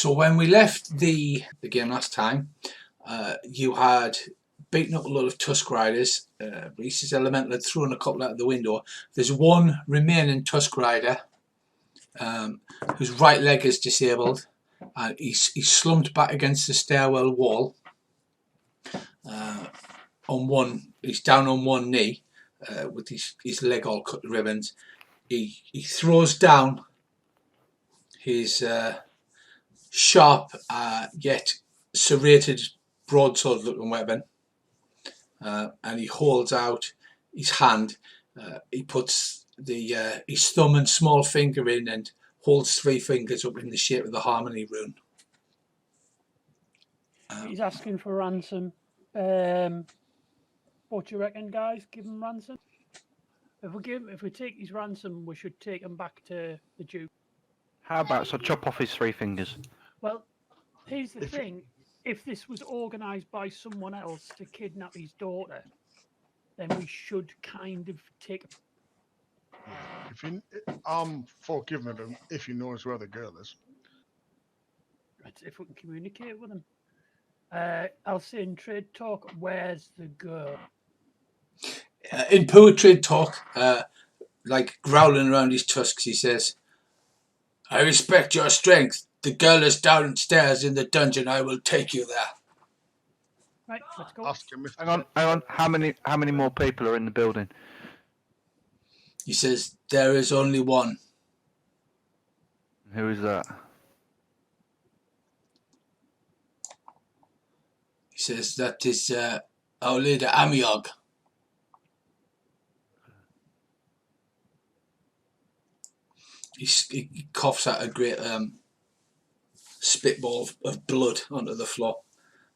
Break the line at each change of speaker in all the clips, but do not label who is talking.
So when we left the game last time, you had beaten up a lot of Tusk Riders. Reese's Elemental had thrown a couple out of the window. There's one remaining Tusk Rider whose right leg is disabled, and he's slumped back against the stairwell wall. He's down on one knee with his leg all cut to ribbons. He throws down his sharp yet serrated broadsword looking weapon, and he holds out his hand. He puts his thumb and small finger in and holds 3 fingers up in the shape of the harmony rune.
He's asking for ransom. What do you reckon, guys? Give him ransom? If we take his ransom, we should take him back to the Duke.
How about so chop off his 3 fingers?
Well, here's the thing. If this was organised by someone else to kidnap his daughter, then we should kind of take...
I'm forgiving him if he knows where the girl is.
If we can communicate with him. I'll say in trade talk, where's the girl?
In poor trade talk, like growling around his tusks, he says, "I respect your strength. The girl is downstairs in the dungeon. I will take you there."
Right, let's go.
Ask him if
Hang on. How many more people are in the building?
He says, "There is only one."
Who is that?
He says, "That is our leader, Amiog." He coughs out a great spitball of blood onto the floor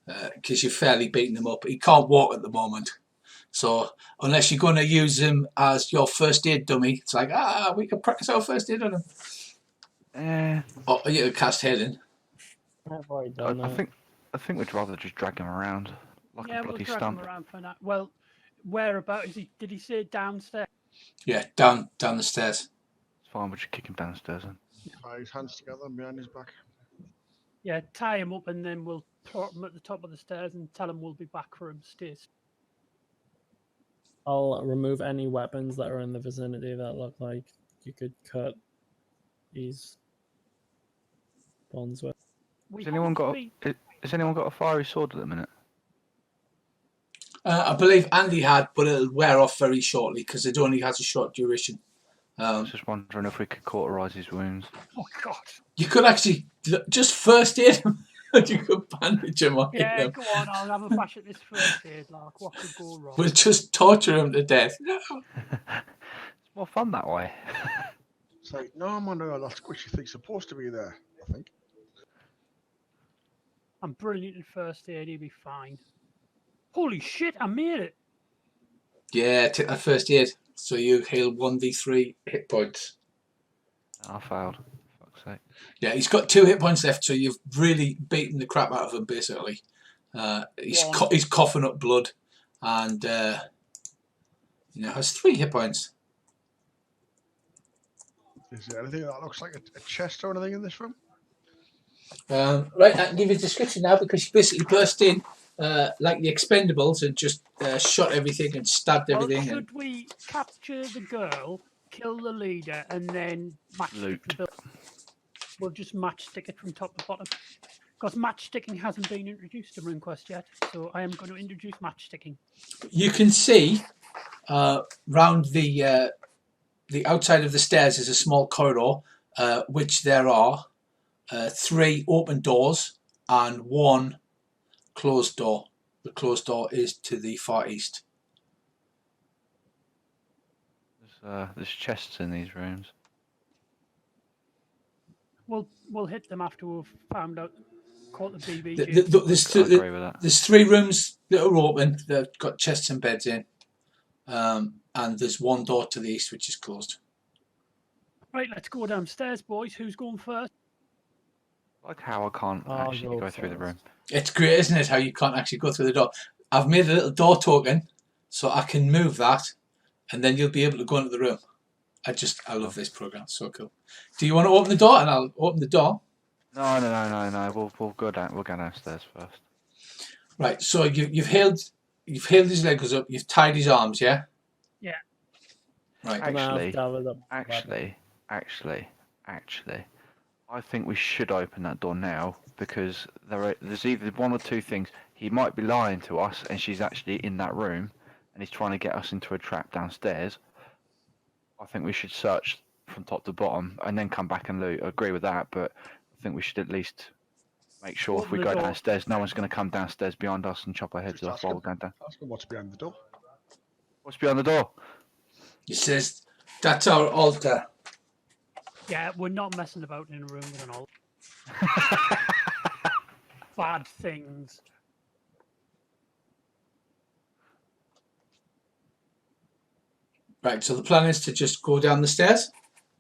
because you're fairly beating him up. He can't walk at the moment. So unless you're going to use him as your first aid dummy, it's like, we can practice our first aid on him. Or you can cast healing.
I think we'd rather just drag him around like a bloody
drag
stump.
him around for now. Well, whereabout is he? Did he say downstairs?
Yeah, down the stairs.
It's fine, we'll just kick him downstairs then.
tie his hands together and behind his back.
Yeah, tie him up and then we'll plot him at the top of the stairs and tell him we'll be back for him. Stays.
I'll remove any weapons that are in the vicinity that look like you could cut these bonds with.
Has anyone got a fiery sword at the minute?
I believe Andy had, but it'll wear off very shortly because it only has a short duration.
I was just wondering if we could cauterise his wounds.
Oh God!
You could actually just first aid him. You could bandage him on.
Yeah, go on. I'll have a bash at this first aid. Like, what could go wrong?
We'll just torture him to death. No.
It's more fun that way.
It's like, no, I'm on that squishy thing's supposed to be there, I think.
I'm brilliant in first aid. He'll be fine. Holy shit! I made it.
Yeah, take that first aid. So you heal 1d3 hit points.
I failed. Fuck's sake.
Yeah, he's got 2 hit points left, so you've really beaten the crap out of him, basically. He's coughing up blood, and has 3 hit points.
Is there anything that looks like a chest or anything in this room?
Right, I can give you a description now because you basically burst in like the Expendables and just shot everything and stabbed everything.
Well, should we capture the girl, kill the leader, and then matchstick the building? We'll just matchstick it from top to bottom. Because matchsticking hasn't been introduced to RuneQuest yet, so I am going to introduce matchsticking.
You can see round the outside of the stairs is a small corridor, which there are 3 open doors and 1 closed door. The closed door is to the far east.
There's chests in these rooms.
We'll hit them after we've found out, caught the BBG.
There's 3 rooms that are open. They've got chests and beds in, and there's 1 door to the east which is closed.
Right, let's go downstairs, boys. Who's going first?
Like how I can't actually go through the room. It's
great, isn't it? How you can't actually go through the door. I've made a little door token, so I can move that, and then you'll be able to go into the room. I love this program. It's so cool. Do you want to open the door? And I'll open the door.
No. We'll go down. We'll go downstairs first.
Right. So you've held his legs up. You've tied his arms. Yeah.
Yeah.
Right.
And I've
Actually,
gathered up weapons.
actually, I think we should open that door now because there's either one or two things. He might be lying to us, and she's actually in that room, and he's trying to get us into a trap downstairs. I think we should search from top to bottom and then come back and loot. I agree with that, but I think we should at least make sure if we go downstairs, no one's going to come downstairs behind us and chop our heads off while we're going down.
Ask him what's behind the door.
What's behind the door?
He says, "That's our altar."
Yeah, we're not messing about in a room with an altar. Bad things.
Right. So the plan is to just go down the stairs.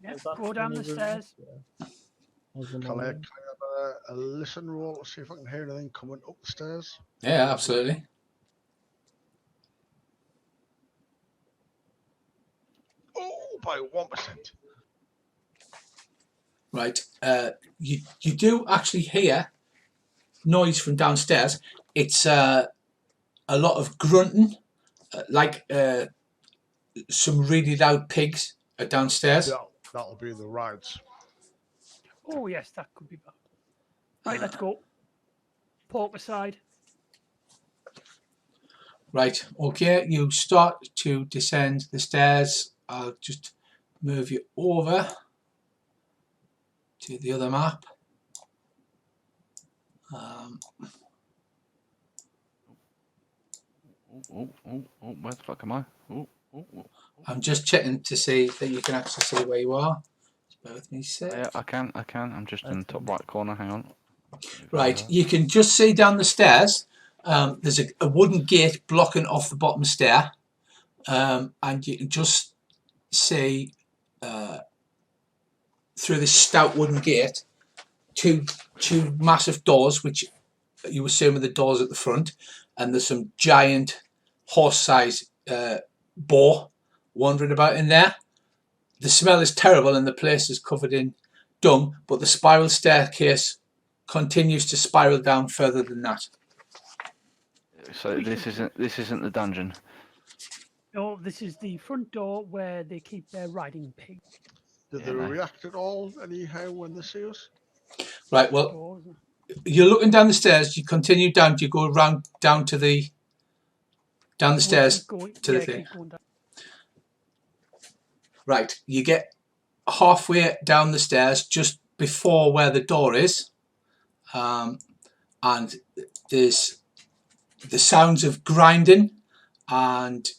Yeah,
Is that
go down the
any room?
stairs.
Yeah. Was the
Can I
one-
have a listen roll to see if I can hear anything coming up the stairs?
Yeah, absolutely.
Oh, by 1%.
Right. You do actually hear noise from downstairs. It's a lot of grunting, like some really loud pigs are downstairs.
That'll be the rides.
Oh yes, that could be bad. Right, let's go. Poker side.
Right. Okay. You start to descend the stairs. I'll just move you over to the other map.
Where the fuck am I?
I'm just checking to see that you can actually see where you are. Just bear with me a sec.
Yeah, I can. I'm just in the top right corner. Hang on.
Right, you can just see down the stairs. There's a wooden gate blocking off the bottom stair, and you can just see through this stout wooden gate two massive doors, which you assume are the doors at the front, and there's some giant horse-sized boar wandering about in there. The smell is terrible, and the place is covered in dung, but the spiral staircase continues to spiral down further than that.
So this isn't the dungeon.
No, this is the front door where they keep their riding pig.
Did they react at all anyhow when they see us?
Right, well, you're looking down the stairs, you continue down, you go round down to the stairs to the thing. Right, you get halfway down the stairs just before where the door is, and there's the sounds of grinding and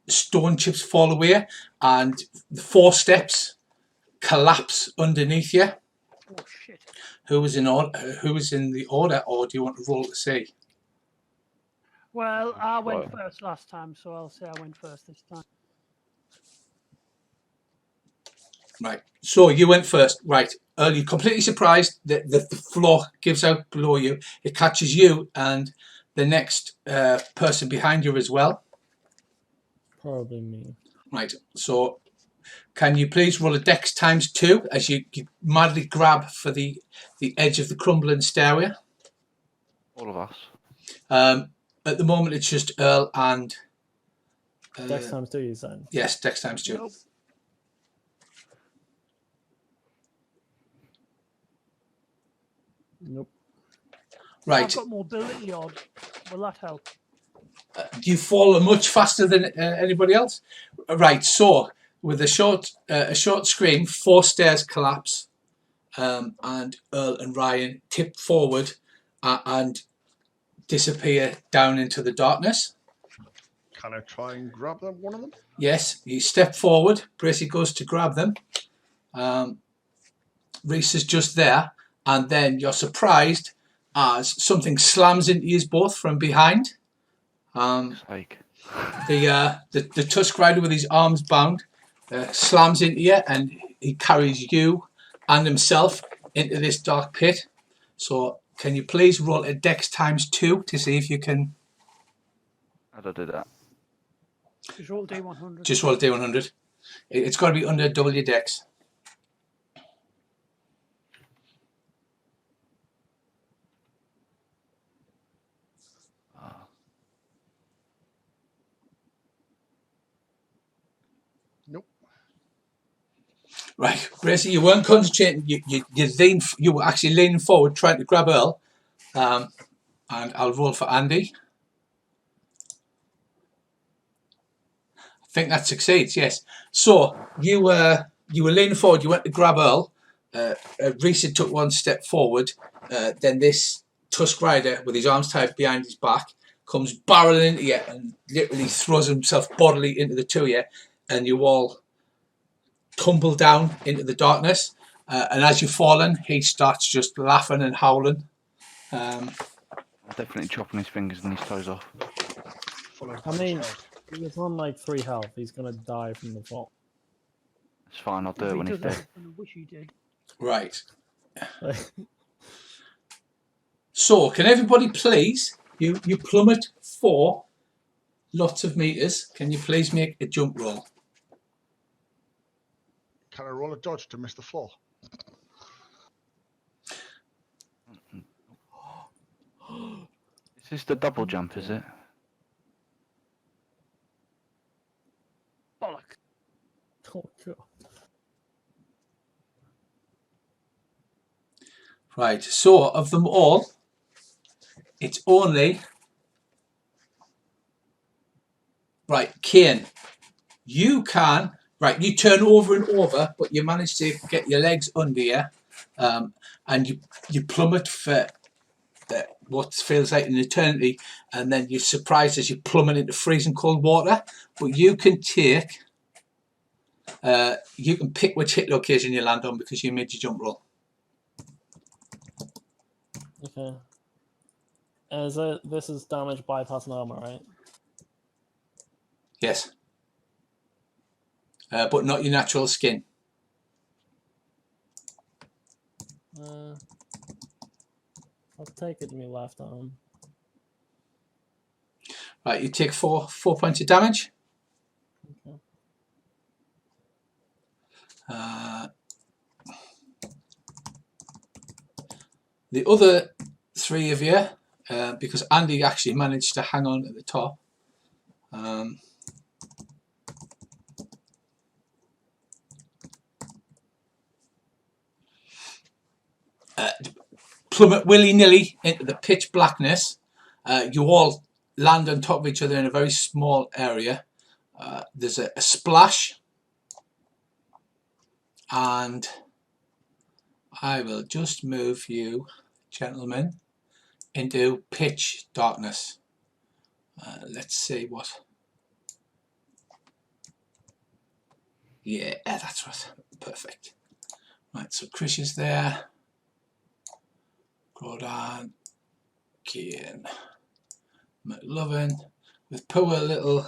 stone chips fall away, and the 4 steps collapse underneath you.
Oh shit!
Who was in the order, or do you want to roll to see?
Well, I went first last time, so I'll say I went first this time.
Right, so you went first. Right, you're completely surprised that the floor gives out below you. It catches you and the next person behind you as well.
Probably me.
Right, so can you please roll a dex ×2 as you madly grab for the edge of the crumbling stairway?
All of us.
At the moment, it's just Earl and...
Dex ×2, you said?
Yes, dex ×2.
Nope.
Nope.
Right.
I've got mobility on. Will that help?
You fall much faster than anybody else. Right, so with a short scream, 4 stairs collapse, and Earl and Ryan tip forward and disappear down into the darkness.
Can I try and grab them, one of them?
Yes, you step forward. Bracey goes to grab them. Reese is just there, and then you're surprised as something slams into you both from behind. The Tusk Rider with his arms bound slams into you, and he carries you and himself into this dark pit. So can you please roll a dex ×2 to see if you can...
How do I do that?
Just roll D100.
Just roll a D100. It's got to be under double your dex.
Nope.
Right, Gracie, you weren't concentrating. You were actually leaning forward, trying to grab Earl. And I'll roll for Andy. I think that succeeds. Yes. So you were leaning forward. You went to grab Earl. Reese took one step forward. Then this Tusk Rider, with his arms tied behind his back, comes barreling into you and literally throws himself bodily into the two of you, and you all tumble down into the darkness. And as you've fallen, he starts just laughing and howling.
I'm definitely chopping his fingers and his toes off.
I mean, he was on like 3 health. He's gonna die from the fall.
It's fine, I'll do
If
it
he
when he's
does
dead.
it, I wish he did.
Right. So, can everybody please, you plummet 4 lots of meters. Can you please make a jump roll?
Can I roll a dodge to miss the fall?
Is this the double jump, is it?
Bollock.
Oh god.
Right, so of them all, it's only... Right, Kane, you can... Right, you turn over and over, but you manage to get your legs under you, and you plummet for what feels like an eternity, and then you're surprised as you plummet into freezing cold water. But you can take... you can pick which hit location you land on because you made your jump roll.
Okay. This is damage bypass and armor, right?
Yes. But not your natural skin.
I'll take it to me left arm.
Right, you take 4 points of damage.
Okay.
The other 3 of you, because Andy actually managed to hang on at the top. Plummet willy-nilly into the pitch blackness. You all land on top of each other in a very small area. There's a splash, and I will just move you, gentlemen, into pitch darkness. Let's see what... Yeah, that's right. Perfect. Right, so Chris is there. Grodon, Kane, McLovin, with poor little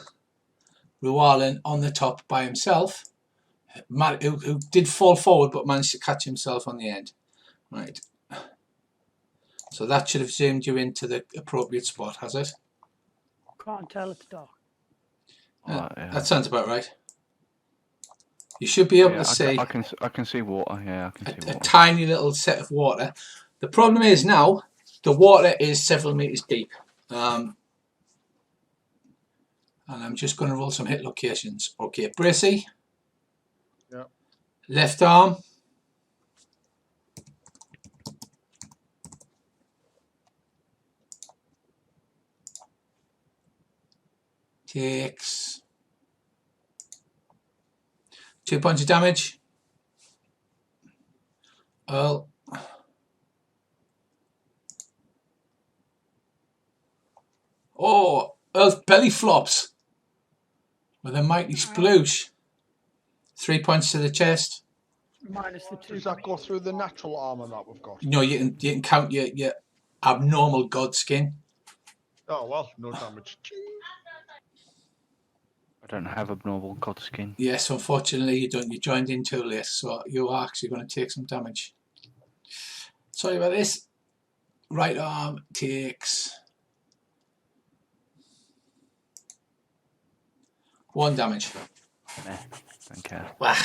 Rualin on the top by himself, who did fall forward but managed to catch himself on the end. Right. So that should have zoomed you into the appropriate spot, has it?
Can't tell, it's dark.
Yeah.
That sounds about right. You should be able to see
I can see water. Yeah, I can see water.
A tiny little set of water. The problem is now the water is several meters deep. And I'm just going to roll some hit locations. Okay, Bracey.
Yeah.
Left arm. Takes 2 points of damage. Earl. Oh, Earl's belly flops with a mighty sploosh. 3 points to the chest.
Minus the 2.
Does that go through the natural armor that we've got?
No, you can count your abnormal god skin.
Oh well, no damage.
I don't have abnormal god skin.
Yes, unfortunately you don't. You joined in too late, so you are actually going to take some damage. Sorry about this. Right arm takes 1 damage.
Nah, don't care.
Wah.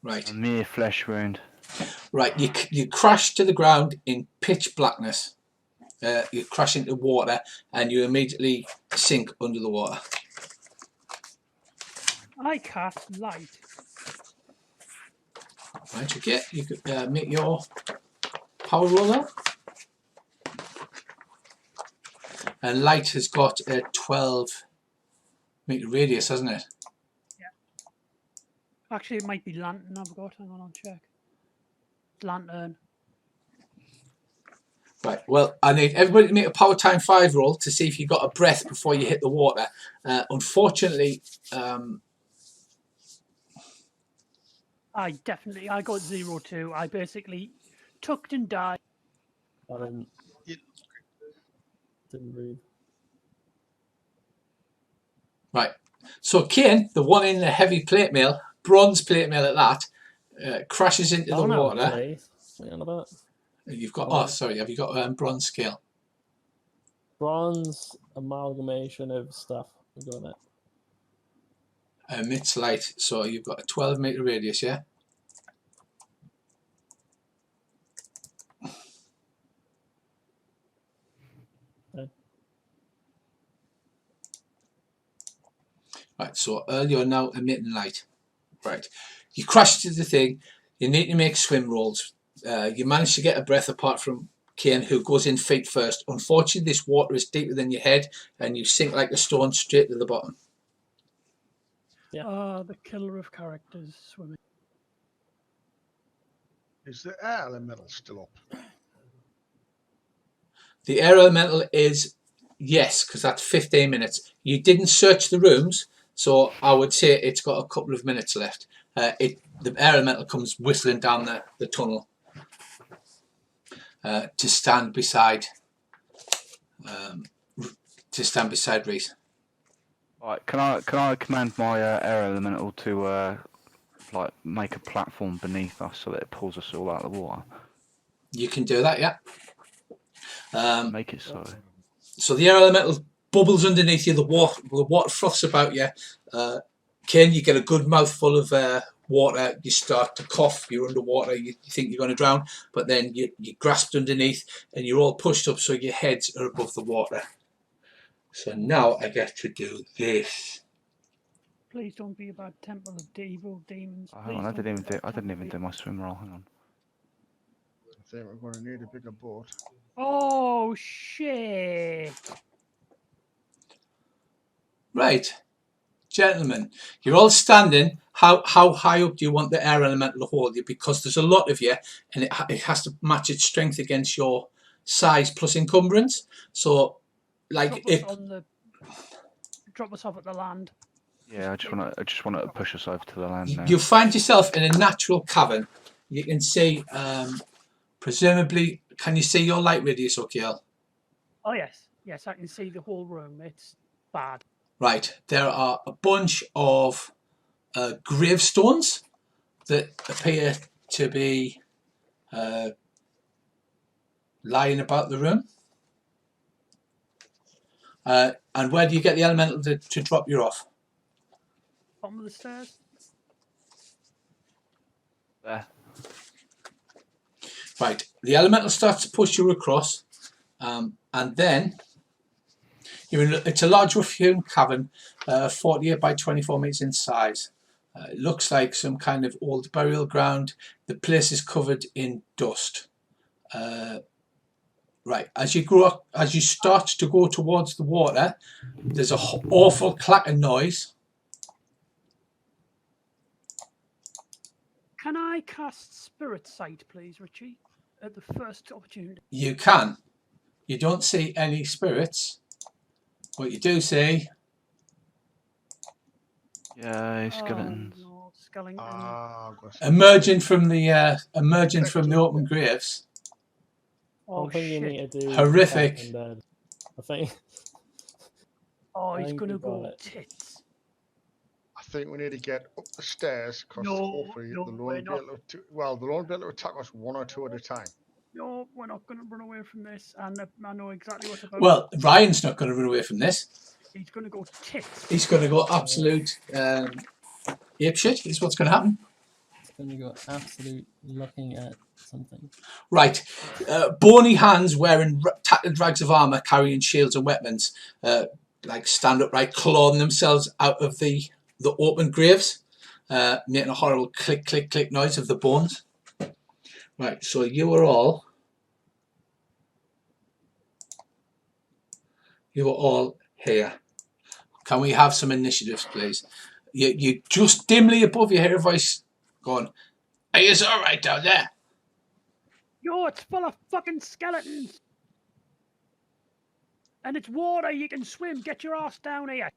Right.
A mere flesh wound.
Right, you crash to the ground in pitch blackness. You crash into water and you immediately sink under the water.
I cast light.
Right, okay. You could make your power roller. And light has got a 12-meter radius, hasn't it?
Actually, it might be lantern. I've got. Hang on, I'll check. Lantern.
Right, well, I need everybody to make a power time 5 roll to see if you got a breath before you hit the water. Unfortunately,
I got 0-2. I basically tucked and died.
I didn't
Yeah.
read.
right. So Kane, the one in the heavy plate mail, bronze plate mail at that, crashes into the water.
Place. What are you on about?
You've got, sorry, have you got bronze scale?
Bronze amalgamation of stuff. We've got that.
Emits light, so you've got a 12-meter radius, yeah? Right, so you're now emitting light. Right, you crash into the thing. You need to make swim rolls. You manage to get a breath apart from Kane, who goes in feet first. Unfortunately, this water is deeper than your head, and you sink like a stone straight to the bottom.
Yeah.
The killer of characters swimming.
Is the air elemental still up?
The air elemental is yes, because that's 15 minutes. You didn't search the rooms, so I would say it's got a couple of minutes left. The air elemental comes whistling down the tunnel to stand beside Reese.
Right, can I command my air elemental to like make a platform beneath us so that it pulls us all out of the water?
You can do that, yeah.
Make it so.
So the air elemental bubbles underneath you. The water froths about you. Kane, you get a good mouthful of water. You start to cough. You're underwater. You think you're going to drown, but then you grasped underneath, and you're all pushed up so your heads are above the water. So now I get to do this.
Please don't be a bad temple of evil demons.
Oh, hang on, I didn't even do my swim roll. Hang on.
I think we're going to need a bigger boat.
Oh shit!
Right, gentlemen, you're all standing. How high up do you want the air elemental to hold you? Because there's a lot of you, and it has to match its strength against your size plus encumbrance. So, like,
drop us off at the land.
Yeah, I just want to push us over to the land now.
you find yourself in a natural cavern. You can see, presumably, can you see your light radius, Okiel?
Oh yes, I can see the whole room. It's bad.
Right, there are a bunch of gravestones that appear to be lying about the room. And where do you get the elemental to drop you off?
Bottom of the stairs.
There.
Right, the elemental starts to push you across, and then it's a large rough-hewn cavern, 48 by 24 meters in size. It looks like some kind of old burial ground. The place is covered in dust. Right, as you start to go towards the water, there's an awful clacking noise.
Can I cast Spirit Sight, please, Richie? At the first opportunity.
You can. You don't see any spirits. What you do see...
Yeah, skeletons.
Oh, no, skeleton.
Emerging from the open graves.
Oh,
I think you
shit.
need to do
Horrific.
Dead and Dead. I think.
Oh,
I
he's
think
going to
you got
go
it.
tits.
I think we need to get up the stairs because hopefully
no,
they'll
we're
only be able to attack us one or two at a time.
No, we're not going to run away from this. And I know exactly what's about.
Well, Ryan's not going to run away from this.
He's going to go tits.
He's going to go absolute apeshit is what's going to happen.
It's going to go absolute looking at something.
Right. Bony hands wearing tattered rags of armour, carrying shields and weapons, like stand upright, clawing themselves out of the the open graves, making a horrible click, click, click noise of the bones. Right, so you are all here. Can we have some initiatives, please? You just dimly above you hear a voice going, "Are you all right down there?"
Yo, it's full of fucking skeletons. And it's water, you can swim. Get your ass down here.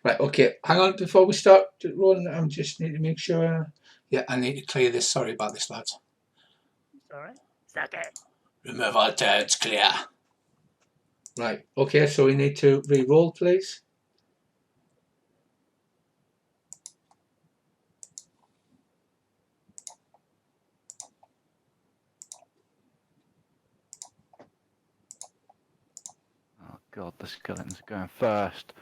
Right, okay, hang on before we start rolling. I just need to make sure. Yeah, I need to clear this. Sorry about this, lads.
Alright. Suck it.
Remove all turns, clear. Right, okay, so we need to re-roll, please.
Oh god, the skeletons are going first.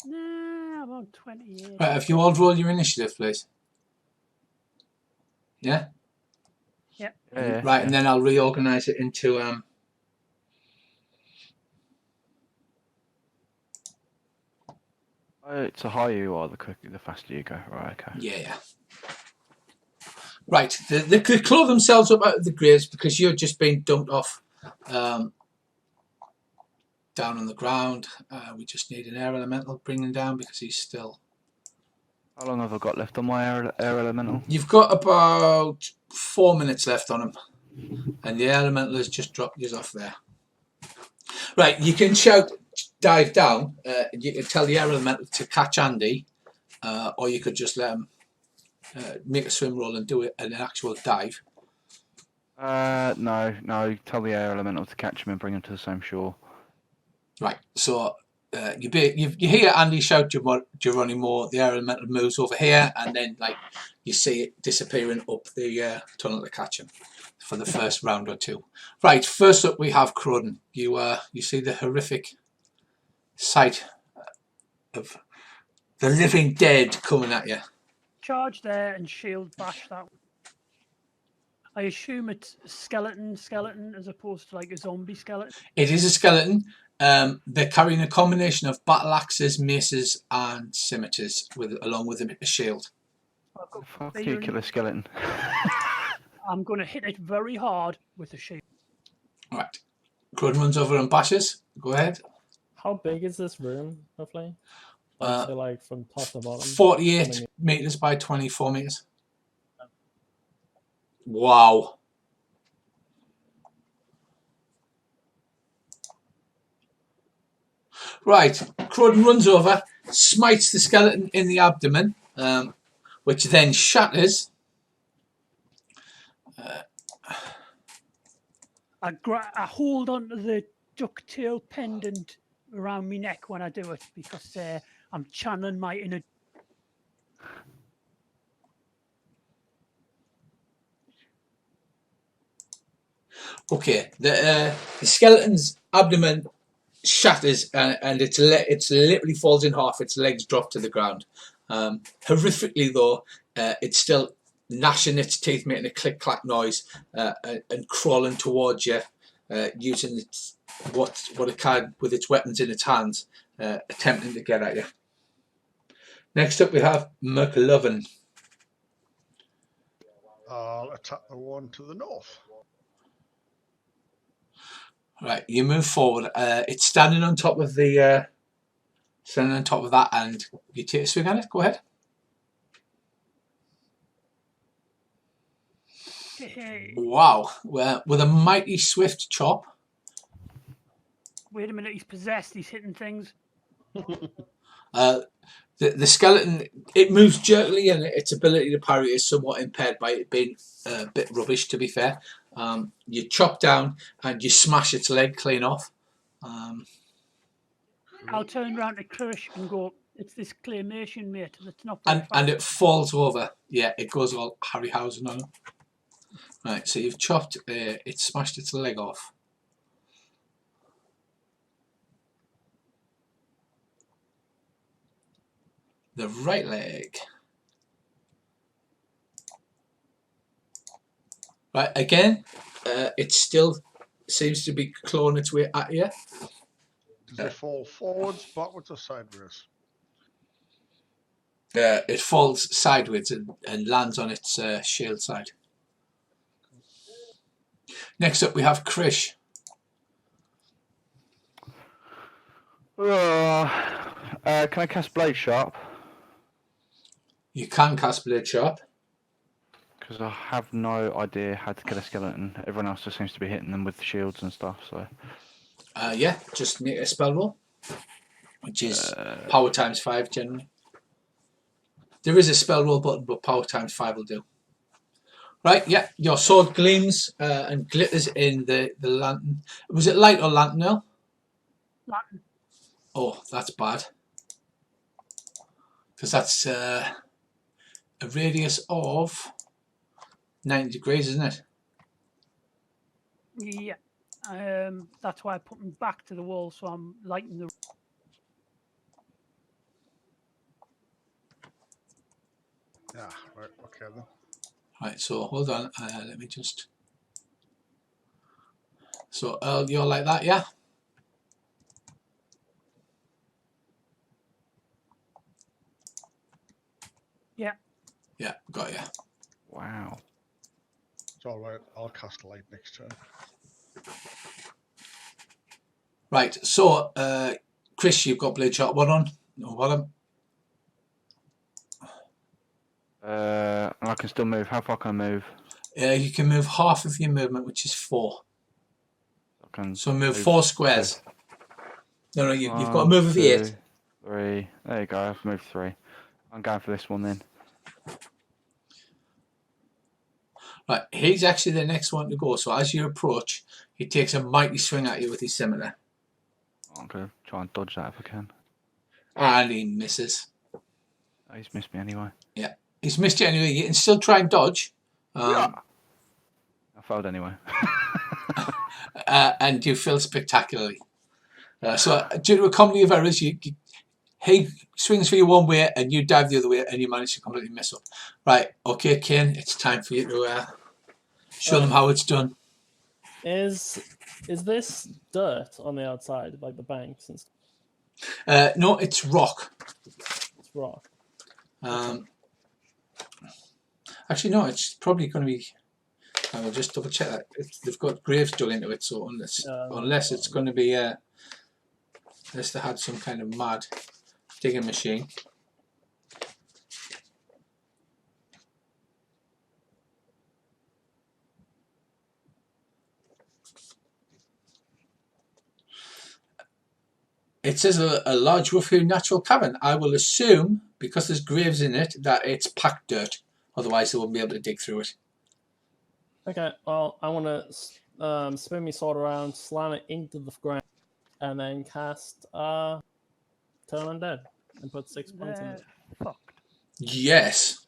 Nah, I'm on 28.
Right, if you all roll your initiative, please. Yeah?
Yep.
Yeah,
Right,
yeah.
and then I'll reorganise it into
Oh, it's the higher you are, the quicker, the faster you go. Right, okay.
yeah. Right, they could claw themselves up out of the graves because you're just being dumped off down on the ground. We just need an air elemental bringing down because he's still...
How long have I got left on my air elemental?
You've got about 4 minutes left on him, and the air elemental has just dropped you off there. Right, you can shout, dive down. You can tell the air elemental to catch Andy, or you could just let him make a swim roll and do it an actual dive.
No. Tell the air elemental to catch him and bring him to the same shore.
Right, so you hear Andy shout Geronimo, the air elemental moves over here, and then like you see it disappearing up the tunnel to catch him for the first round or two. Right, first up we have Croden. You see the horrific sight of the living dead coming at you.
Charge there and shield bash that. I assume it's skeleton as opposed to like a zombie skeleton.
It is a skeleton. They're carrying a combination of battle axes, maces, and scimitars, along with a shield.
Fuck you, killer skeleton.
I'm going to hit it very hard with the shield.
Right. Croden runs over and bashes. Go ahead.
How big is this room, roughly? Like, say, like from top to bottom?
48 meters by 24 meters. Wow. Right. Croden runs over, smites the skeleton in the abdomen, which then shatters.
I hold onto the ducktail pendant around my neck when I do it because I'm channeling my inner.
Okay, the skeleton's abdomen shatters and it literally falls in half. Its legs drop to the ground. Horrifically though, it's still gnashing its teeth, making a click clack noise, and crawling towards you, using what it can with its weapons in its hands, attempting to get at you. Next up we have McLovin.
I'll attack the one to the north.
Right, you move forward. It's standing on top of that, and you take a swing at it. Go ahead. Wow, with a mighty swift chop.
Wait a minute, he's possessed. He's hitting things.
The skeleton, it moves jerkily, and its ability to parry is somewhat impaired by it being a bit rubbish, to be fair. You chop down and you smash its leg clean off.
I'll turn around to Krish and go, it's this claymation, mate. That's not
and it falls over. Yeah, it goes all Harryhausen on it. Right, so you've chopped, it smashed its leg off. The right leg. Right, again, it's still seems to be clawing its way at you.
Does it fall forwards, backwards, or sideways?
It falls sideways and lands on its shield side. Next up, we have Krish.
Can I cast Blade Sharp?
You can cast Blade Sharp.
Because I have no idea how to kill a skeleton. Everyone else just seems to be hitting them with shields and stuff. So.
Yeah, just make a spell roll, which is power times 5 generally. There is a spell roll button, but power times 5 will do. Right, yeah, your sword gleams and glitters in the lantern. Was it light or lantern, Earl?
Lantern.
Oh, that's bad. Because that's a radius of 90 degrees, isn't it?
Yeah. That's why I put them back to the wall, so I'm lighting the.
Yeah, right, okay then.
Right, so hold on, let me just... So Earl, you're like that, yeah?
Yeah.
Yeah, got ya.
Wow.
It's alright, I'll cast light next turn.
Right, so Chris, you've got Blade Sharp 1 on. No bottom.
And I can still move. How far can I move?
You can move half of your movement, which is 4.
I can
So move 4 squares. No, you've got a
1,
move of
2,
8.
3. There you go. I've moved 3. I'm going for this one then.
Right, he's actually the next one to go. So as you approach, he takes a mighty swing at you with his scimitar.
I'm gonna try and dodge that if I can.
And he misses.
Oh, he's missed me anyway.
Yeah, he's missed you anyway. You can still try and dodge.
I failed anyway.
And you fail spectacularly. So due to a comedy of errors, he swings for you one way and you dive the other way and you manage to completely mess up. Right, okay, Kane, it's time for you to show them how it's done.
Is this dirt on the outside, like the banks and stuff?
No, it's rock.
It's rock.
Actually, no, it's probably going to be... I will just double check that. They've got graves dug into it, so unless it's going to be... unless they had some kind of mad digging machine. It says a large, rough-hewn natural cavern. I will assume, because there's graves in it, that it's packed dirt. Otherwise, they wouldn't be able to dig through it.
Okay, well, I want to spin my sword around, slam it into the ground, and then cast Turn Undead and put 6 points in it.
Fucked.
Yes.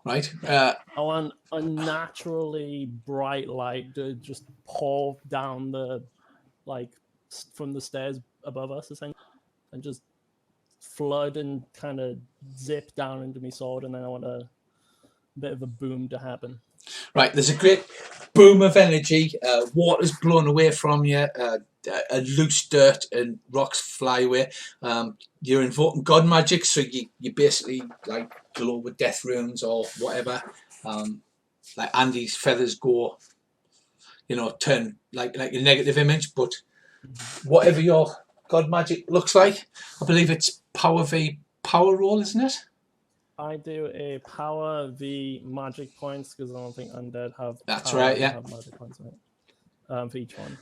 Right.
I want a naturally bright light to just pour down the, like, from the stairs above us, essentially, and just flood and kind of zip down into my sword, and then I want a bit of a boom to happen.
Right, there's a great boom of energy. Water's blown away from you. Loose dirt and rocks fly away. You're invoking god magic, so you basically like glow with death runes or whatever. Like Andy's feathers go, turn like a negative image. But whatever your god magic looks like, I believe it's power v power roll, isn't it?
I do a power v magic points because I don't think undead have.
That's right, yeah.
Have magic points, right? For each one,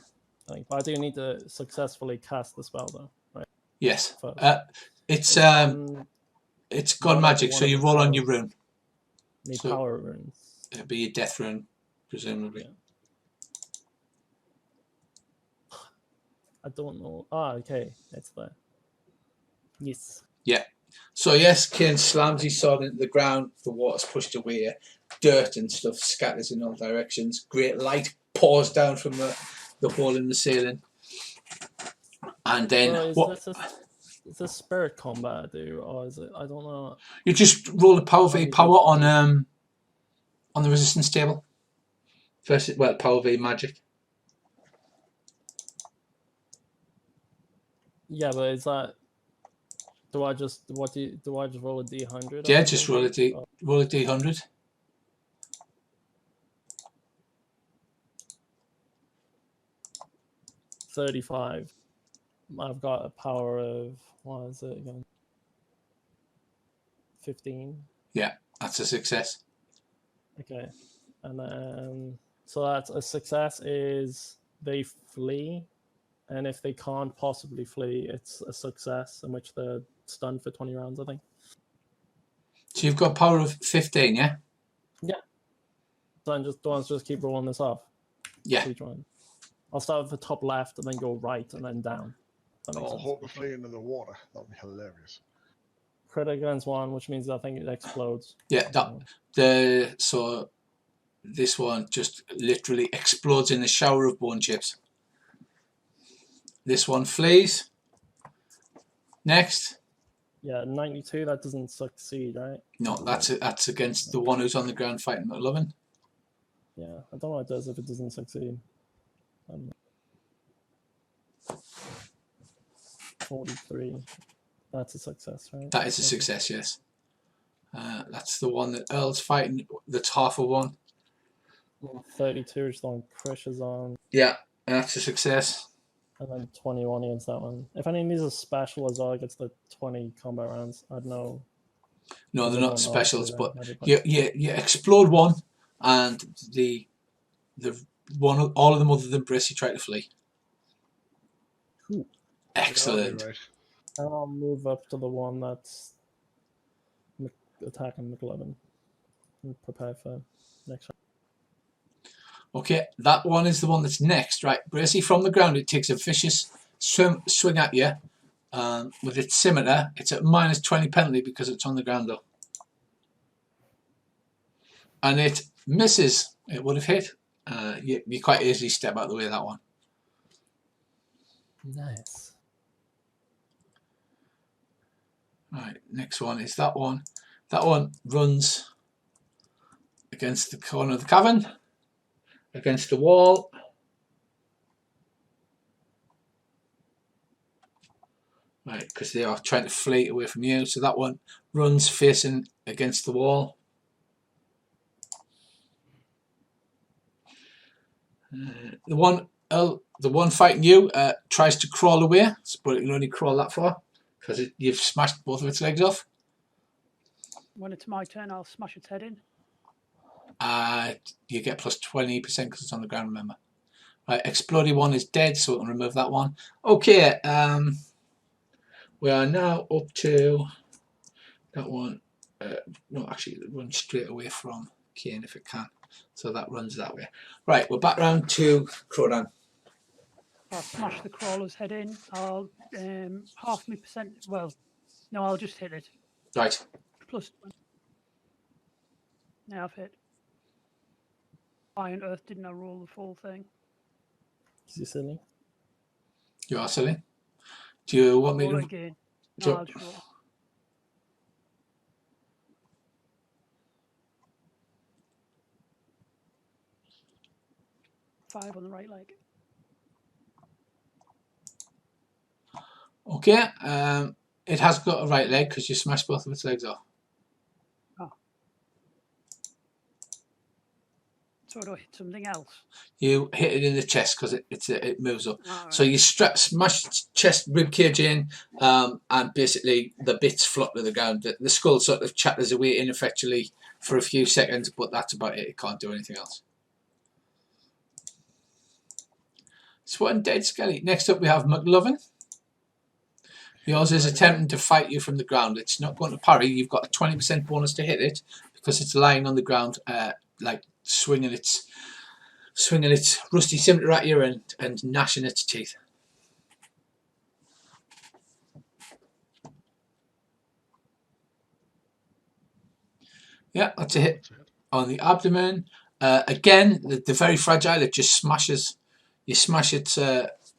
I think. But I do need to successfully cast the spell, though, right?
Yes.
First.
It's god magic, so you roll on your rune.
Need
So-
power runes.
It'll be your death rune, presumably.
Yeah. I don't know. Ah, okay, it's there. Yes.
Yeah. So yes, Kane slams his sword into the ground. The water's pushed away. Dirt and stuff scatters in all directions. Great light pours down from the hole in the ceiling. And then
So is this spirit combat I do, or is it? I don't know.
you just roll a power v power on the resistance table. Versus, well, power v magic.
Yeah, but is that? Do I just roll a d100?
Yeah, just roll a d100.
35. I've got a power of, what is it again? 15.
Yeah, that's a success.
Okay, and then so that's a success is they flee, and if they can't possibly flee, it's a success in which they're stunned for 20 rounds, I think.
So you've got power of 15, yeah?
Yeah. So I'm just keep rolling this off.
Yeah.
Each one. I'll start with the top left and then go right and then down. That makes
I'll
sense.
hope to flee into the water. That'll be hilarious.
Crit against one, which means I think it explodes.
Yeah, so this one just literally explodes in a shower of bone chips. This one flees. Next.
Yeah, 92, that doesn't succeed, right?
No, that's against the one who's on the ground fighting McLovin.
Yeah, I don't know what it does if it doesn't succeed. 43. That's a success, right?
That is a success, yes. That's the one that Earl's fighting. That's half of one.
32, which the one crushes on.
Yeah, that's a success.
And then 21 against that one. If any of these are special as well, it gets the 20 combat rounds. I'd know.
No, they're not specials, but
you
you explode one, and the one, all of them other than Briss, you try to flee.
Cool.
Excellent.
Right.
And I'll move up to the one that's attacking McLovin and prepare for next round.
Okay, that one is the one that's next, right? Bracey, from the ground, it takes a vicious swing at you. With its scimitar, it's at -20 penalty because it's on the ground, though. And it misses. It would have hit. You quite easily step out of the way of that one.
Nice.
Right, next one is that one. That one runs against the corner of the cavern, against the wall. Right, because they are trying to flee away from you. So that one runs facing against the wall. The one fighting you tries to crawl away, but it can only crawl that far because you've smashed both of its legs off.
When it's my turn, I'll smash its head in.
You get plus 20% because it's on the ground, remember. Right, Explodey one is dead, so we can remove that one. Okay, we are now up to that one. No, actually, run straight away from Kane if it can. So that runs that way. Right, we're back round to Crodan.
I'll smash the crawler's head in. I'll half my percent. Well, no, I'll just hit it.
Right.
Plus 20. Now I've hit. Why on earth didn't I roll the full thing?
Is he silly?
You are silly. Do you want me
Roll
to?
again.
Do-
No, I'll just roll. Five on the right leg.
Okay. It has got a right leg because you smashed both of its legs off.
Oh. So do I hit something else?
You hit it in the chest because it moves up.
Right.
So you smash its chest rib cage in, and basically the bits flop to the ground. The skull sort of chatters away ineffectually for a few seconds, but that's about it. It can't do anything else. It's one dead skelly. Next up we have McLovin. Yours is attempting to fight you from the ground. It's not going to parry. You've got a 20% bonus to hit it because it's lying on the ground, like swinging its rusty scimitar at you and gnashing its teeth. Yeah, that's a hit on the abdomen. Again, they're very fragile. It just smashes. You smash its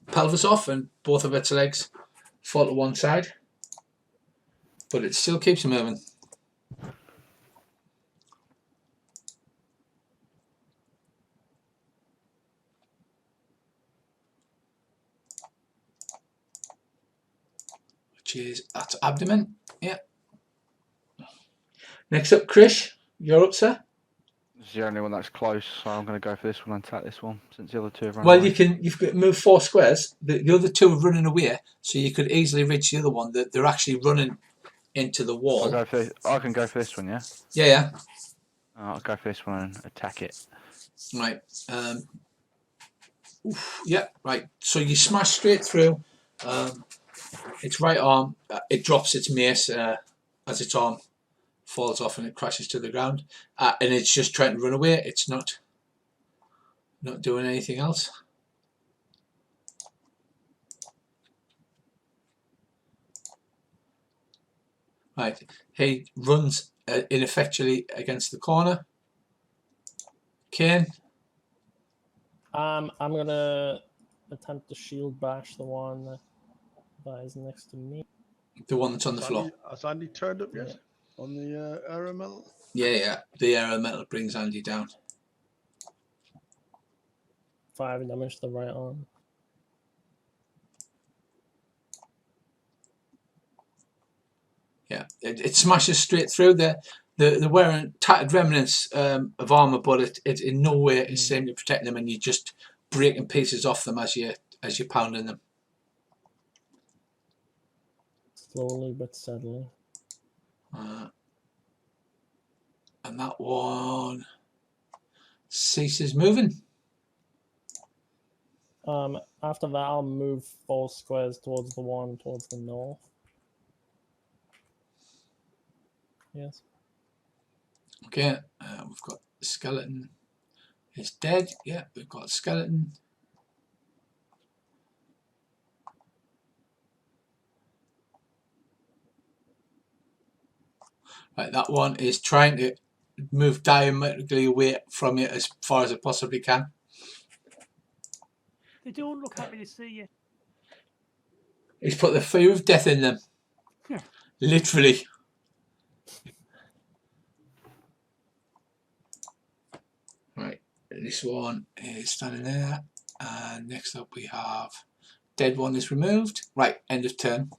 pelvis off, and both of its legs fall to one side. But it still keeps moving. which is that's abdomen. Yeah. Next up, Krish, you're up, sir.
It's the only one that's close, so I'm going to go for this one and attack this one since the other two have run
Well,
away.
you've got to move 4 squares. The other 2 are running away, so you could easily reach the other one. They're actually running into the wall.
I can go for this one, yeah?
Yeah.
I'll go for this one and attack it.
Right. Yeah. Right. So you smash straight through. Its right arm. It drops its mace as its arm falls off and it crashes to the ground. And it's just trying to run away. It's not doing anything else. Right. He runs ineffectually against the corner. Kane.
I'm gonna attempt to shield bash the one that is next to me.
The one that's on the floor.
Has Andy turned up yet? On the air metal?
Yeah. The air metal brings Andy down.
5 damage to the right arm.
Yeah, it smashes straight through. They're wearing tattered remnants of armor, but it in no way is seeming to protect them, and you're just breaking pieces off them as you're pounding them.
Slowly but steadily.
And that one ceases moving.
After that, I'll move 4 squares towards the one towards the north. Yes.
Okay, we've got the skeleton. It's dead. Yeah, we've got a skeleton. Right, that one is trying to move diametrically away from you as far as it possibly can.
They don't look happy to see you.
He's put the fear of death in them.
Yeah.
Literally. Right, this one is standing there, and next up we have dead one is removed. Right, end of turn.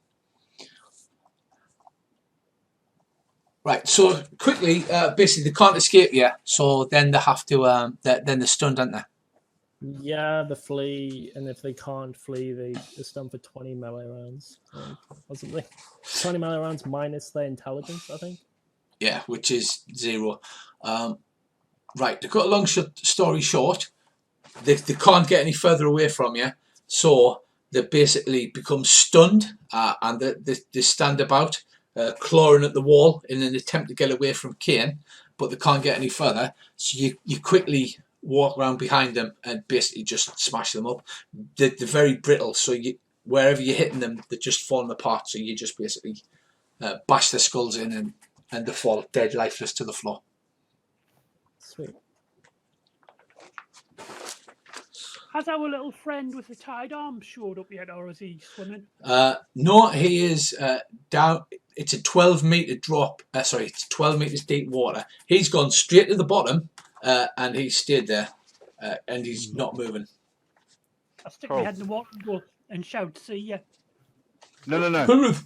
Right, so quickly, basically they can't escape yet, so then they have to, then they're stunned, aren't they?
Yeah, the flee, and if they can't flee, they're stunned for 20 melee rounds. Wasn't they? 20 melee rounds minus their intelligence, I think.
Yeah, which is 0. Right, to cut a long story short, they can't get any further away from you, so they basically become stunned, and they stand about, clawing at the wall in an attempt to get away from Kane, but they can't get any further, so you quickly walk around behind them and basically just smash them up. They're very brittle, so wherever you're hitting them, they're just falling apart, so you just basically bash their skulls in and they fall dead lifeless to the floor.
Sweet.
Has
our little friend with the tied arm showed up yet, or is he swimming?
No, he is down. It's a 12-meter drop. Sorry, it's 12 meters deep water. He's gone straight to the bottom, and he's stayed there, and he's not moving.
I'll stick my head in the water and shout, "See ya!"
No.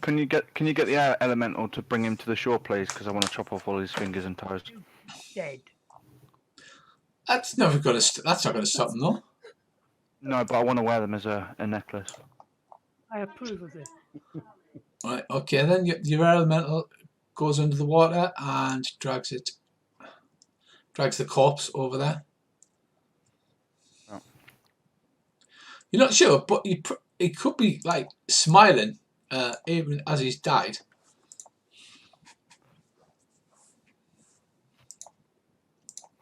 Can you get the air elemental to bring him to the shore, please? Because I want to chop off all his fingers and toes.
Dead.
That's never going to. That's not going to stop them, though.
No, but I want to wear them as a necklace.
I approve of this.
Right. Okay, then your elemental goes under the water and drags the corpse over there.
Oh.
You're not sure, but he could be like smiling even as he's died.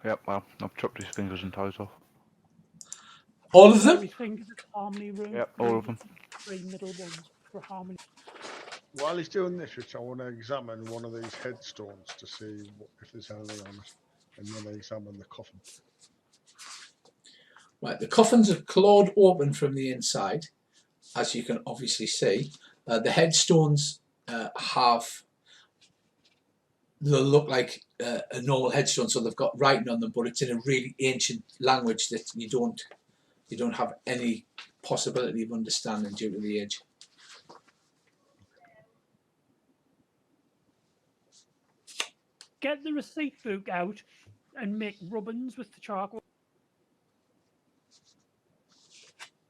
Yep, well, I've chopped his fingers and toes off.
All of them?
Yep, all of them.
3 middle ones for harmony.
While he's doing this, Rich, I want to examine one of these headstones to see if there's anything on it, and then examine the coffin.
Right, the coffins are clawed open from the inside, as you can obviously see. The headstones they look like a normal headstone, so they've got writing on them, but it's in a really ancient language that you don't have any possibility of understanding due to the age.
get the receipt book out and make ribbons with the charcoal.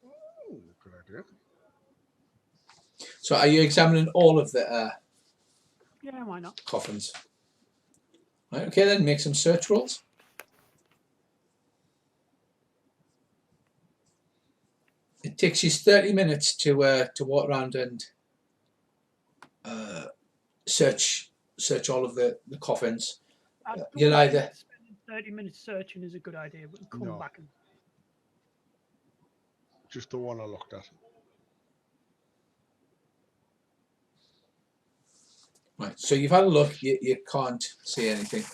Oh, good idea.
So are you examining all of the
Yeah, why not?
coffins? Right, okay then, make some search rolls. It takes you 30 minutes to walk around and search all of the coffins.
I don't
You'll
think
either
spending 30 minutes searching is a good idea. We'll come
No.
back and
Just the one I looked at.
right. So you've had a look. You can't see anything.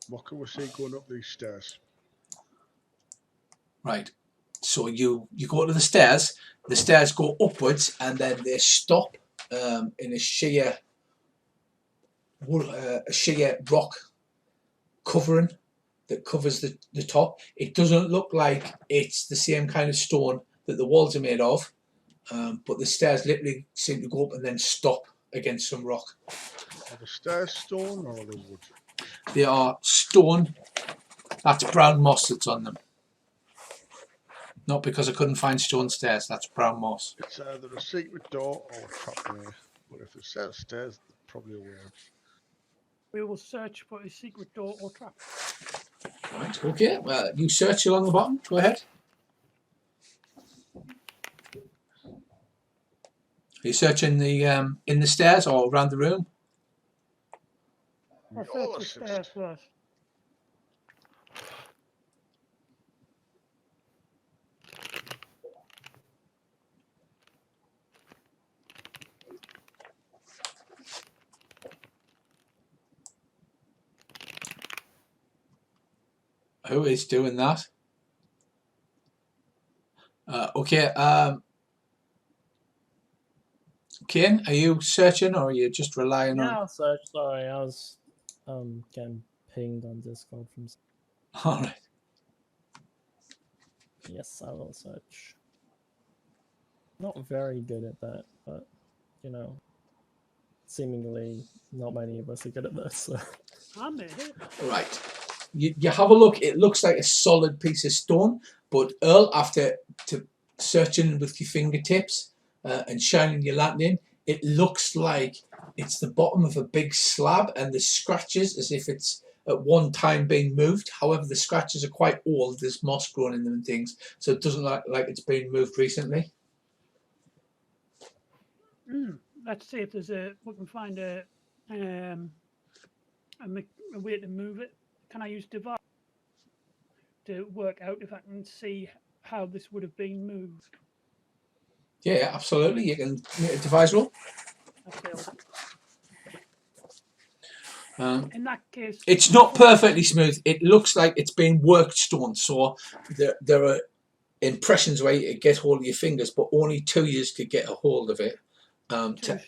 What can we see going up these stairs?
Right. So you go to the stairs. The stairs go upwards and then they stop in a sheer rock covering that covers the top. It doesn't look like it's the same kind of stone that the walls are made of, but the stairs literally seem to go up and then stop against some rock.
Are the stairs stone or are they wood?
They are stone. That's brown moss that's on them. Not because I couldn't find stone stairs. That's brown moss.
It's either a secret door or a trapway. But if it says stairs, they're probably aware.
we will search for a secret door or trap.
Right. Okay. You search along the bottom. Go ahead. Are you searching the in the stairs or around the room?
I'll
Your
search the
assist.
stairs first.
Who is doing that? Okay. Kane, are you searching or are you just relying
Yeah,
on?
I'll search. Sorry, I was getting pinged on Discord from.
All right.
Yes, I will search. Not very good at that, but you know, seemingly not many of us are good at this. So.
I made it.
Right. You have a look. It looks like a solid piece of stone, but Earl, after searching with your fingertips and shining your lantern in, it looks like it's the bottom of a big slab, and the scratches as if it's at one time being moved. However, the scratches are quite old. There's moss growing in them and things, so it doesn't look like it's been moved recently.
Let's see if there's we can find a way to move it. Can I use device to work out if I can see how this would have been moved?
Yeah, absolutely. You can make a device roll.
In that case,
It's not perfectly smooth. It looks like it's been worked stone, so there are impressions where you get hold of your fingers, but only 2 years could get a hold of it to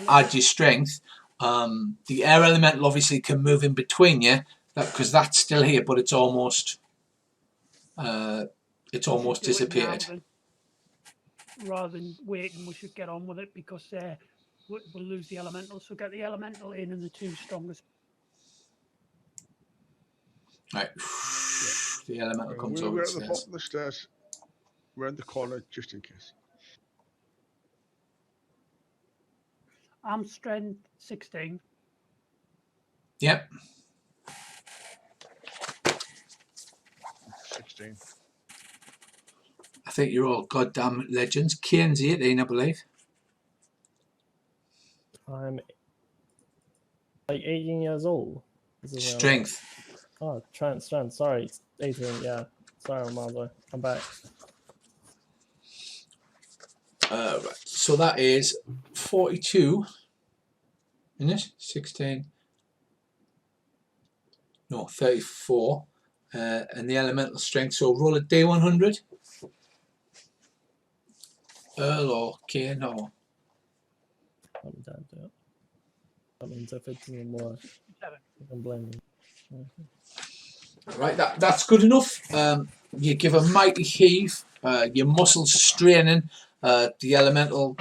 add your strength. The air elemental obviously can move in between you, because that's still here, but it's almost disappeared.
Now, rather than waiting, we should get on with it because we'll lose the elemental. So get the elemental in and the two strongest.
Right. The elemental comes
We're
over
at
the
the
stairs.
bottom of the stairs. We're in the corner just in case.
I'm strength 16.
Yep.
16.
I think you're all goddamn legends. Kane's 18, I believe.
I'm like 18 years old.
Strength.
Oh, strength. Sorry, it's 18. Yeah, sorry, Marlo. I'm back.
Right. So that is 42. Isn't it? 16. No, 34. And the elemental strength. So roll a D100. Earl or Kane or.
Let me down to it. That means if it doesn't work, you can blame me.
Right, that's good enough. You give a mighty heave. Your muscles straining. The elemental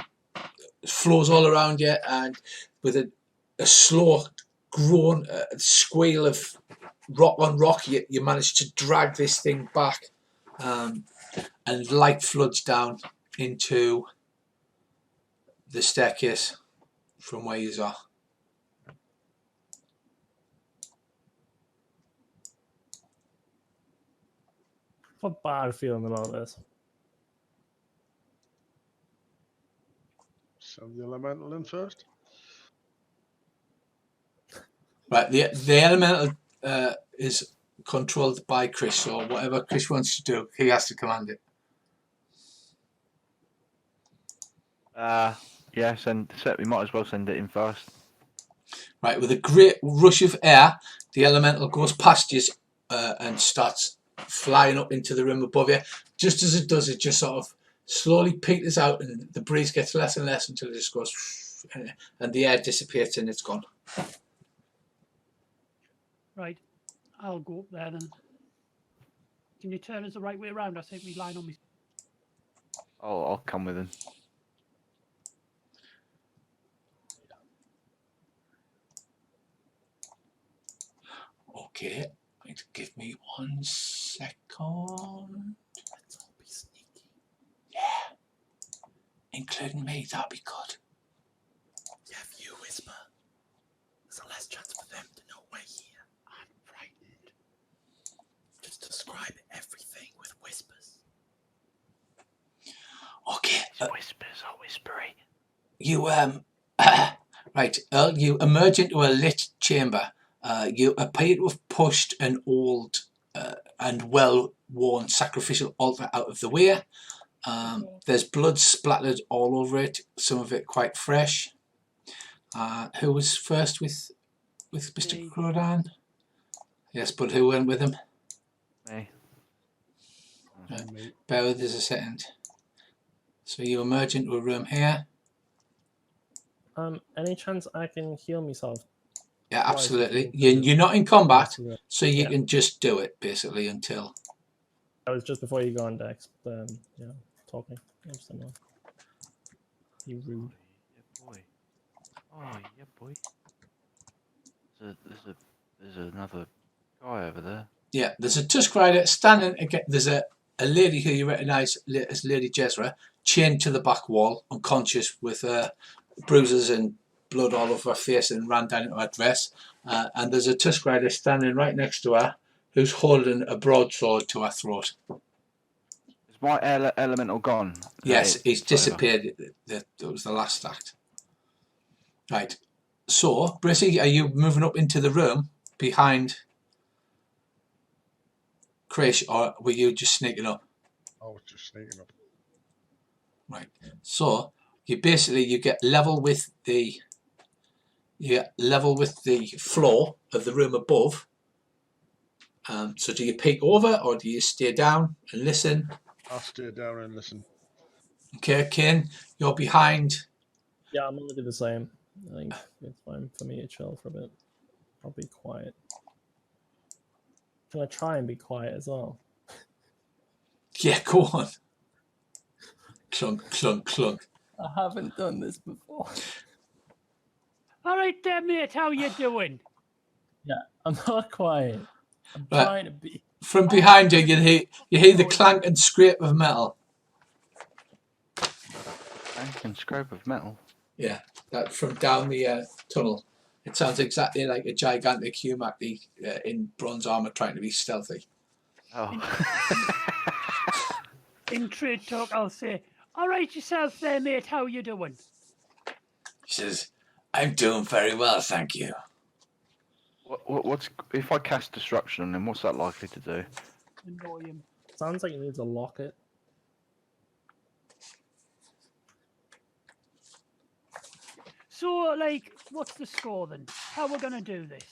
flows all around you, and with a slow groan, squeal of rock on rock, you manage to drag this thing back, and light floods down into the staircase from where you are.
What bad feeling about this?
Send the elemental in first.
Right, the elemental is controlled by Chris, so whatever Chris wants to do, he has to command it.
Yeah, we might as well send it in first.
Right, with a great rush of air, the elemental goes past you and starts flying up into the room above you. Just as it does, it just sort of slowly peters out, and the breeze gets less and less until it just goes, and the air dissipates and it's gone.
Right, I'll go up there then. Can you turn us the right way around? I think we line on me.
I'll come with him.
Okay, give me 1 second.
Let's all be sneaky.
Yeah, including me, that'd be good.
Yeah, if you whisper, there's a less chance for them to know we're here.
I'm frightened.
Just describe everything with whispers.
Okay,
Whispers are whispery.
you right, Earl, you emerge into a lit chamber. You appear to have pushed an old and well-worn sacrificial altar out of the way. There's blood splattered all over it, some of it quite fresh. Who was first with Mr. Crodan? Yes, but who went with him?
Me.
Bear with us a second. So you emerge into a room here.
Any chance I can heal myself?
Yeah, absolutely. You're not in combat, so you
Yeah.
can just do it basically until.
That was just before you go on Dex, talking. You rude.
Yeah, boy. Oh, yeah, boy. There's another guy over there.
Yeah, there's a Tusk Rider standing again. There's a lady who you recognise as Lady Jezra, chained to the back wall, unconscious, with bruises and blood all over her face and ran down into her dress. And there's a Tusk Rider standing right next to her, who's holding a broadsword to her throat.
Is my elemental gone?
Yes, he's
Over.
disappeared. That was the last act. Right. So, Brissy, are you moving up into the room behind Krish, or were you just sneaking up?
I was just sneaking up.
Right. So you get level with the floor of the room above. So do you peek over, or do you stay down and listen?
I'll stay down and listen.
Okay, Ken, you're behind.
Yeah, I'm gonna do the same. I think it's fine for me to chill for a bit. I'll be quiet. Can I try and be quiet as well?
Yeah, go on. Clunk, clunk, clunk.
I haven't done this before.
All right there, mate. How you doing?
Yeah, I'm not quiet. I'm
Right.
trying to be.
From behind you, you hear the clank and scrape of metal.
Clank and scrape of metal?
Yeah, that from down the tunnel. It sounds exactly like a gigantic humac in bronze armour trying to be stealthy.
Oh.
In trade talk, I'll say, all right yourself there, mate. How you doing?
He says, I'm doing very well, thank you.
What's if I cast disruption on him? What's that likely to do?
Annoy him.
Sounds like he needs a locket.
So, like, what's the score then? How we're gonna do this?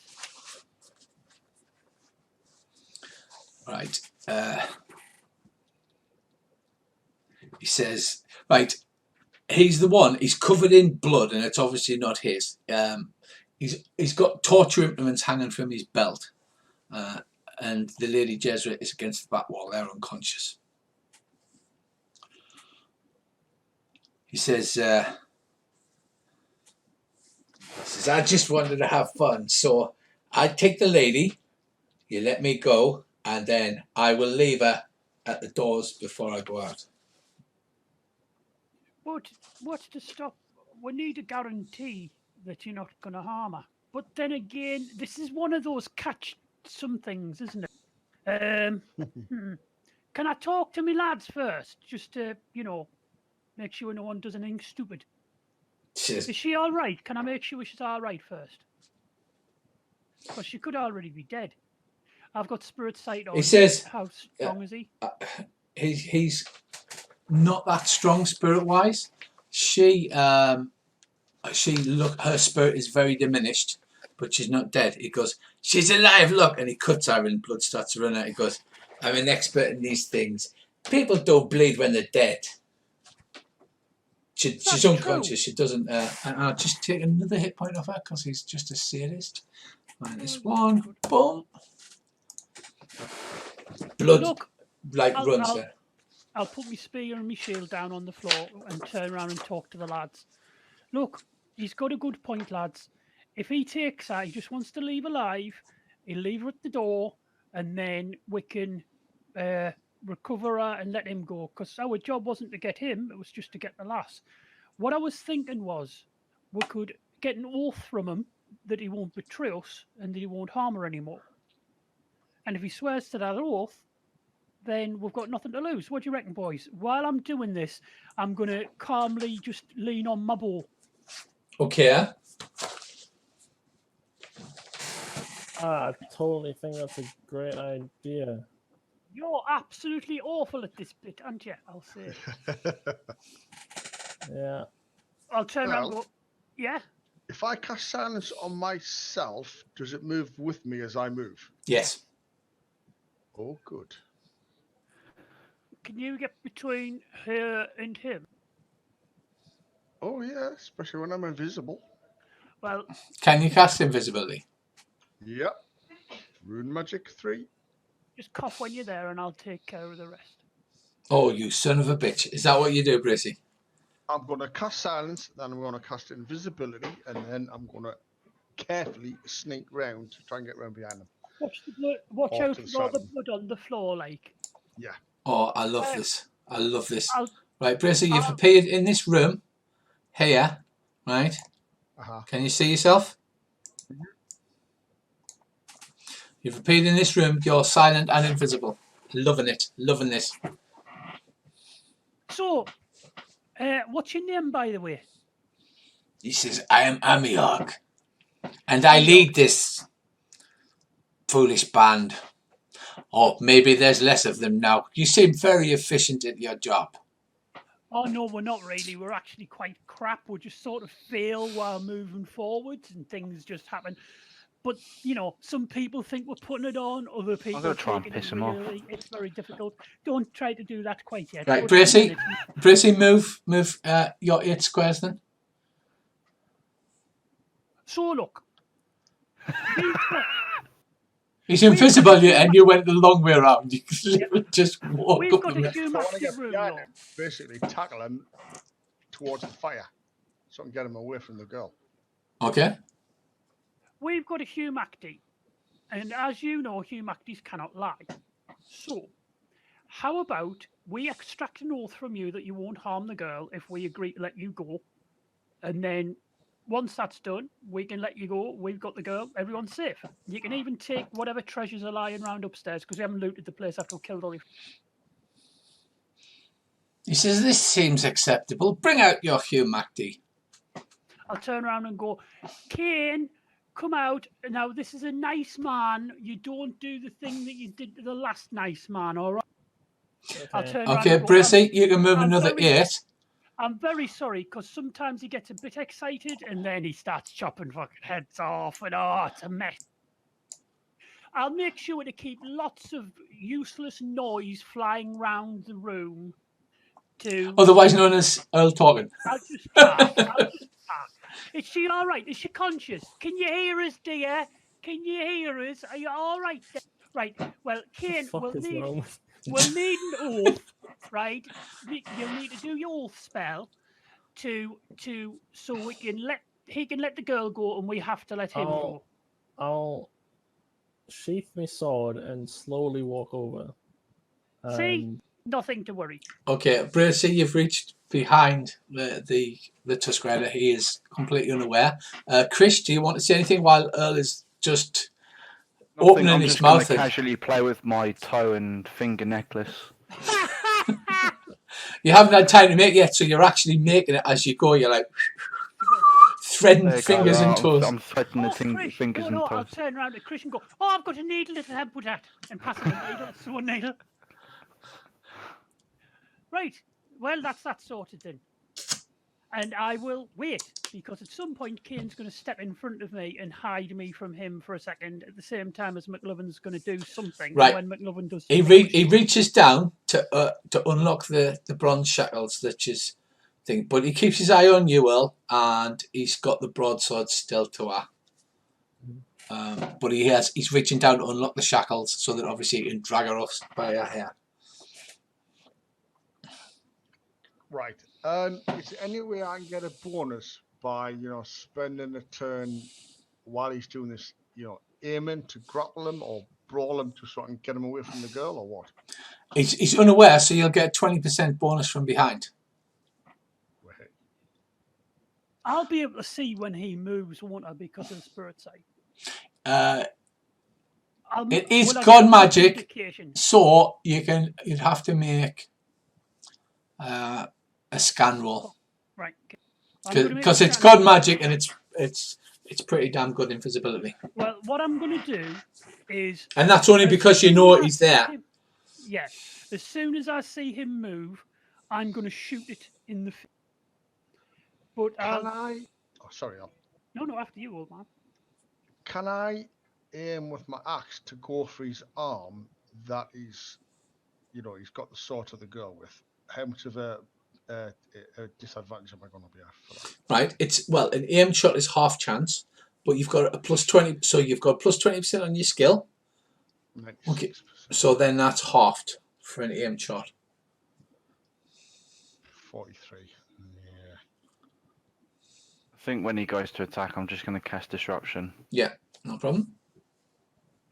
Right. He says, right, he's the one, he's covered in blood and it's obviously not his. He's got torture implements hanging from his belt. And the Lady Jezra is against the back wall. They're unconscious. He says, He says, I just wanted to have fun, so I take the lady, you let me go, and then I will leave her at the doors before I go out.
But what's to stop? We need a guarantee that you're not going to harm her. But then again, this is one of those catch some things, isn't it? Can I talk to me lads first, just to, make sure no one does anything stupid?
Says,
Is she all right? Can I make sure she's all right first? Because she could already be dead. I've got spirit sight on.
He says,
how strong is he?
He's not that strong spirit-wise. Her spirit is very diminished, but she's not dead. He goes, she's alive, look, and he cuts her and blood starts to run out. He goes, I'm an expert in these things. People don't bleed when they're dead. She's unconscious. She doesn't. And I'll just take another hit point off her because he's just a sadist. -1. Boom. Blood runs there.
I'll put my spear and my shield down on the floor and turn around and talk to the lads. Look, he's got a good point, lads. If he takes her, he just wants to leave alive. He'll leave her at the door, and then we can recover her and let him go. Because our job wasn't to get him; it was just to get the lass. What I was thinking was, we could get an oath from him that he won't betray us and that he won't harm her anymore. And if he swears to that oath, then we've got nothing to lose. What do you reckon, boys? While I'm doing this, I'm going to calmly just lean on my bow.
Okay.
I totally think that's a great idea.
You're absolutely awful at this bit, aren't you? I'll say.
Yeah.
I'll turn around and go, yeah?
If I cast silence on myself, does it move with me as I move?
Yes.
Oh, good.
Can you get between her and him?
Oh, yeah, especially when I'm invisible.
Well,
can you cast invisibility?
Yep. Rune magic 3.
Just cough when you're there and I'll take care of the rest.
Oh, you son of a bitch. Is that what you do, Brissy?
I'm going to cast silence, then I'm going to cast invisibility, and then I'm going to carefully sneak round to try and get round behind them.
Watch out for all the blood on the floor, like.
Yeah.
Oh, I love this. I love this. Right, Brissy, you've
I'll
appeared in this room here, right? Can you see yourself? You've appeared in this room. You're silent and invisible. Loving it. Loving this.
So, what's your name, by the way?
He says, I am Amiog, and I lead this foolish band. Or maybe there's less of them now. You seem very efficient at your job.
Oh, no, we're not really. We're actually quite crap. We just sort of fail while moving forwards and things just happen. But, some people think we're putting it on. Other people
I'm going to try and
take
piss
it
him off.
really. It's very difficult. Don't try to do that quite yet.
Right,
But
Brissy, move your 8 squares then.
So, look.
He's invisible, and you went the long way around. You just walk
We've
up
got
the
a humanistic room, though.
Basically, tackle him towards the fire so I can get him away from the girl.
Okay.
We've got a humacty, and as you know, humacties cannot lie. So, how about we extract an oath from you that you won't harm the girl if we agree to let you go, and then once that's done, we can let you go. We've got the girl. Everyone's safe. You can even take whatever treasures are lying around upstairs because we haven't looted the place after we killed all your.
He says, this seems acceptable. Bring out your humacty.
I'll turn around and go, Kane, come out. Now, this is a nice man. You don't do the thing that you did to the last nice man, all right?
Okay, Brissy, you can move another 8.
I'm very sorry, because sometimes he gets a bit excited and then he starts chopping fucking heads off and it's a mess. I'll make sure to keep lots of useless noise flying round the room to...
Otherwise known as Earl Talking.
I'll just talk. Is she all right? Is she conscious? Can you hear us, dear? Can you hear us? Are you all right? Right, well, Kane, we'll need an oath, right? You'll need to do your oath spell so we can let he can let the girl go, and we have to let him go.
I'll sheath my sword and slowly walk over.
See, nothing to worry.
Okay, Bracy, you've reached behind the Tusk Rider. He is completely unaware. Chris, do you want to say anything while Earl is just opening
I'm
his
just going
mouth?
to casually play with my toe and finger necklace.
You haven't had time to make it yet, so you're actually making it as you go. You're like threading
There you go,
fingers and toes.
I'm threading the
Chris,
fingers and
I'll
toes.
turn around to Chris and go, "Oh, I've got a needle that I put at," and pass him a needle, sewing needle. Right. Well, that's that sorted then. And I will wait, because at some point Kane's going to step in front of me and hide me from him for a second, at the same time as McLovin's going to do something.
Right.
And when McLovin does
He
something,
he reaches down to unlock the bronze shackles, which is thing, but he keeps his eye on you, Earl, and he's got the broadsword still to her. But he's reaching down to unlock the shackles so that obviously he can drag her off by her hair.
Right. Is there any way I can get a bonus by, spending a turn while he's doing this, aiming to grapple him or brawl him so I can get him away from the girl, or what?
He's unaware, so you'll get a 20% bonus from behind.
Wait.
I'll be able to see when he moves, won't I, because of the spirit sight.
It is god magic, so you'd have to make a scan roll.
Right.
Because it's god magic and it's pretty damn good invisibility.
Well, what I'm going to do is...
And that's only because you know he's there.
Yeah. As soon as I see him move, I'm going to shoot it in the... But
can I... Oh, sorry.
No, after you, old man.
Can I aim with my axe to go for his arm that he's got the sword of the girl with? How much of a disadvantage am I going to be at for that?
Right. An aim shot is half chance, but you've got a plus 20, so you've got plus 20% on your skill.
96%.
Okay. So then that's halved for an aim shot.
43. Yeah.
I think when he goes to attack, I'm just going to cast Disruption.
Yeah, no problem.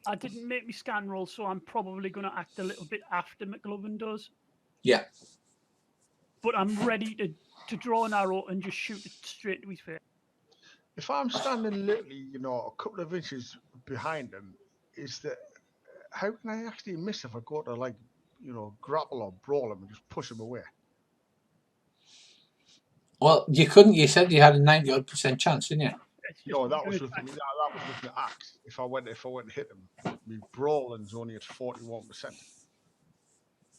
I didn't make me scan roll, so I'm probably going to act a little bit after McLovin does.
Yeah.
But I'm ready to draw an arrow and just shoot it straight to his face.
If I'm standing literally, a couple of inches behind him, how can I actually miss if I go to grapple or brawl him and just push him away?
Well, you couldn't. You said you had a 90% chance, didn't you?
No, that was with the axe. If I went to hit him, my brawling's only at 41%.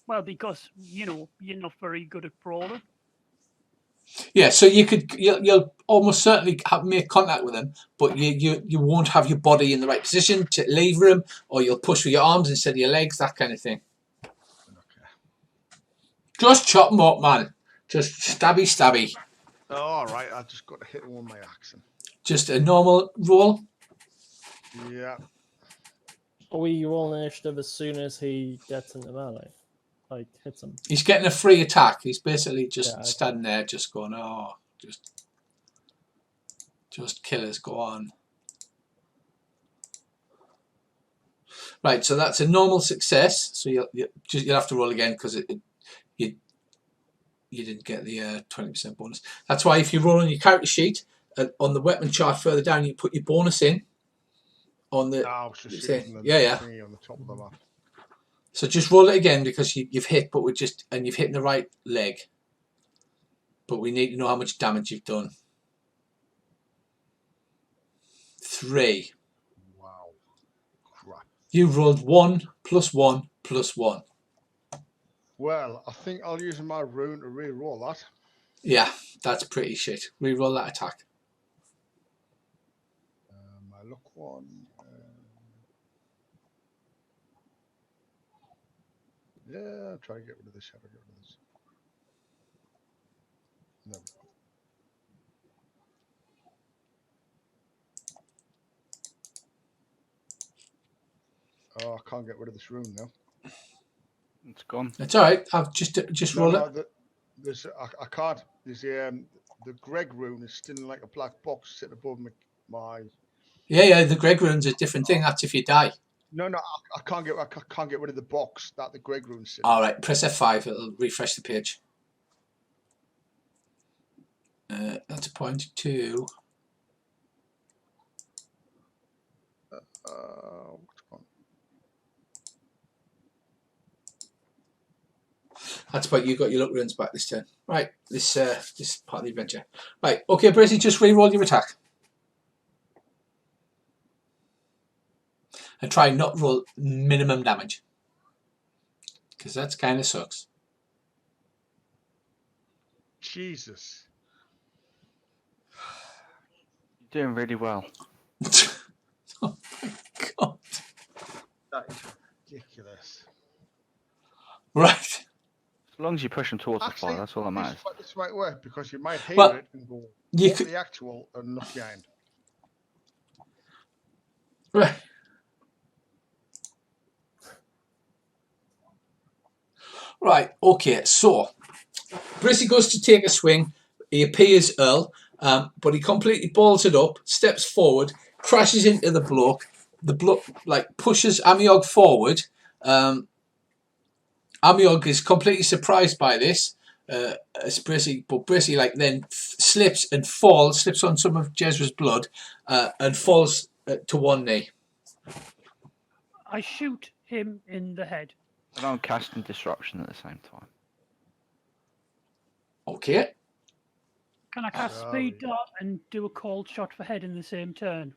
Well, because you're not very good at brawling.
Yeah, so you'll almost certainly make contact with him, but you won't have your body in the right position to lever him, or you'll push with your arms instead of your legs, that kind of thing.
Okay.
Just chop him up, man. Just stabby.
Oh, all right, I just got to hit him with my axe.
Just a normal roll.
Yeah.
Are we roll initiative as soon as he gets into melee? Like, hits him?
He's getting a free attack. He's basically just standing there, just going, oh, just killers, go on. Right, so that's a normal success. So you'll have to roll again because you didn't get the 20% bonus. That's why if you roll on your character sheet on the weapon chart further down, you put your bonus in on the
thing on the top of the map.
So just roll it again because you've hit, but you've hit in the right leg. But we need to know how much damage you've done. 3.
Wow. Crap.
You rolled 1 + 1 + 1.
Well, I think I'll use my rune to re-roll that.
Yeah, that's pretty shit. Re-roll that attack.
My luck one. Yeah, I'll try to get rid of this. How do I get rid of this? No. Oh, I can't get rid of this rune now.
It's gone.
It's all right. I've just roll it.
I can't. There's the Greg rune is still in like a black box sitting above my.
Yeah, the Greg rune's a different thing. That's if you die.
No, I can't get rid of the box that the Greg rune's sitting.
All right, press F5. It'll refresh the page. That's a point 2.
What's gone?
That's about you got your luck runes back this turn. Right, this part of the adventure. Right, okay, Bracey, just re-roll your attack. And try not roll minimum damage. Because that kind of sucks.
Jesus.
You're doing really well.
Oh my God.
That is ridiculous.
Right.
As long as you push them towards the fire, that's all that matters.
This might work because you might hear
Well,
it and go,
you
"What
could-
the actual and look behind."
Right. Right, okay, so Brissy goes to take a swing. He appears Earl, but he completely balls it up, steps forward, crashes into the bloke. The bloke like pushes Amiog forward. Amiog is completely surprised by this. As Brissy, but Brissy like then slips and falls, slips on some of Jezra's blood, and falls to one knee.
I shoot him in the head.
And I'm casting disruption at the same time.
Okay.
Can I cast speed dart and do a cold shot for head in the same turn?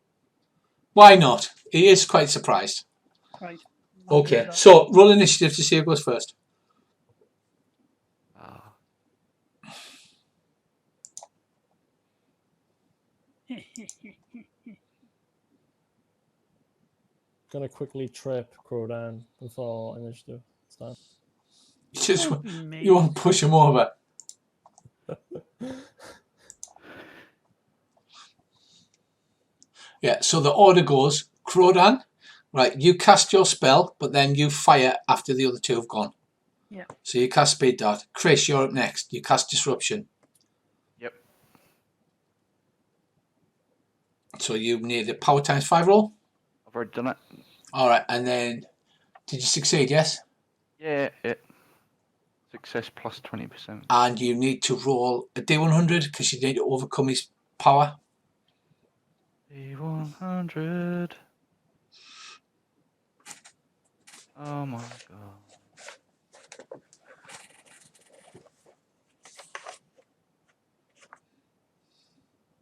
Why not? He is quite surprised.
Right. I'll do
Okay,
that.
so roll initiative to see who goes first.
Gonna quickly trip Crow down before initiative starts.
You want to push him over. Yeah, so the order goes, Crodan, right, you cast your spell, but then you fire after the other two have gone.
Yeah.
So you cast Speed Dart. Chris, you're up next. You cast Disruption.
Yep.
So you need a power times 5 roll.
I've already done it.
All right, and then did you succeed? Yes.
Yeah, success plus 20%.
And you need to roll a D100 because you need to overcome his power.
D100. Oh my god.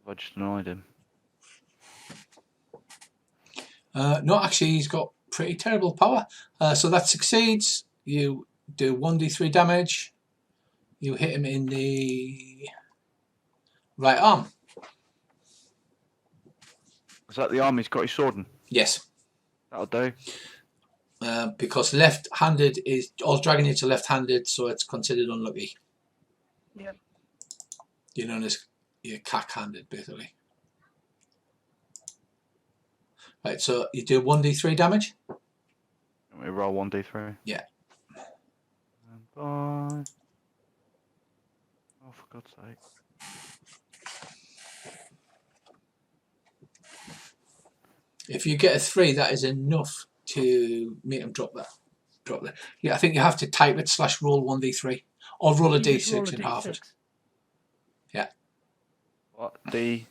I just annoyed him.
No, actually, he's got pretty terrible power. So that succeeds. You do 1d3 damage. You hit him in the right arm.
Is that the arm he's got his sword in?
Yes.
That'll do.
Because left-handed is all dragon hits are left-handed, so it's considered unlucky.
Yep.
You're known as you're cack-handed, basically. Right, so you do 1d3 damage.
We roll 1d3.
Yeah.
And bye. Oh, for God's sake.
If you get a 3, that is enough to make him drop that. Yeah, I think you have to type it / roll 1d3 or roll a
You just roll
d6
a
and half it.
D6.
Yeah.
What? D?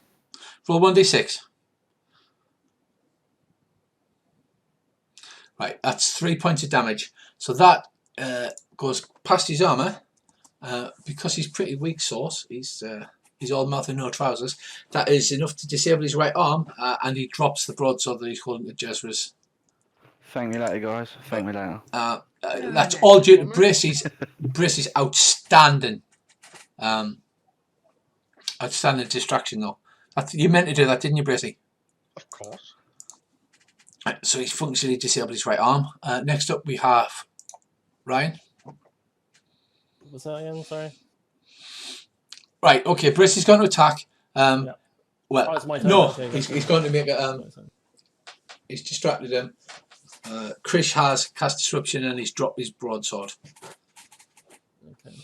Roll 1d6. Right, that's 3 points of damage. So that goes past his armour. Because he's pretty weak sauce, he's all mouth and no trousers. That is enough to disable his right arm, and he drops the broadsword that he's holding to Jezra's.
Thank me later, guys. Thank me later.
That's all due to Bracy's outstanding, outstanding distraction, though. You meant to do that, didn't you, Bracy?
Of course.
Right, so he's functionally disabled his right arm. Next up, we have Ryan.
Was that again? Sorry.
Right, okay, Bracy's going to attack.
Yeah.
Well,
Oh, it's my turn.
no,
Okay,
he's going to make a. He's distracted him. Krish has cast disruption and he's dropped his broadsword.
Okay.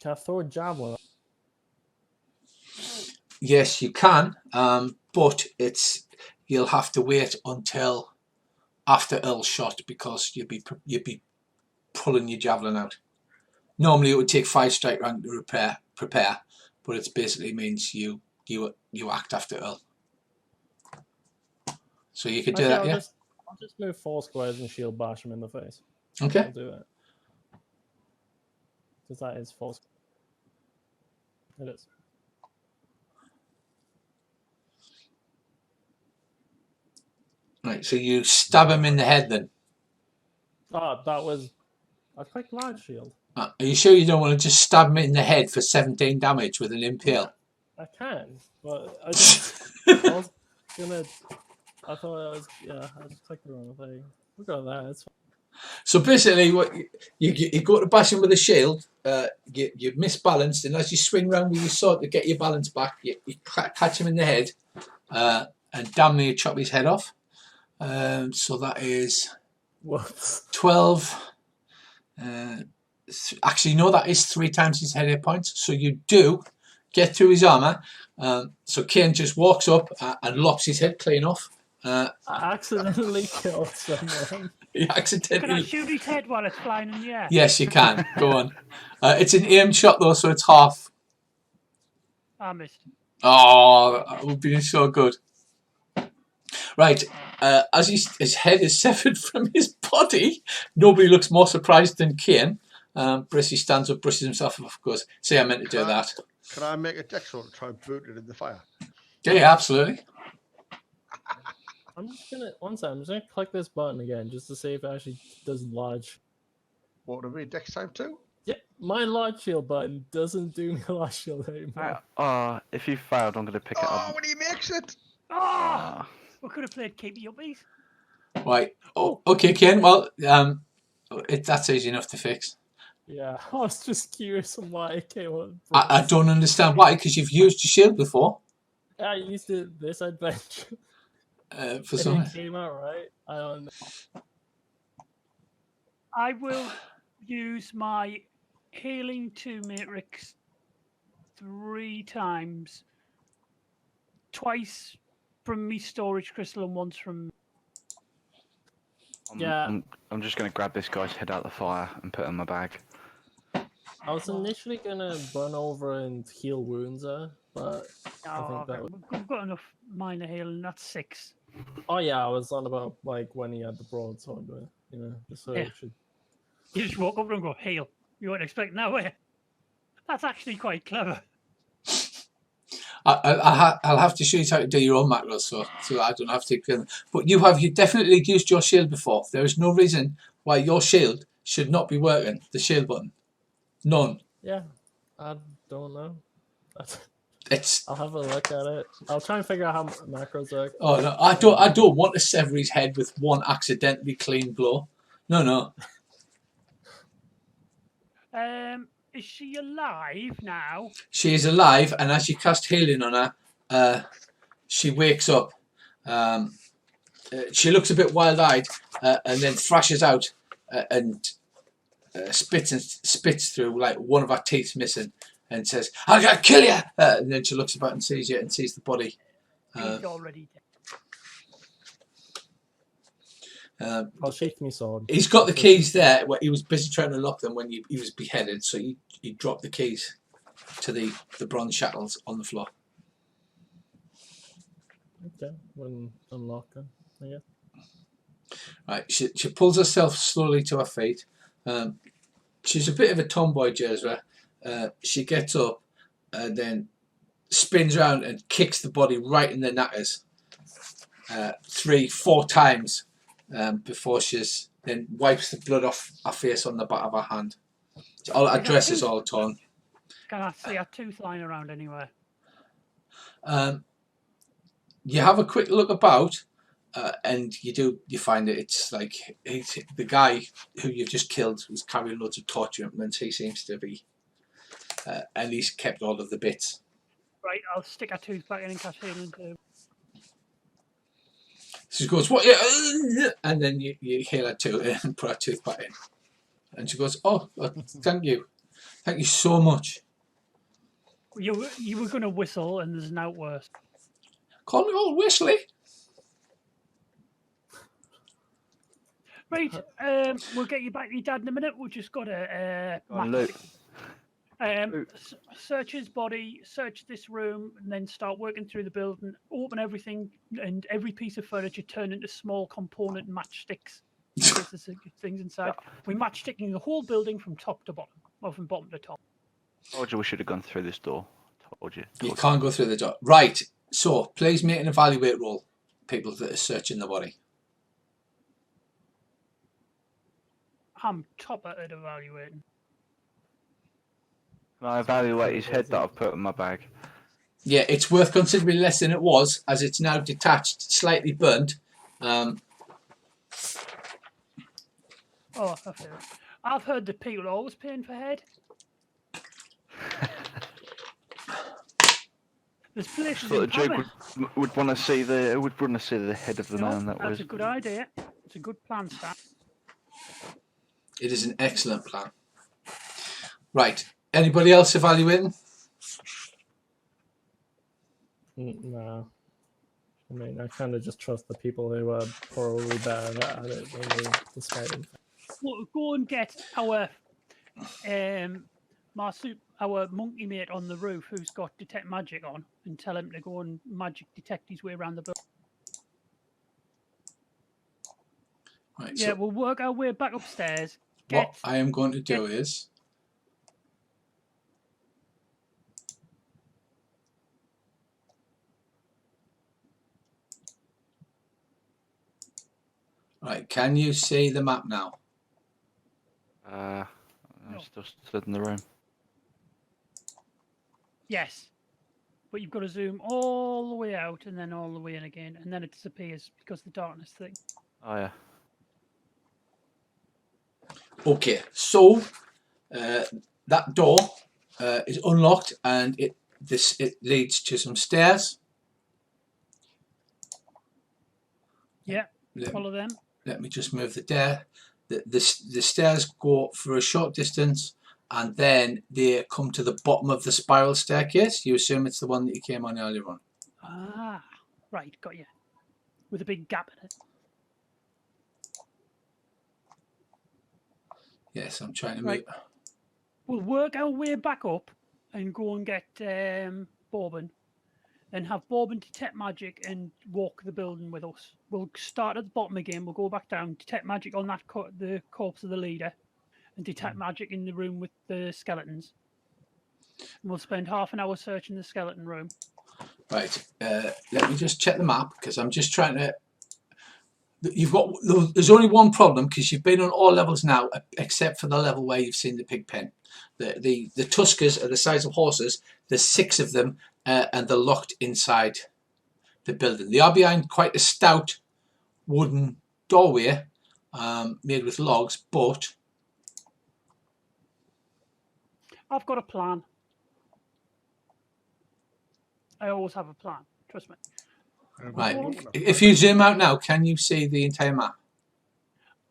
Can I throw a javelin?
Yes, you can, but you'll have to wait until after Earl's shot because you'd be pulling your javelin out. Normally, it would take 5 strike rank to prepare, but it basically means you act after Earl. So you could do that, yeah.
I'll just move 4 squares and shield bash him in the face.
Okay.
I'll do it. Because that is 4 squares. It is.
Right, so you stab him in the head then.
Oh, that was a quite large shield.
Are you sure you don't want to just stab him in the head for 17 damage with an impale?
I can, but I was gonna. I thought I was. Yeah, I just clicked the wrong thing. Look at that. It's fine.
So basically, what you go to bash him with a shield, you misbalanced, and as you swing round with your sword to get your balance back, you catch him in the head, and damn near chop his head off. So that is
What?
12. Actually, no, that is 3 times his head hit points. So you do get through his armor. So Kane just walks up and lops his head clean off.
I accidentally killed someone.
He
Can I
accidentally.
shoot his head while it's flying in the air?
Yes, you can. Go on. It's an aim shot though, so it's half.
I missed.
Oh, that would be so good. Right. As his head is severed from his body, nobody looks more surprised than Kane. Brissy stands up, brushes himself off, goes, "See, I meant to do that."
Can I make a dex roll to try and boot it in the fire?
Yeah, absolutely.
I'm just gonna I'm just gonna click this button again just to see if it actually does large.
What would it be? Dex time 2?
Yeah, my large shield button doesn't do me large shield anymore.
If you failed, I'm going to pick it
Oh,
up.
when he makes it!
Oh! We could have played Keep Me Uppies.
Right. Oh, okay, Kane. Well, that's easy enough to fix.
Yeah, I was just curious on why it came up.
I don't understand why, because you've used your shield before.
I used it this adventure.
For
And
some.
it came out right. I don't know.
I will use my healing 2 matrix 3 times. Twice from me storage crystal and once from.
I'm just going to grab this guy's head out of the fire and put it in my bag.
I was initially gonna run over and heal wounds there, but
Oh, we've got enough minor healing. That's 6.
oh yeah, I was on about like when he had the broadsword, but just so it should.
You just walk over and go heal. You weren't expecting that, were you? That's actually quite clever.
I'll have to show you how to do your own macros, so I don't have to kill them. But you definitely used your shield before. There is no reason why your shield should not be working. The shield button, none.
Yeah, I don't know.
It's.
I'll have a look at it. I'll try and figure out how macros work.
Oh no, I don't want to sever his head with one accidentally clean blow. No.
Is she alive now?
She is alive, and as you cast healing on her, she wakes up. She looks a bit wild-eyed, and then thrashes out and spits through like one of her teeth missing, and says, "I'm gonna kill you!" And then she looks about and sees you and sees the body.
He's already dead.
I'll shake my sword.
He's got the keys there. Where he was busy trying to lock them when he was beheaded, so he dropped the keys to the bronze shackles on the floor.
Okay, when unlock them, I guess.
Right, she pulls herself slowly to her feet. She's a bit of a tomboy, Jezra. She gets up and then spins around and kicks the body right in the knackers 3-4 times before she's then wipes the blood off her face on the back of her hand. All her dress is all torn.
Can I see a tooth lying around anywhere?
You have a quick look about, and you find that it's like the guy who you've just killed was carrying loads of torture implements. He seems to be, and he's kept all of the bits.
Right, I'll stick a tooth back in and cast healing too.
She goes, "What?" Yeah, and then you heal her too and put her tooth back in, and she goes, "Oh, thank you." Thank you so much.
You were going to whistle, and there's an outburst.
Call me old Whistly.
Right, we'll get you back to your dad in a minute. We've just got a
Go on, Luke.
search his body, search this room, and then start working through the building. Open everything, and every piece of furniture turn into small component matchsticks. There's things inside. We're matchsticking the whole building from top to bottom, or from bottom to top.
Told you we should have gone through this door. Told you.
You can't go through the door. Right. So please make an evaluate roll. People that are searching the body.
I'm top at evaluating.
Can I evaluate his head that I've put in my bag?
Yeah, it's worth considerably less than it was, as it's now detached, slightly burnt.
Oh, I feel it. I've heard that people are always paying for head. There's places in
Jake
Palmer.
would want to see the head of the man that
That's
was.
a good idea. It's a good plan, Stan.
It is an excellent plan. Right. Anybody else evaluating?
No. I mean, I kind of just trust the people who are probably better at it than me, despite it.
Well, go and get our our monkey mate on the roof who's got detect magic on, and tell him to go and magic detect his way around the building.
Right,
Yeah,
so
we'll work our way back upstairs.
what I am going to do is... Right, can you see the map now?
I'm
No.
still stood in the room.
Yes, but you've got to zoom all the way out and then all the way in again, and then it disappears because of the darkness thing.
Oh yeah.
Okay, so that door is unlocked, and it leads to some stairs.
Yeah, follow them.
Let me just move the dare. The stairs go for a short distance, and then they come to the bottom of the spiral staircase. You assume it's the one that you came on earlier on.
Ah, right, got you. With a big gap in it.
Yes, I'm trying to
Right.
move.
We'll work our way back up and go and get Bourbon. Then have Bourbon detect magic and walk the building with us. We'll start at the bottom again. We'll go back down, detect magic on that the corpse of the leader, and detect magic in the room with the skeletons. And we'll spend half an hour searching the skeleton room.
Right. Let me just check the map, because I'm just trying to... There's only one problem, because you've been on all levels now, except for the level where you've seen the pig pen. The tuskers are the size of horses. There's 6 of them, and they're locked inside the building. They are behind quite a stout wooden doorway made with logs, but
I've got a plan. I always have a plan. Trust me.
right. If you zoom out now, can you see the entire map?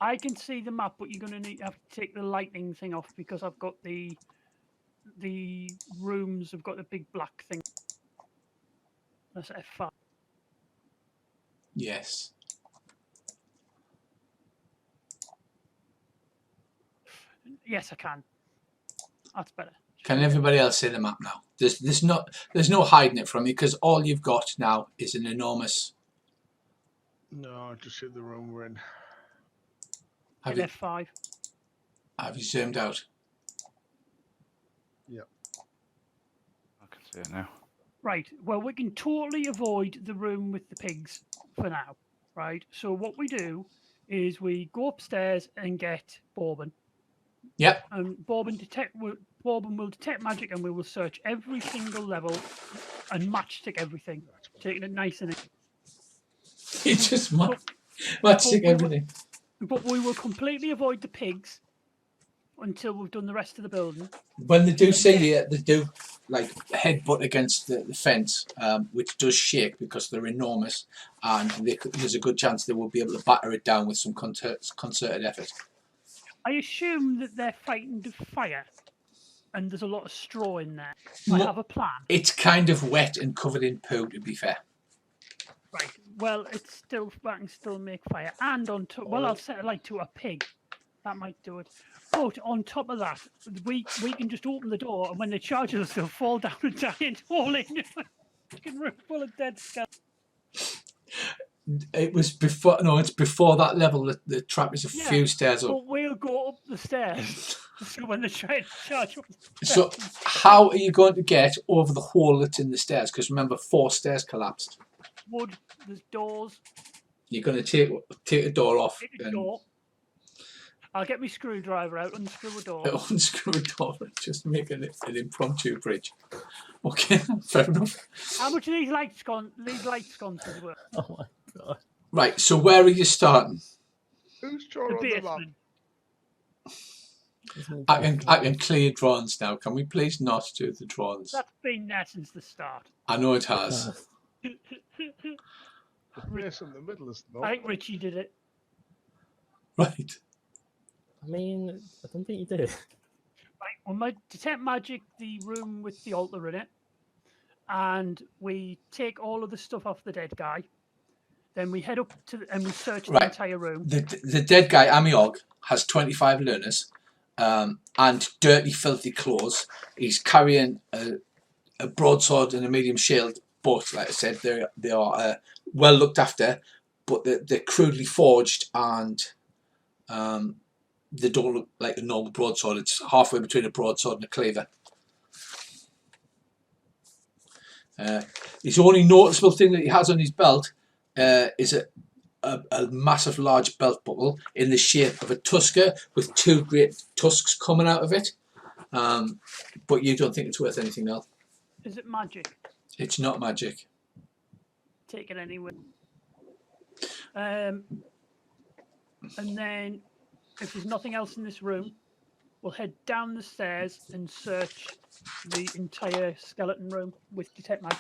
I can see the map, but you're going to have to take the lightning thing off because I've got the rooms. I've got the big black thing. That's F5.
Yes.
Yes, I can. That's better.
Can everybody else see the map now? There's no hiding it from you, because all you've got now is an enormous...
No, just see the room we're in.
Have
F5.
you zoomed out?
Yep.
I can see it now.
Right. Well, we can totally avoid the room with the pigs for now. Right. So what we do is we go upstairs and get Bourbon.
Yep.
And Bourbon will detect magic, and we will search every single level and matchstick everything, taking it nice and easy.
You just matchstick everything.
But we will completely avoid the pigs until we've done the rest of the building.
When they do see you, they do like headbutt against the fence, which does shake because they're enormous, and there's a good chance they will be able to batter it down with some concerted effort.
I assume that they're frightened of fire, and there's a lot of straw in there.
No.
I have a plan.
It's kind of wet and covered in poo, to be fair.
Right. Well, I can still make fire. And on top, well, I'll set it like to a pig. That might do it. But on top of that, we can just open the door, and when they charge us, they'll fall down and die and fall in. Fucking room full of dead skeletons.
It was before. No, it's before that level. The trap is a few stairs up.
But we'll go up the stairs. So when they try to charge us.
So how are you going to get over the hole that's in the stairs? Because remember, 4 stairs collapsed.
Wood. There's doors.
You're going to take a door off.
Take a door. I'll get my screwdriver out, unscrew a door.
Unscrew a door, just make an impromptu bridge. Okay, fair enough.
How much are these light sconces worth?
Oh my god.
Right, so where are you starting?
Who's drawing
The
on the map?
basement.
I can clear your drawings now. Can we please not do the drawings?
That's been there since the start.
I know it has.
The base in the middle is not.
I think Richie did it.
Right.
I mean, I don't think you did.
Right, well, detect magic the room with the altar in it, and we take all of the stuff off the dead guy. Then we head up and we search the entire room.
The dead guy, Amiog, has 25 learners and dirty, filthy clothes. He's carrying a broadsword and a medium shield, but like I said, they are well looked after, but they're crudely forged, and they don't look like a normal broadsword. It's halfway between a broadsword and a cleaver. His only noticeable thing that he has on his belt is a massive large belt buckle in the shape of a tusker with 2 great tusks coming out of it. But you don't think it's worth anything else?
Is it magic?
It's not magic.
Take it anyway. And then, if there's nothing else in this room, we'll head down the stairs and search the entire skeleton room with detect magic.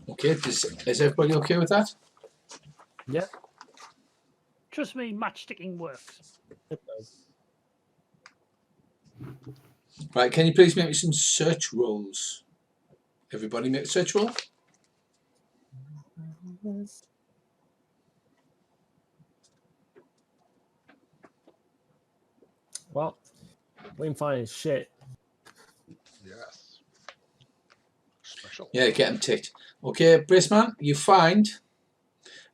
Okay, is everybody okay with that?
Yeah.
Trust me, matchsticking works.
It does.
Right, can you please make me some search rolls? Everybody make a search roll.
Well, we can find shit.
Yes. Special.
Yeah, get them ticked. Okay, Braceman, you find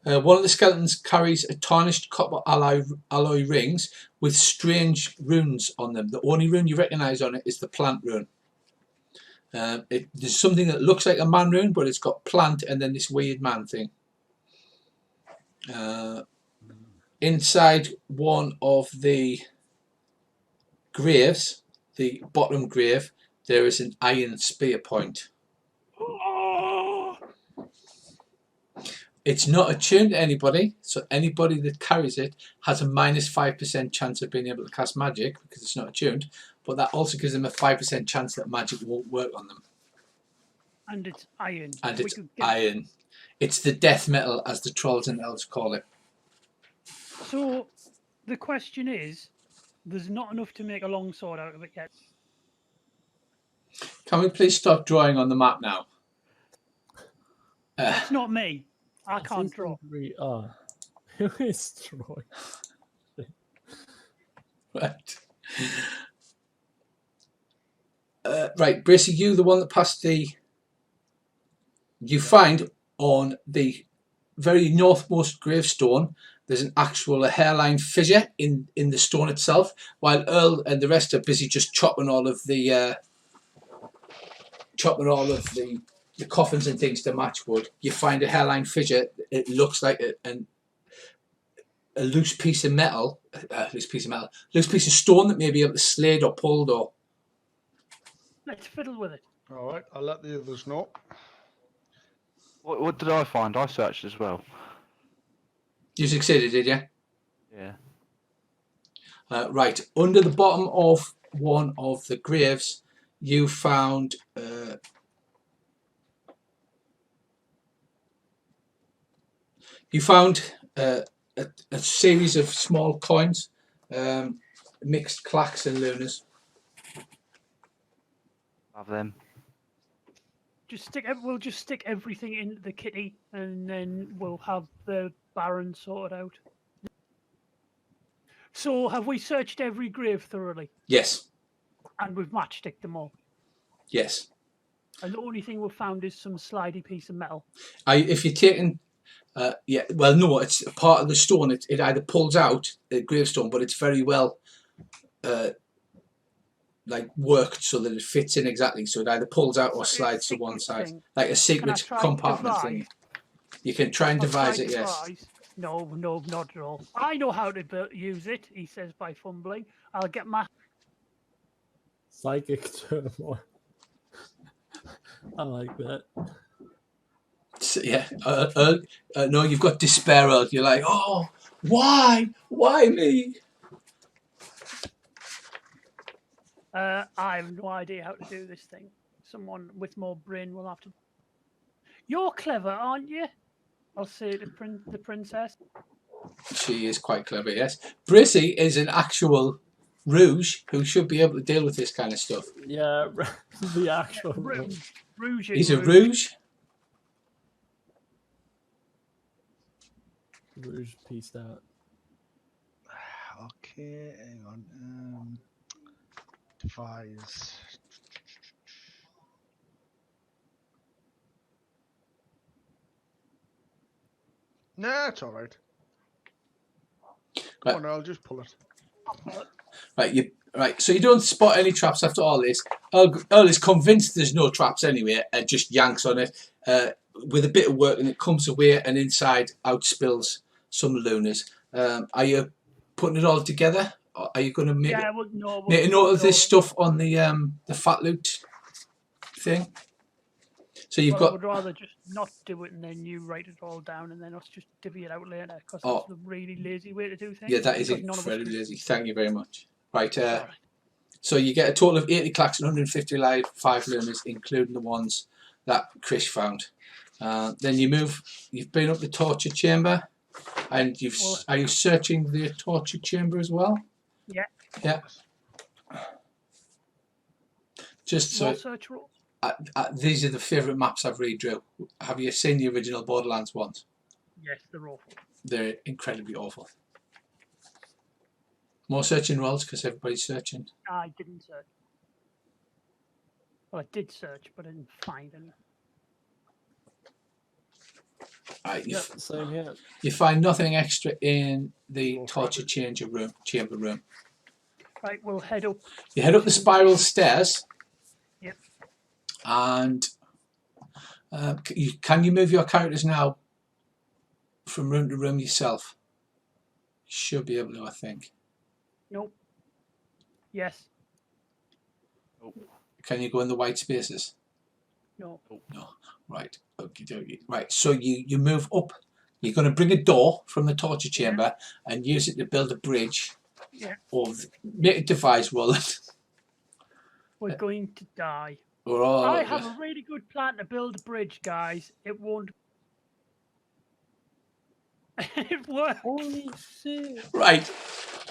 one of the skeletons carries a tarnished copper alloy rings with strange runes on them. The only rune you recognise on it is the plant rune. There's something that looks like a man rune, but it's got plant and then this weird man thing. Inside one of the graves, the bottom grave, there is an iron spear point. It's not attuned to anybody, so anybody that carries it has a -5% chance of being able to cast magic because it's not attuned, but that also gives them a 5% chance that magic won't work on them.
And it's iron.
And it's iron. It's the death metal, as the trolls and elves call it.
So the question is, there's not enough to make a longsword out of it yet.
Can we please stop drawing on the map now?
It's not me. I can't draw.
We are. Who is Troy?
Right. Right, Bracey, you the one that passed the... You find on the very northmost gravestone there's an actual hairline fissure in the stone itself, while Earl and the rest are busy just chopping all of the coffins and things to match wood. You find a hairline fissure. It looks like a loose piece of metal, loose piece of stone that may be able to slide or pulled or.
Let's fiddle with it.
All right, I'll let the others know.
What did I find? I searched as well.
You succeeded, did you?
Yeah.
Right, under the bottom of one of the graves, you found a series of small coins. mixed clacks and lunars.
Love them.
We'll just stick everything in the kitty, and then we'll have the Baron sorted out. So, have we searched every grave thoroughly?
Yes.
And we've matchsticked them all.
Yes.
And the only thing we've found is some slidey piece of metal.
If you're taking, yeah, well, no, it's a part of the stone. It either pulls out the gravestone, but it's very well, like worked so that it fits in exactly. So it either pulls out or slides to one side, like a secret compartment thing. You can try and devise it. Yes.
No, not at all. I know how to use it. He says by fumbling. I'll get my
psychic turmoil. I like that.
So, yeah. No, you've got despair. You're like, oh, why me?
I have no idea how to do this thing. Someone with more brain will have to. You're clever, aren't you? I'll say to the princess.
She is quite clever, yes. Brissy is an actual rouge who should be able to deal with this kind of stuff.
Yeah, the actual
rouge.
He's a rouge.
Rouge pieced out.
Okay, hang on. Devise. Nah, it's all right. Come on, I'll just pull it.
Right, so you don't spot any traps after all this. Earl is convinced there's no traps anywhere and just yanks on it with a bit of work, and it comes away and inside out spills some lunars. Are you putting it all together? Or are you going to make, make a note of this stuff on the fat loot thing? So you've got.
I would rather just not do it and then you write it all down and then us just divvy it out later, because that's the really lazy way to do things.
Yeah, that is incredibly lazy. Thank you very much. Right, so you get a total of 80 clacks and 155 lunars, including the ones that Chris found. Then you've been up the torture chamber, and are you searching the torture chamber as well?
Yeah.
Yeah. Just so.
Search roll.
These are the favourite maps I've redrew. Have you seen the original Borderlands ones?
Yes, they're awful.
They're incredibly awful. More searching rolls because everybody's searching.
I didn't search. Well, I did search, but I didn't find any.
Right,
same here.
You find nothing extra in the torture chamber room.
Right, we'll head up.
You head up the spiral stairs.
Yep.
And can you move your characters now from room to room yourself? You should be able to, I think.
Nope. Yes.
Nope.
Can you go in the white spaces?
No.
No. Right. Okie dokie. Right. So you move up. You're going to bring a door from the torture chamber and use it to build a bridge.
Yeah.
Or make a device roll.
We're going to die.
I
have a really good plan to build a bridge, guys. It won't. It worked.
Holy shit.
Right.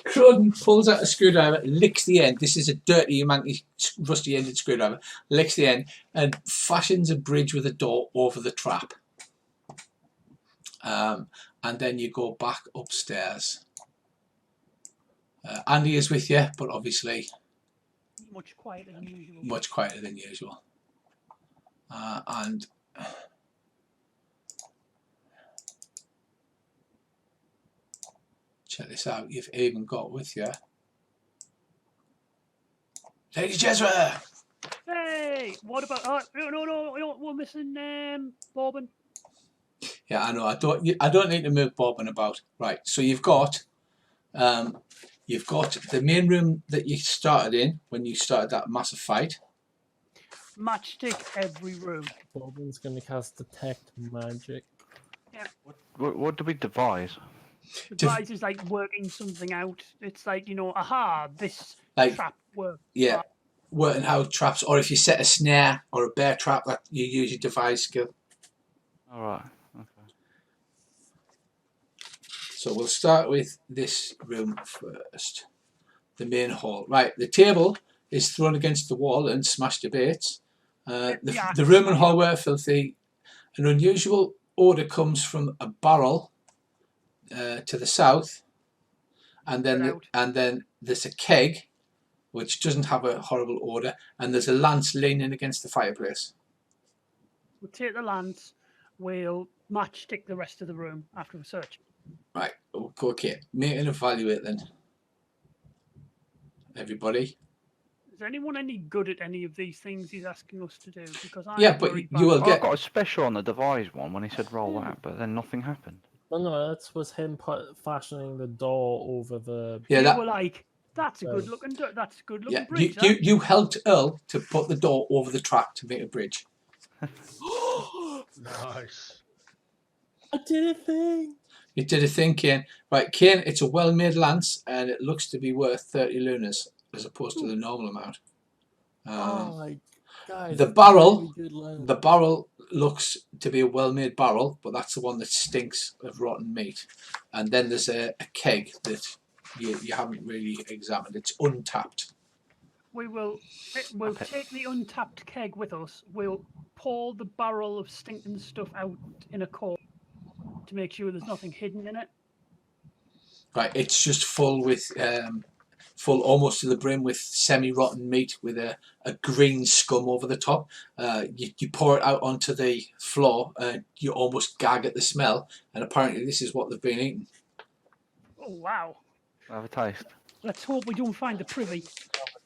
Cruden pulls out a screwdriver, licks the end. This is a dirty, manky, rusty-ended screwdriver. Licks the end and fashions a bridge with a door over the trap. And then you go back upstairs. Andy is with you, but obviously
much quieter than usual.
Much quieter than usual. And check this out. You've even got with you Lady Jezra.
Hey, what about? No, we're missing Bobbin.
Yeah, I know. I don't need to move Bobbin about. Right. So you've got the main room that you started in when you started that massive fight.
Matchstick every room.
Bobbin's going to cast Detect Magic.
Yeah.
What do we devise?
Devise is like working something out. It's like, this trap works.
Yeah, working how traps, or if you set a snare or a bear trap, that you use your devise skill.
All right. Okay.
So we'll start with this room first. the main hall. Right, the table is thrown against the wall and smashed to bits. The room and hallway are filthy. An unusual odour comes from a barrel to the south, and then there's a keg which doesn't have a horrible odour, and there's a lance leaning against the fireplace.
We'll take the lance. We'll matchstick the rest of the room after we search.
Right, okay. Make an evaluate then. Everybody.
Is anyone any good at any of these things he's asking us to do? Because
but you will get.
I got a special on the devised one when he said roll that, but then nothing happened.
No, that was him fashioning the door over the.
Yeah, you were like, that's a good looking. That's a good looking bridge.
You helped Earl to put the door over the track to make a bridge.
Nice.
I did a thing.
You did a thing, Kane. Right, Kane, it's a well-made lance, and it looks to be worth 30 lunas as opposed to the normal amount. The barrel looks to be a well-made barrel, but that's the one that stinks of rotten meat. And then there's a keg that you haven't really examined. It's untapped.
We'll take the untapped keg with us. We'll pour the barrel of stinking stuff out in a corner to make sure there's nothing hidden in it.
Right, it's just full with full almost to the brim with semi-rotten meat with a green scum over the top. You pour it out onto the floor and you almost gag at the smell, and apparently this is what they've been eating.
Oh wow.
Have a taste.
Let's hope we don't find the privy.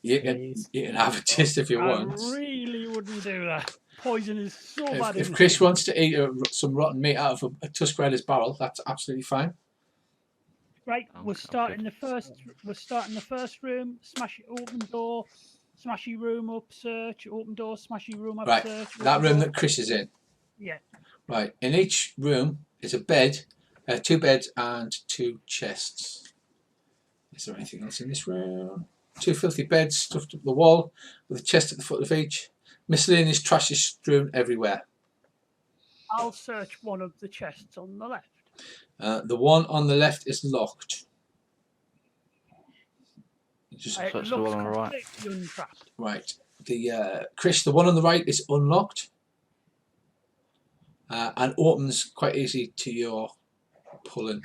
You can have a taste if you want.
I really wouldn't do that. Poison is so bad.
If Chris wants to eat some rotten meat out of a Tusk Rider's barrel, that's absolutely fine.
Right, we'll start in the first room. Smash it, open door, smashy room up, search, open door, smashy room up, search.
That room that Chris is in.
Yeah.
Right, in each room is a bed, 2 beds and 2 chests. Is there anything else in this room? 2 filthy beds stuffed up the wall with a chest at the foot of each. Miscellaneous trash is strewn everywhere.
I'll search one of the chests on the left.
The one on the left is locked.
Just search the one on the right.
Untrapped.
Right. Chris, the one on the right is unlocked and opens quite easy to your pulling.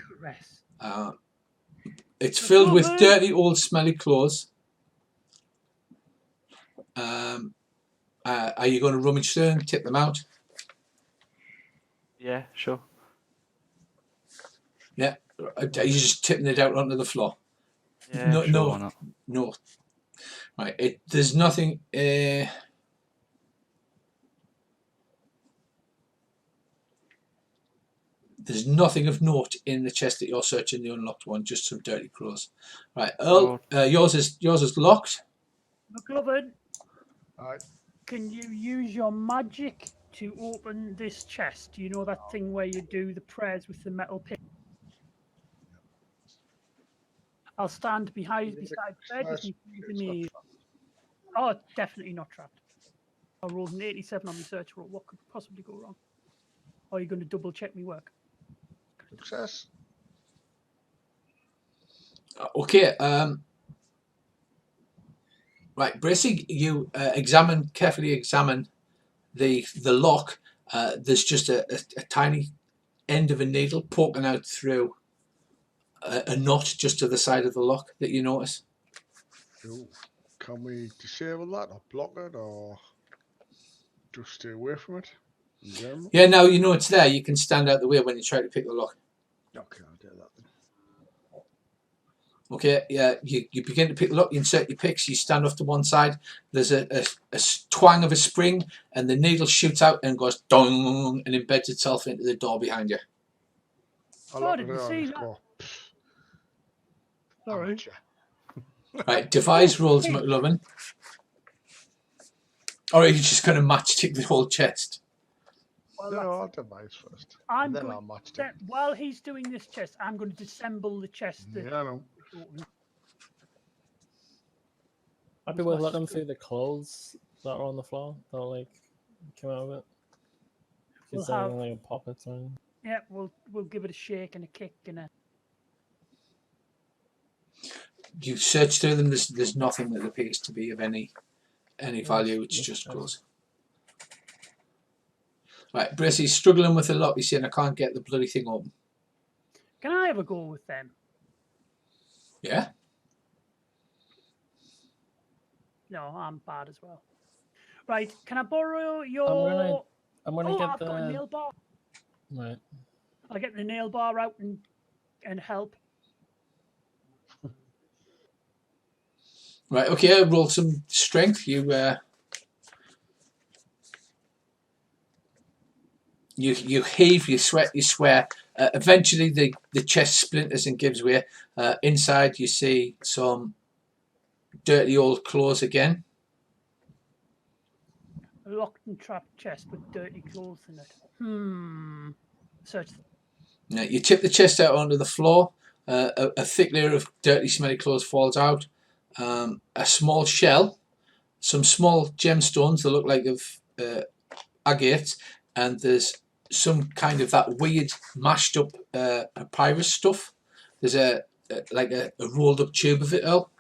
It's filled with dirty, old, smelly clothes. Are you going to rummage through and tip them out?
Yeah, sure.
Yeah. Are you just tipping it out onto the floor?
Yeah, no, sure, why not?
No. Right. There's nothing. There's nothing of note in the chest that you're searching. The unlocked one, just some dirty clothes. Right, Earl. Yours is locked.
McLovin. Can you use your magic to open this chest? You know that thing where you do the prayers with the metal pin? I'll stand beside the bed. Oh, it's definitely not trapped. I rolled an 87 on my search roll. What could possibly go wrong? Or are you going to double check me work?
Success.
Okay. Right, Bracey, you carefully examine the lock. There's just a tiny end of a needle poking out through a knot just to the side of the lock that you notice.
Ooh. Can we disable that or block it or just stay away from it?
Yeah, now you know it's there. You can stand out the way when you try to pick the lock.
Okay, I'll do that then.
Okay, yeah, you begin to pick the lock, you insert your picks, you stand off to one side, there's a twang of a spring, and the needle shoots out and goes dong and embeds itself into the door behind you.
Oh, did you see that? Sorry.
Right, devise rolls, McLovin. Or are you just going to matchstick the whole chest?
Well, no, I'll devise first. Then I'll matchstick.
While he's doing this chest, I'm going to disassemble the chest.
Yeah, I know.
I'd be worth letting them through the clothes that are on the floor. They'll like come out of it. Is there like a pocket or anything?
Yeah, we'll give it a shake and a kick and a.
You search through them. There's nothing that appears to be of any value. It's just close. Right, Bracey's struggling with the lock. He's saying, I can't get the bloody thing open.
Can I have a go with them?
Yeah?
No, I'm bad as well. Right, can I borrow your...
I'm gonna get
I've got a nail bar.
Right.
I'll get the nail bar out and help.
Right, okay, roll some strength. You heave, you sweat, you swear. Eventually the chest splinters and gives way. Inside you see some dirty old clothes again.
A locked and trapped chest with dirty clothes in it. Search.
Now, you tip the chest out onto the floor. A thick layer of dirty, smelly clothes falls out. A small shell, some small gemstones that look like of agates, and there's some kind of that weird mashed up papyrus stuff. There's a rolled up tube of it, Earl.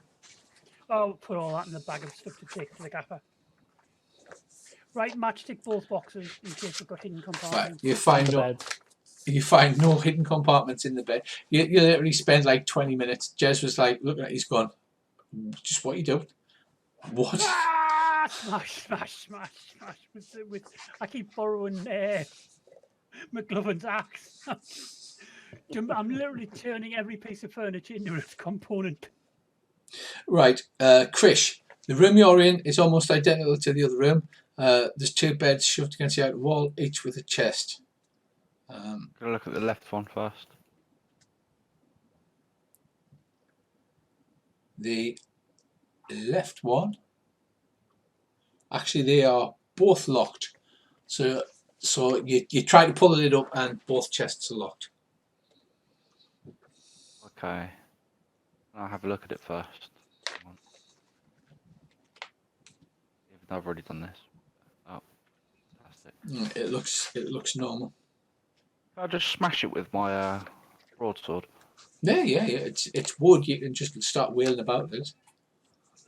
I'll put all that in the bag of stuff to take to the gaffer. Right, matchstick both boxes in case we've got hidden compartments.
Right, you find no hidden compartments in the bed. You literally spend like 20 minutes. Jez was like, looking at it, he's gone, just what are you doing? What?
Ah, smash. I keep borrowing McLovin's axe. I'm literally turning every piece of furniture into its component.
Right, Krish, the room you're in is almost identical to the other room. There's two beds shoved against the outer wall, each with a chest.
Gotta look at the left one first.
The left one, actually they are both locked. So you try to pull the lid up and both chests are locked.
Okay. I'll have a look at it first. Even though I've already done this. Oh, fantastic.
It looks normal.
I'll just smash it with my broadsword.
Yeah. It's wood. You can just start wheeling about it.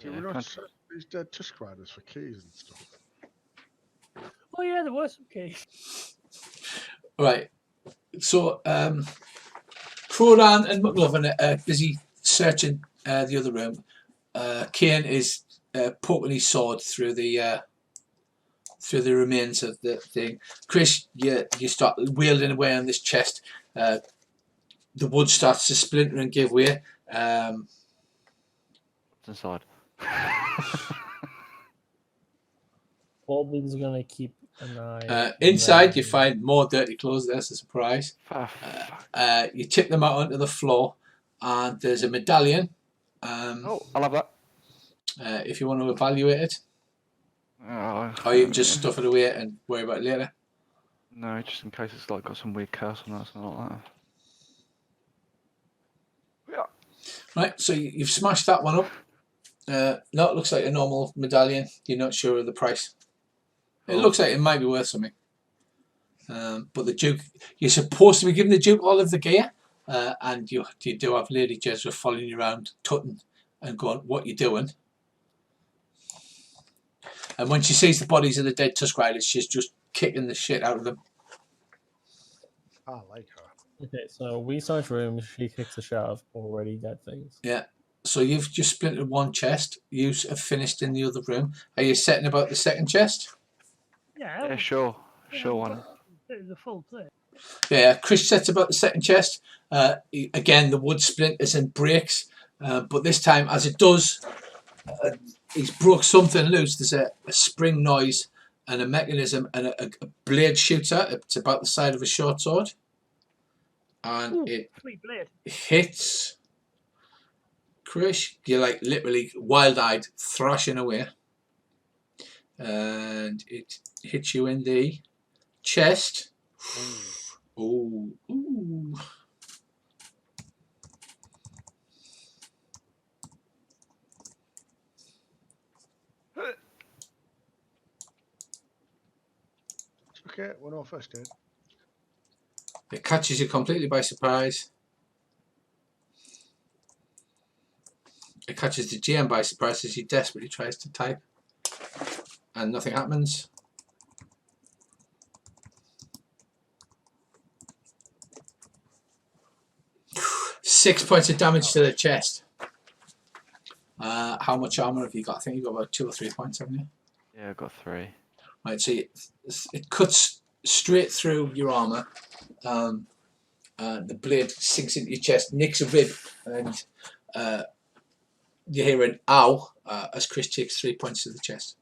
Do we not search these dead tusk riders for keys and stuff?
Oh yeah, there was some keys.
Right. So Crodan and McLovin are busy searching the other room. Kane is poking his sword through the remains of the thing. Chris, you start wielding away on this chest. The wood starts to splinter and give way.
What's inside?
Baldwin's gonna keep an eye.
Inside, you find more dirty clothes. That's a surprise.
Fuck.
You tip them out onto the floor, and there's a medallion.
Oh, I'll have that.
If you want to evaluate it. Or you can just stuff it away and worry about it later.
No, just in case it's like got some weird curse on it or something like that. Yeah.
Right, so you've smashed that one up. No, it looks like a normal medallion. You're not sure of the price. It looks like it might be worth something. But the Duke, you're supposed to be giving the Duke all of the gear, and you do have Lady Jezra following you around, tutting and going, what you doing? And when she sees the bodies of the dead Tusk Riders, she's just kicking the shit out of them.
I like her.
Okay, so we search rooms, she kicks the shit out of already dead things.
Yeah. So you've just splintered one chest. You have finished in the other room. Are you setting about the second chest?
Yeah,
Sure. Sure one.
The full plate.
Yeah, Chris sets about the second chest. Again, the wood splinters and breaks. But this time, as it does, he's broke something loose. There's a spring noise and a mechanism, and a blade shoots out. It's about the side of a short sword. And it hits Krish. You're like literally wild-eyed, thrashing away. And it hits you in the chest. Ooh. Ooh.
Okay, we're not first aid.
It catches you completely by surprise. It catches the GM by surprise as he desperately tries to type, and nothing happens. Six points of damage to the chest. How much armor have you got? I think you've got about 2 or 3 points, haven't you?
Yeah, I've got 3.
Right, so it cuts straight through your armor. The blade sinks into your chest, nicks a rib, and you hear an ow as Chris takes 3 points to the chest.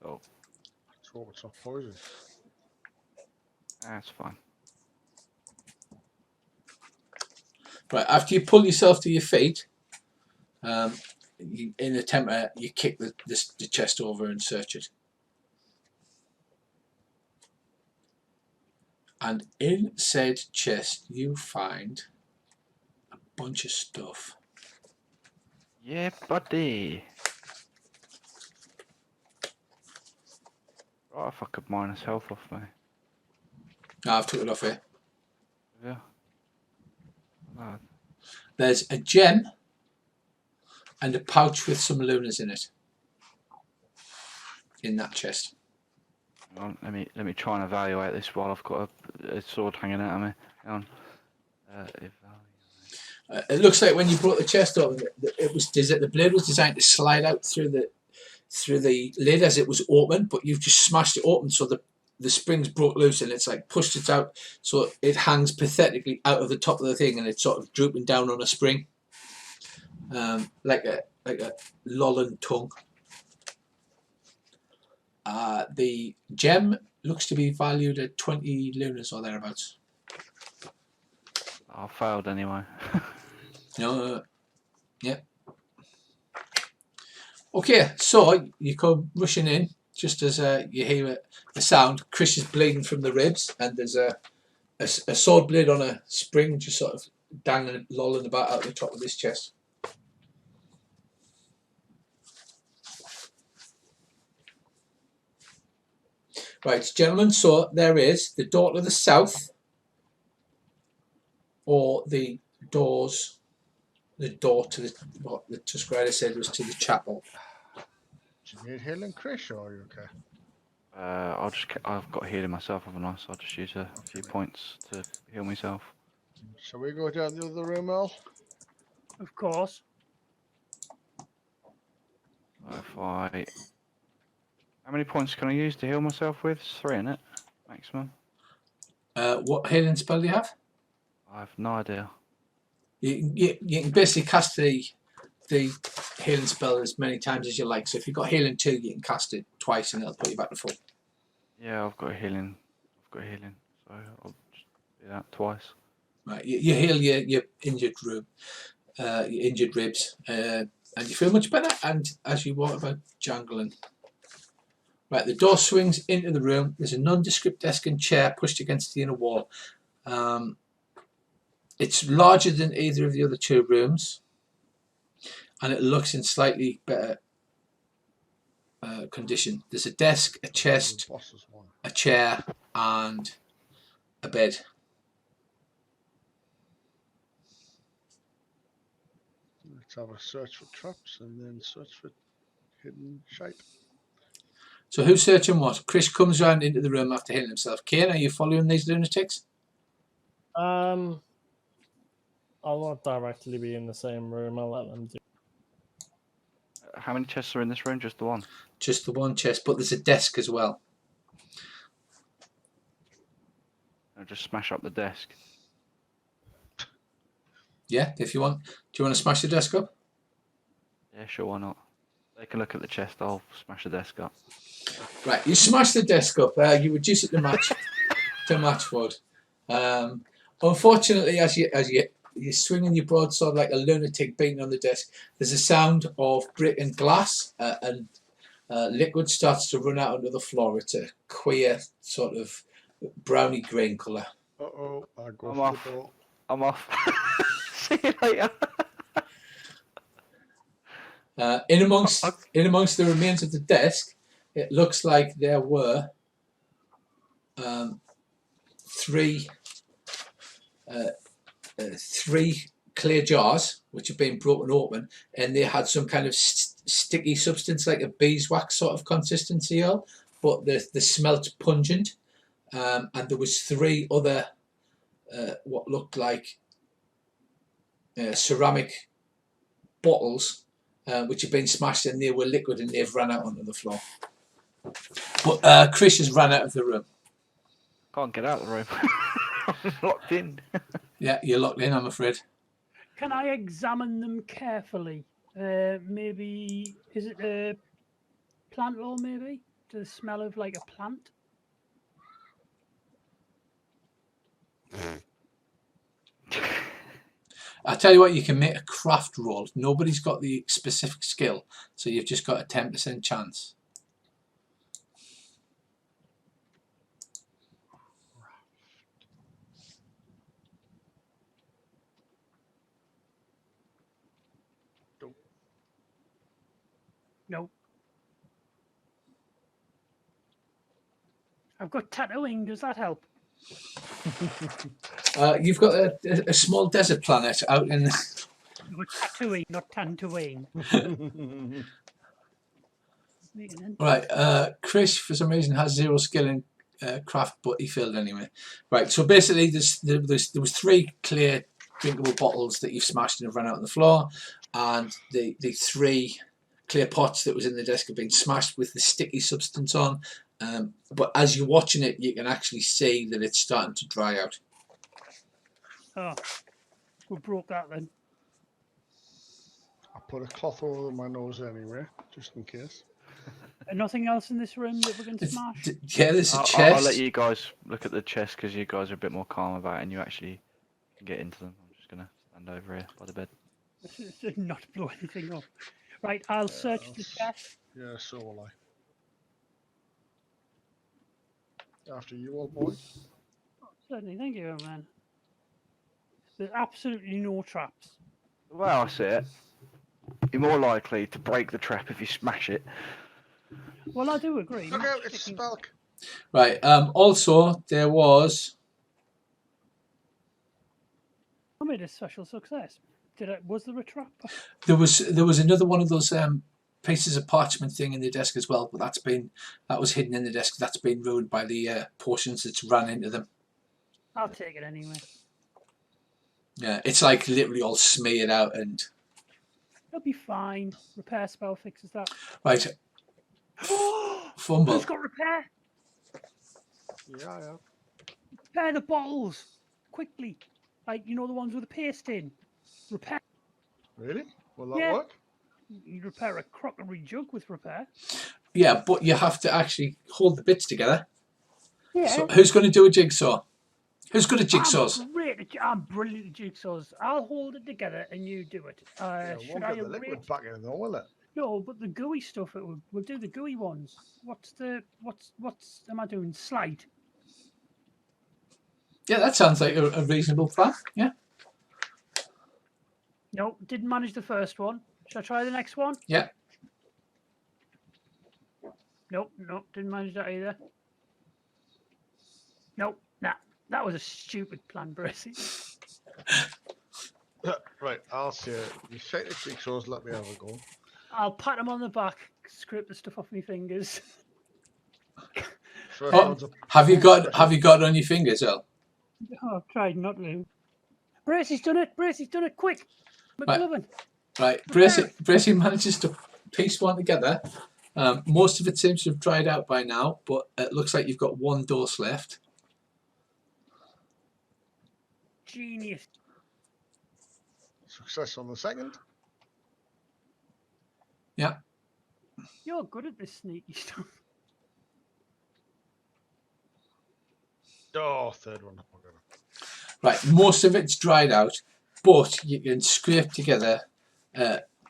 Oh,
Let's hope it's not poison.
that's fine.
Right, after you pull yourself to your feet, in a temper, you kick the chest over and search it. And in said chest, you find a bunch of stuff.
Yeah, buddy. Right, if I could minus health off me.
No, I've took it off here.
Yeah. Oh,
There's a gem and a pouch with some lunas in it. In that chest.
hang on, let me try and evaluate this while I've got a sword hanging out of me. Hang on.
It looks like when you brought the chest open, the blade was designed to slide out through the lid as it was open, but you've just smashed it open, so the springs broke loose and it's like pushed it out, so it hangs pathetically out of the top of the thing, and it's sort of drooping down on a spring, like a lolling tongue. The gem looks to be valued at 20 lunas or thereabouts.
I failed anyway.
No, yeah. Okay, so you come rushing in just as you hear a sound. Chris is bleeding from the ribs, and there's a sword blade on a spring just sort of dangling, lolling about out the top of his chest. Right, gentlemen, so there is the door to the south, or the door to what the Tusk Rider said was to the chapel.
Do you need healing, Chris, or are you okay?
I've got healing myself, haven't I? So I'll just use a few points to heal myself.
Shall we go down the other room, Al?
Of course.
How many points can I use to heal myself with? 3, isn't it? Maximum.
What healing spell do you have?
I have no idea.
You can basically cast the healing spell as many times as you like. So if you've got healing 2, you can cast it twice and it'll put you back to full.
Yeah, I've got healing. So I'll just do that twice.
Right, you heal your injured ribs, and you feel much better. And as you walk about jangling, right, the door swings into the room. There's a nondescript desk and chair pushed against the inner wall. It's larger than either of the other 2 rooms, and it looks in slightly better condition. There's a desk, a chest, a chair, and a bed.
Let's have a search for traps and then search for hidden shape.
So who's searching what? Chris comes round into the room after healing himself. Kane, are you following these lunatics?
I'll not directly be in the same room. I'll let them do.
How many chests are in this room? Just the one?
Just the one chest, but there's a desk as well.
I'll just smash up the desk.
Yeah, if you want. Do you want to smash the desk up?
Yeah, sure, why not? They can look at the chest, I'll smash the desk up.
Right, you smash the desk up. You reduce it to match wood. Unfortunately, as you're swinging your broadsword like a lunatic beating on the desk, there's a sound of brick and glass, and liquid starts to run out onto the floor. It's a queer sort of browny green colour.
Uh-oh, I go
I'm
for
off.
the door.
I'm off. See you later.
In amongst the remains of the desk, it looks like there were 3 clay jars which have been broken open, and they had some kind of sticky substance like a beeswax sort of consistency, but they smelt pungent. And there was 3 other what looked like ceramic bottles which had been smashed, and they were liquid and they've run out onto the floor. But Chris has run out of the room.
Can't get out of the room. I'm locked in.
Yeah, you're locked in, I'm afraid.
Can I examine them carefully? Maybe, is it a plant law, maybe? Does it smell of like a plant?
I tell you what, you can make a craft roll. Nobody's got the specific skill, so you've just got a 10% chance.
No. I've got tattooing. Does that help?
You've got a small desert planet out in.
No, tattooing, not tantooing.
Right, Chris for some reason has 0 skill in craft, but he failed anyway. Right, so basically there was 3 clear drinkable bottles that you've smashed and have run out on the floor, and the 3 clear pots that was in the desk have been smashed with the sticky substance on. But as you're watching it, you can actually see that it's starting to dry out.
Oh, we broke that then.
I put a cloth over my nose anyway, just in case.
And nothing else in this room that we can smash?
Yeah, there's a chest.
I'll let you guys look at the chest because you guys are a bit more calm about it and you actually can get into them. I'm just going to stand over here by the bed.
Not blow anything up. Right, I'll search the chest.
Yeah, so will I. After you, old boy.
Certainly, thank you, man. There's absolutely no traps.
The way I see it, you're more likely to break the trap if you smash it.
Well, I do agree.
Look out, it's Spelk.
Right, also there was.
I made a special success. Was there a trap?
There was another one of those pieces of parchment thing in the desk as well, but that was hidden in the desk. That's been ruined by the portions that's ran into them.
I'll take it anyway.
Yeah, it's like literally all smeared out and.
It'll be fine. Repair spell fixes that.
Right. Fumble.
Who's got repair?
Yeah.
Repair the bottles quickly. Like, you know, the ones with the paste in. Repair.
Really? Will that work?
You repair a crockery jug with repair.
Yeah, but you have to actually hold the bits together.
Yeah.
So who's going to do a jigsaw? Who's good at jigsaws?
I'm brilliant at jigsaws. I'll hold it together and you do it. Should I
get the liquid back in though, will it?
No, but the gooey stuff. We'll do the gooey ones. What's am I doing? Slide.
Yeah, that sounds like a reasonable plan. Yeah.
No, didn't manage the first one. Should I try the next one?
Yeah.
Nope, didn't manage that either. Nope, nah, that was a stupid plan, Bracey.
Right, I'll say it. You shake the jigsaws, let me have a go.
I'll pat him on the back, scrape the stuff off my fingers.
Have you got it on your fingers, El?
Oh, I've tried not to. Bracey's done it, quick. McLovin.
Right. Bracey manages to piece one together. Most of it seems to have dried out by now, but it looks like you've got 1 dose left.
Genius.
Success on the second.
Yeah.
You're good at this sneaky stuff.
Oh, third one.
Right, most of it's dried out, but you can scrape together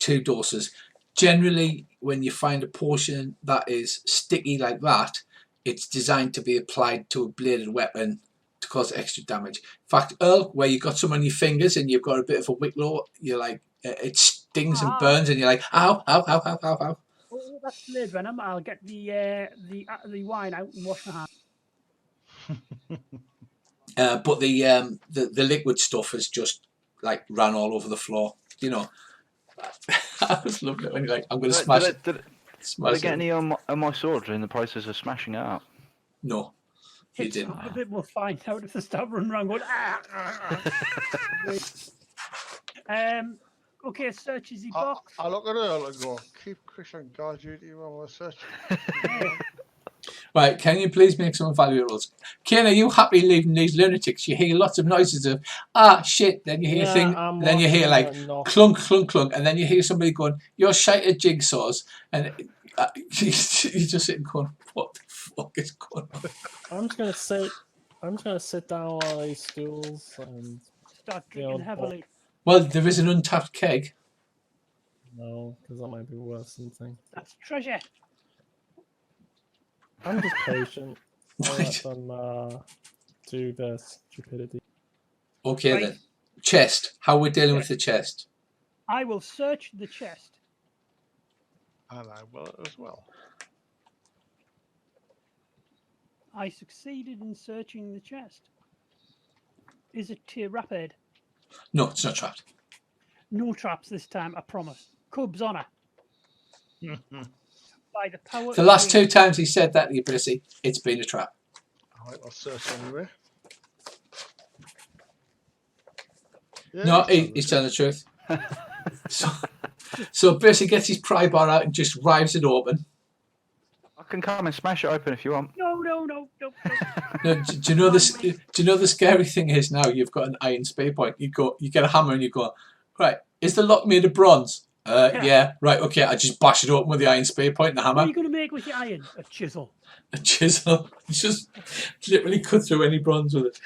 2 doses. Generally, when you find a potion that is sticky like that, it's designed to be applied to a bladed weapon to cause extra damage. In fact, Earl, where you've got some on your fingers and you've got a bit of a wicklow, you're like, it stings and burns, and you're like, ow, ow, ow, ow, ow, ow.
Oh, that's blade venom. I'll get the wine out and wash my hands.
But the liquid stuff has just like ran all over the floor. You know, I was loving it when you're like, I'm going to
Did
smash
I-
it.
did I-
Smash
did I get
it.
any on my sword in the process of smashing it up?
No, you
It's
didn't.
a bit more fine out if they start running around going, okay, search is the box.
I look at her and go, keep Chris on guard duty while we're searching.
Right, can you please make some value rolls? Ken, are you happy leaving these lunatics? You hear lots of noises of, shit, then you hear then you hear like clunk, clunk, clunk, and then you hear somebody going, you're shite at jigsaws, and you're just sitting going, what the fuck is going on?
I'm just gonna sit down on all these stools and
Start drinking heavily.
Well, there is an untapped keg.
no, because that might be worth something.
That's treasure.
I'm just patient. I'll let
Right.
them do their stupidity.
Okay
Right.
then. Chest. How we're dealing with the chest?
I will search the chest.
And I will as well.
I succeeded in searching the chest. Is it tier rapid?
No, it's not trapped.
No traps this time, I promise. Cubs honour. By the power
The
of
last
the-
2 times he said that, you Brissy, it's been a trap.
Alright, I'll search anyway. Yeah,
No, he's telling the truth. So Brissy gets his pry bar out and just rives it open.
I can come and smash it open if you want.
No.
No, do you know this? Do you know the scary thing is now you've got an iron spade point. You get a hammer and you go, right? Is the lock made of bronze? Yeah. Right. Okay. I just bash it open with the iron spade point and the
What
hammer.
are you going to make with your iron? A chisel.
A chisel. Just literally cut through any bronze with it.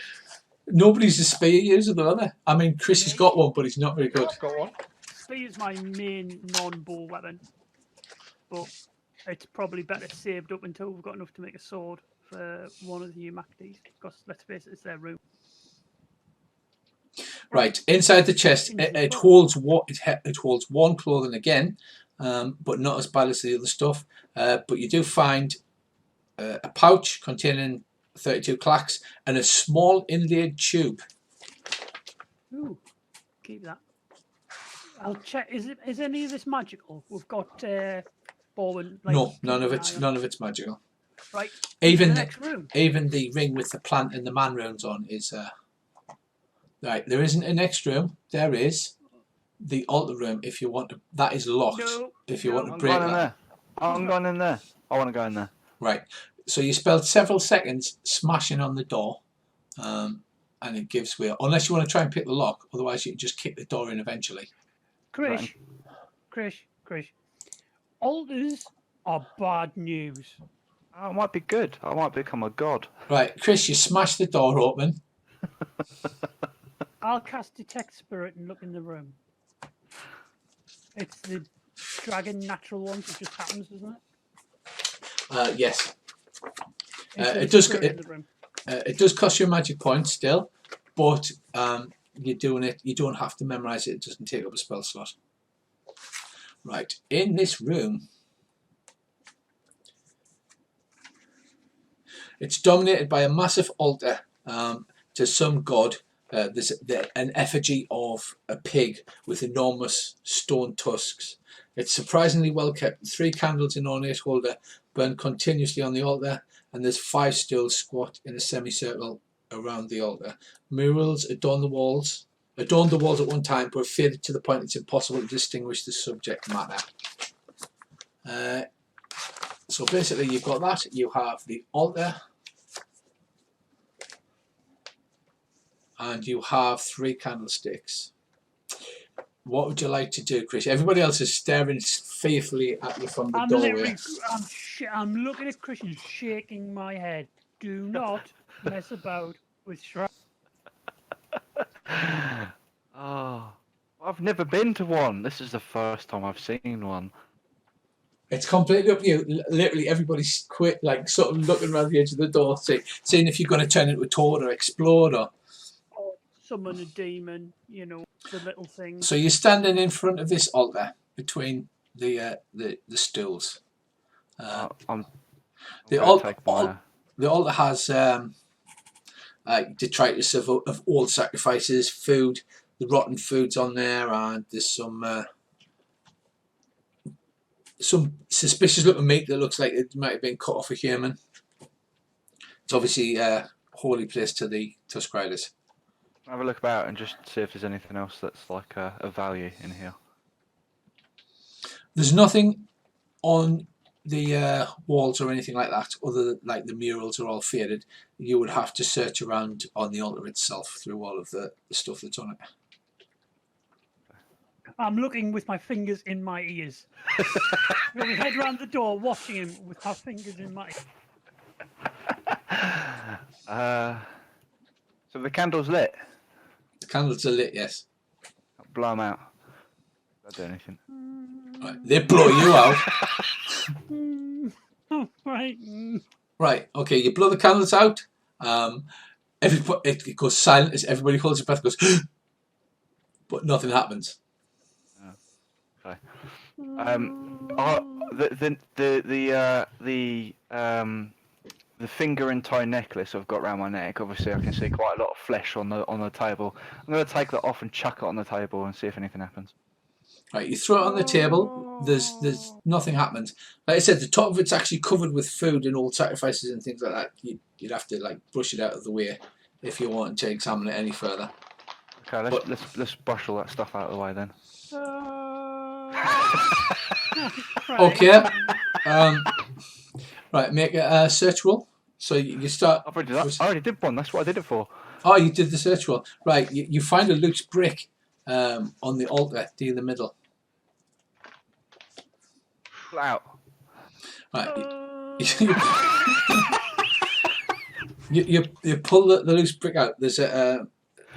Nobody's a spear user though, are they? I mean, Chris has got one, but he's not very good.
I've got one.
Spear is my main non-bow weapon, but it's probably better saved up until we've got enough to make a sword for one of the Macties. Because let's face it, it's their room.
Right, inside the chest, it holds one clothing again, but not as bad as the other stuff. But you do find a pouch containing 32 clacks and a small inlaid tube.
Ooh, keep that. I'll check. Is any of this magical? We've got Bowen. Like,
No, none of it's magical.
Right.
Even
the next room.
Even the ring with the plant and the man runes on is right. There isn't a next room. There is the altar room. If you want to, that is locked.
No,
if you want to
I'm
break
going in
that,
there. I'm going in there. I want to go in there.
right. So you spent several seconds smashing on the door, and it gives way. Unless you want to try and pick the lock, otherwise you can just kick the door in eventually.
Krish. Altars are bad news.
Oh, it might be good. I might become a god.
Right, Chris, you smash the door open.
I'll cast Detect Spirit and look in the room. It's the dragon natural one, so it just happens, isn't it?
Yes.
It's
It does.
spirit in the room.
It does cost you a magic point still, but you're doing it. You don't have to memorize it. It doesn't take up a spell slot. Right, in this room, it's dominated by a massive altar to some god. There's an effigy of a pig with enormous stone tusks. It's surprisingly well kept. 3 candles in ornate holder burn continuously on the altar, and there's 5 stools squat in a semicircle around the altar. Murals adorn the walls at one time, but have faded to the point it's impossible to distinguish the subject matter. So basically, you've got that. You have the altar, and you have 3 candlesticks. What would you like to do, Chris? Everybody else is staring fearfully at you from the doorway.
I'm looking at Chris and shaking my head. Do not mess about with shrine.
Oh, I've never been to one. This is the first time I've seen one.
It's completely up to you. Literally, everybody's like sort of looking around the edge of the door, seeing if you're going to turn into a toad or explode or
Summon a demon, you know, the little thing.
So you're standing in front of this altar between the stools.
I'm
The
gonna
altar,
take my-
the altar has detritus of old sacrifices, food. the rotten foods on there, and there's some suspicious looking meat that looks like it might have been cut off a human. It's obviously a holy place to the Tusk Riders.
Have a look about and just see if there's anything else that's like a value in here.
There's nothing on the walls or anything like that, other than like the murals are all faded. You would have to search around on the altar itself through all of the stuff that's on it.
I'm looking with my fingers in my ears. With my head round the door, watching him with my fingers in my ears.
So the candle's lit.
The candles are lit, yes.
Blow them out. Don't do anything.
Right. They blow you out.
Right.
Right, okay, you blow the candles out. It goes silent as everybody holds their breath, goes, but nothing happens.
Okay. The finger and tie necklace I've got around my neck. Obviously, I can see quite a lot of flesh on the table. I'm going to take that off and chuck it on the table and see if anything happens.
Right, you throw it on the table. There's nothing happens. Like I said, the top of it's actually covered with food and old sacrifices and things like that. You'd have to like brush it out of the way if you want to examine it any further.
Okay, let's brush all that stuff out of the way then.
Okay. Right, make a search roll. So you start.
I already did one. That's what I did it for.
Oh, you did the search roll. Right, you find a loose brick on the altar in the middle.
Out.
Right. You pull the loose brick out. There's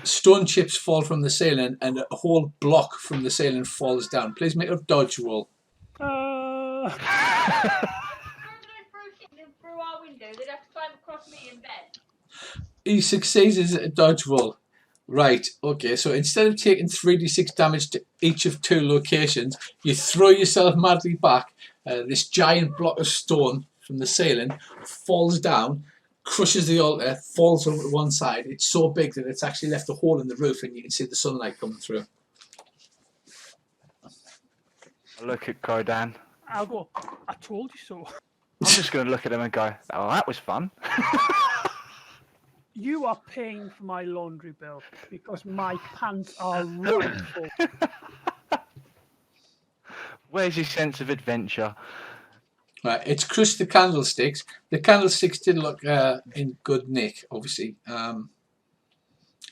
stone chips fall from the ceiling, and a whole block from the ceiling falls down. Please make a dodge roll.
Through our window, they'd have to climb across me in bed.
He succeeds at a dodge roll. Right, okay, so instead of taking 3d6 damage to each of 2 locations, you throw yourself madly back. This giant block of stone from the ceiling falls down, crushes the altar, falls over to one side. It's so big that it's actually left a hole in the roof and you can see the sunlight coming through.
Look at Godan.
I'll go, I told you so.
I'm just going to look at him and go, oh, that was fun.
You are paying for my laundry bill because my pants are running full.
Where's your sense of adventure?
Right, it's crushed the candlesticks. The candlesticks did look in good nick, obviously. And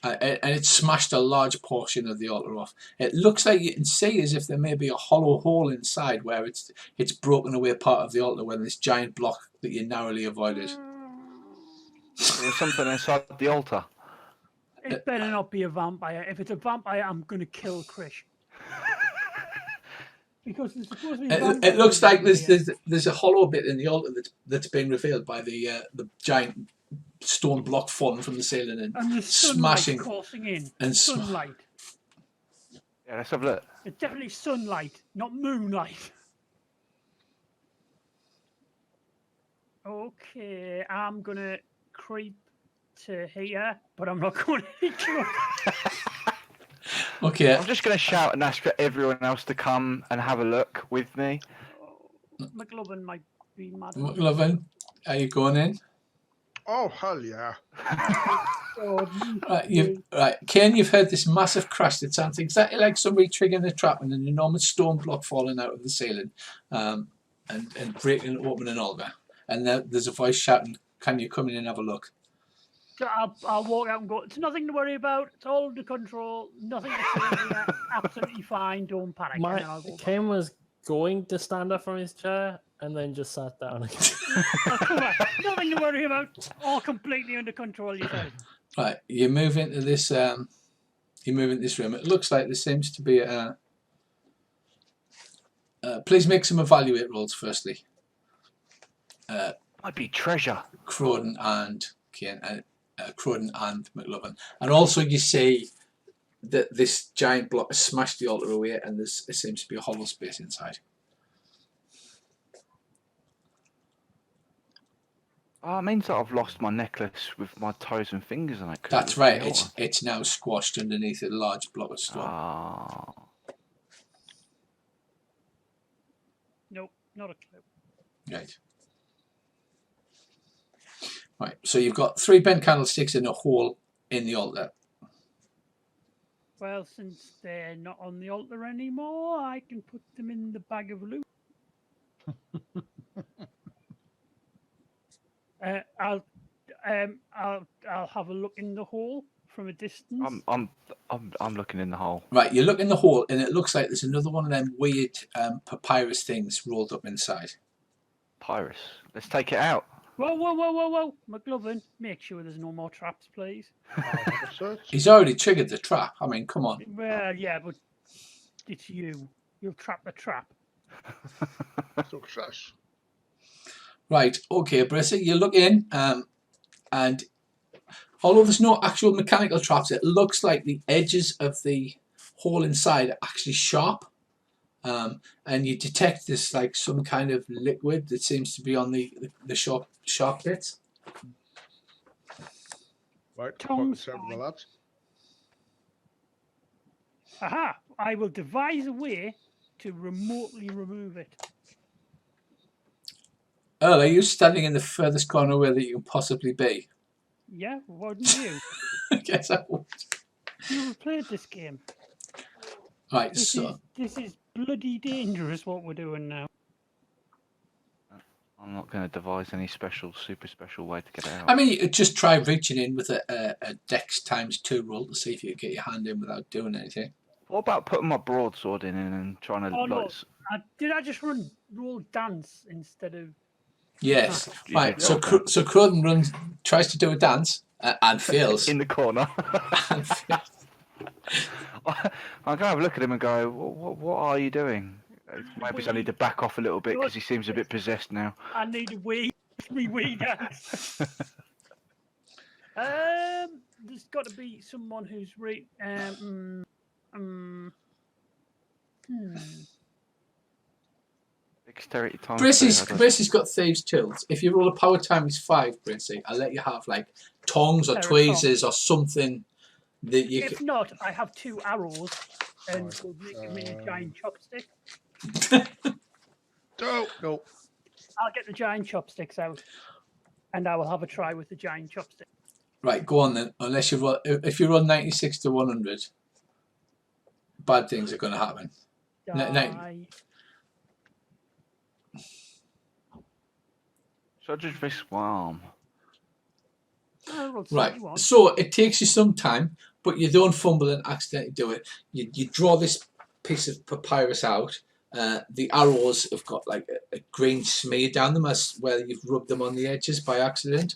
it smashed a large portion of the altar off. It looks like you can see as if there may be a hollow hole inside where it's broken away part of the altar when this giant block that you narrowly avoided.
There's something inside the altar.
It better not be a vampire. If it's a vampire, I'm going to kill Krish. Because there's supposed to be
it looks like there's a hollow bit in the altar that's been revealed by the giant stone block falling from the ceiling and
the
smashing
coursing in.
and
Sunlight.
Yeah, let's have a look.
It's definitely sunlight, not moonlight. Okay, I'm gonna creep to here, but I'm not going to hit you.
Okay.
I'm just going to shout and ask for everyone else to come and have a look with me.
McLovin might be mad.
McLovin, are you going in?
Oh, hell yeah.
Right, Kane, you've heard this massive crash that sounds exactly like somebody triggering a trap and an enormous stone block falling out of the ceiling and breaking open an altar. And there's a voice shouting, can you come in and have a look?
I'll walk out and go, it's nothing to worry about, it's all under control, nothing to say here, absolutely fine, don't panic.
Kane was going to stand up from his chair and then just sat down again.
Nothing to worry about, all completely under control, you said.
Right, you move into this room. It looks like there seems to be a please make some evaluate rolls firstly.
Might be treasure.
Croydon and Kane, Croydon and McLovin. And also you see that this giant block has smashed the altar away and there seems to be a hollow space inside.
Oh, it means that I've lost my necklace with my toes and fingers on it.
That's right. It's now squashed underneath a large block of stone.
Ah.
Nope, not a clue.
Right. Right. So you've got 3 bent candlesticks in a hole in the altar.
Well, since they're not on the altar anymore, I can put them in the bag of loot. I'll have a look in the hole from a distance.
I'm looking in the hole.
Right. You look in the hole, and it looks like there's another one of them weird papyrus things rolled up inside.
Papyrus. Let's take it out.
Whoa, McLovin, make sure there's no more traps, please.
He's already triggered the trap. I mean, come on.
Well, yeah, but it's you. You'll trap the trap.
Success.
Right. Okay, Brissy, you look in, and although there's no actual mechanical traps, it looks like the edges of the hole inside are actually sharp. And you detect this like some kind of liquid that seems to be on the sharp bits.
Right,
Tongues
seven
fine.
lads.
Aha! I will devise a way to remotely remove it.
Earl, are you standing in the furthest corner where that you can possibly be?
Yeah, wouldn't you?
Yes, I would.
You've played this game.
Right,
This
so
is bloody dangerous what we're doing now.
I'm not going to devise any super special way to get it out.
I mean, you could just try reaching in with a Dex ×2 roll to see if you can get your hand in without doing anything.
What about putting my broadsword in and trying to
Oh,
like?
no. Did I just roll dance instead of?
Yes.
You
Right.
did
So
roll
so Croden tries to do a dance and fails.
in the corner.
And fails.
I'm gonna have a look at him and go, "What are you doing?" Maybe I need to back off a little bit because he seems a bit possessed now.
I need a wee dance. There's got to be someone who's
Dexterity times
Brissy's got thieves' tools. If you roll a power ×5, Brissy, I'll let you have like tongs or tweezers or something that you
If
can.
not, I have 2 arrows and we'll make a mini giant chopstick.
No.
I'll get the giant chopsticks out and I will have a try with the giant chopstick.
Right, go on then. Unless if you roll 96 to 100, bad things are going to happen.
Die.
Should I just risk my arm?
I rolled
Right,
71.
so it takes you some time, but you don't fumble and accidentally do it. You draw this piece of papyrus out. The arrows have got like a green smear down them as where you've rubbed them on the edges by accident.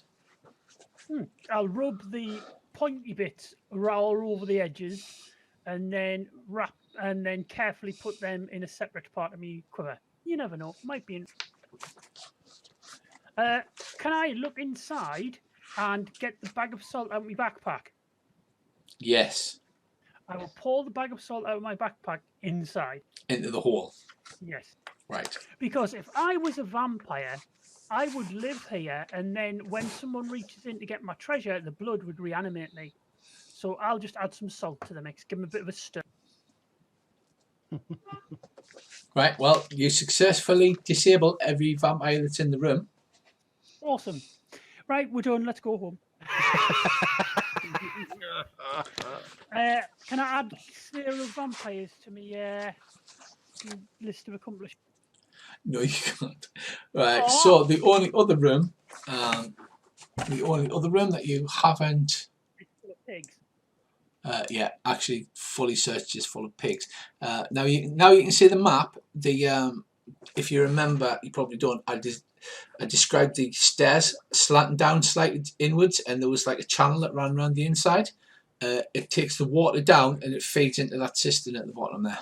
I'll rub the pointy bits all over the edges and then carefully put them in a separate part of me quiver. You never know, might be can I look inside and get the bag of salt out of my backpack?
Yes.
I will pour the bag of salt out of my backpack inside.
Into the hole.
Yes.
Right.
Because if I was a vampire, I would live here, and then when someone reaches in to get my treasure, the blood would reanimate me. So I'll just add some salt to the mix, give them a bit of a stir.
Right, well, you successfully disable every vampire that's in the room.
Awesome. Right, we're done. Let's go home. Can I add Slayer of Vampires to my list of accomplishments?
No, you can't. Right, so the only other room that you haven't...
It's full of pigs.
Yeah, actually fully searched is full of pigs. Now you can see the map. If you remember, you probably don't. I described the stairs slanting down slightly inwards, and there was like a channel that ran around the inside. It takes the water down and it feeds into that cistern at the bottom there.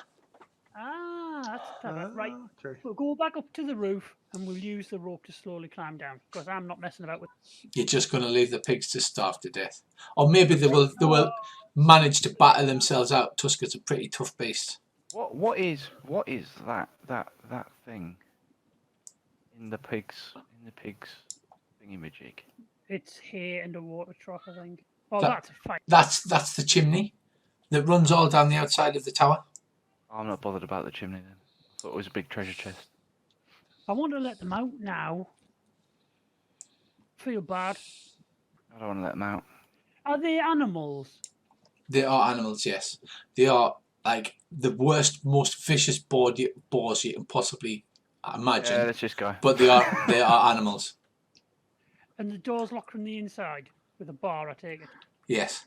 That's clever. Right,
Okay.
we'll go back up to the roof and we'll use the rope to slowly climb down because I'm not messing about with.
You're just going to leave the pigs to starve to death, or maybe they will manage to batter themselves out. Tusker's a pretty tough beast.
What is that thing in the pigs thingy-majig?
It's here in the water trough, I think. Oh,
That-
that's a fight.
That's the chimney that runs all down the outside of the tower.
I'm not bothered about the chimney then. I thought it was a big treasure chest.
I want to let them out now. Feel bad.
I don't want to let them out.
Are they animals?
They are animals, yes. They are like the worst, most vicious boars you can possibly imagine.
Yeah, let's just go.
But they are animals.
And the door's locked from the inside with a bar, I take it.
Yes.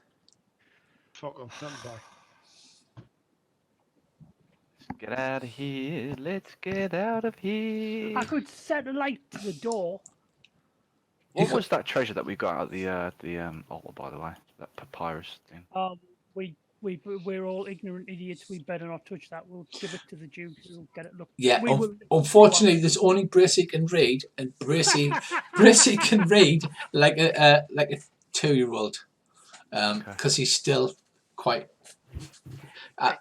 Fuck them, stand by.
Let's get out of here. Let's get out of here.
I could set a light to the door.
What was that treasure that we got at the altar, by the way? That papyrus thing.
We're all ignorant idiots. We better not touch that. We'll give it to the Duke. We'll get it looked.
Yeah.
We will-
Unfortunately, there's only Bracy can read, and Bracy can read like a 2-year-old, because he's still quite.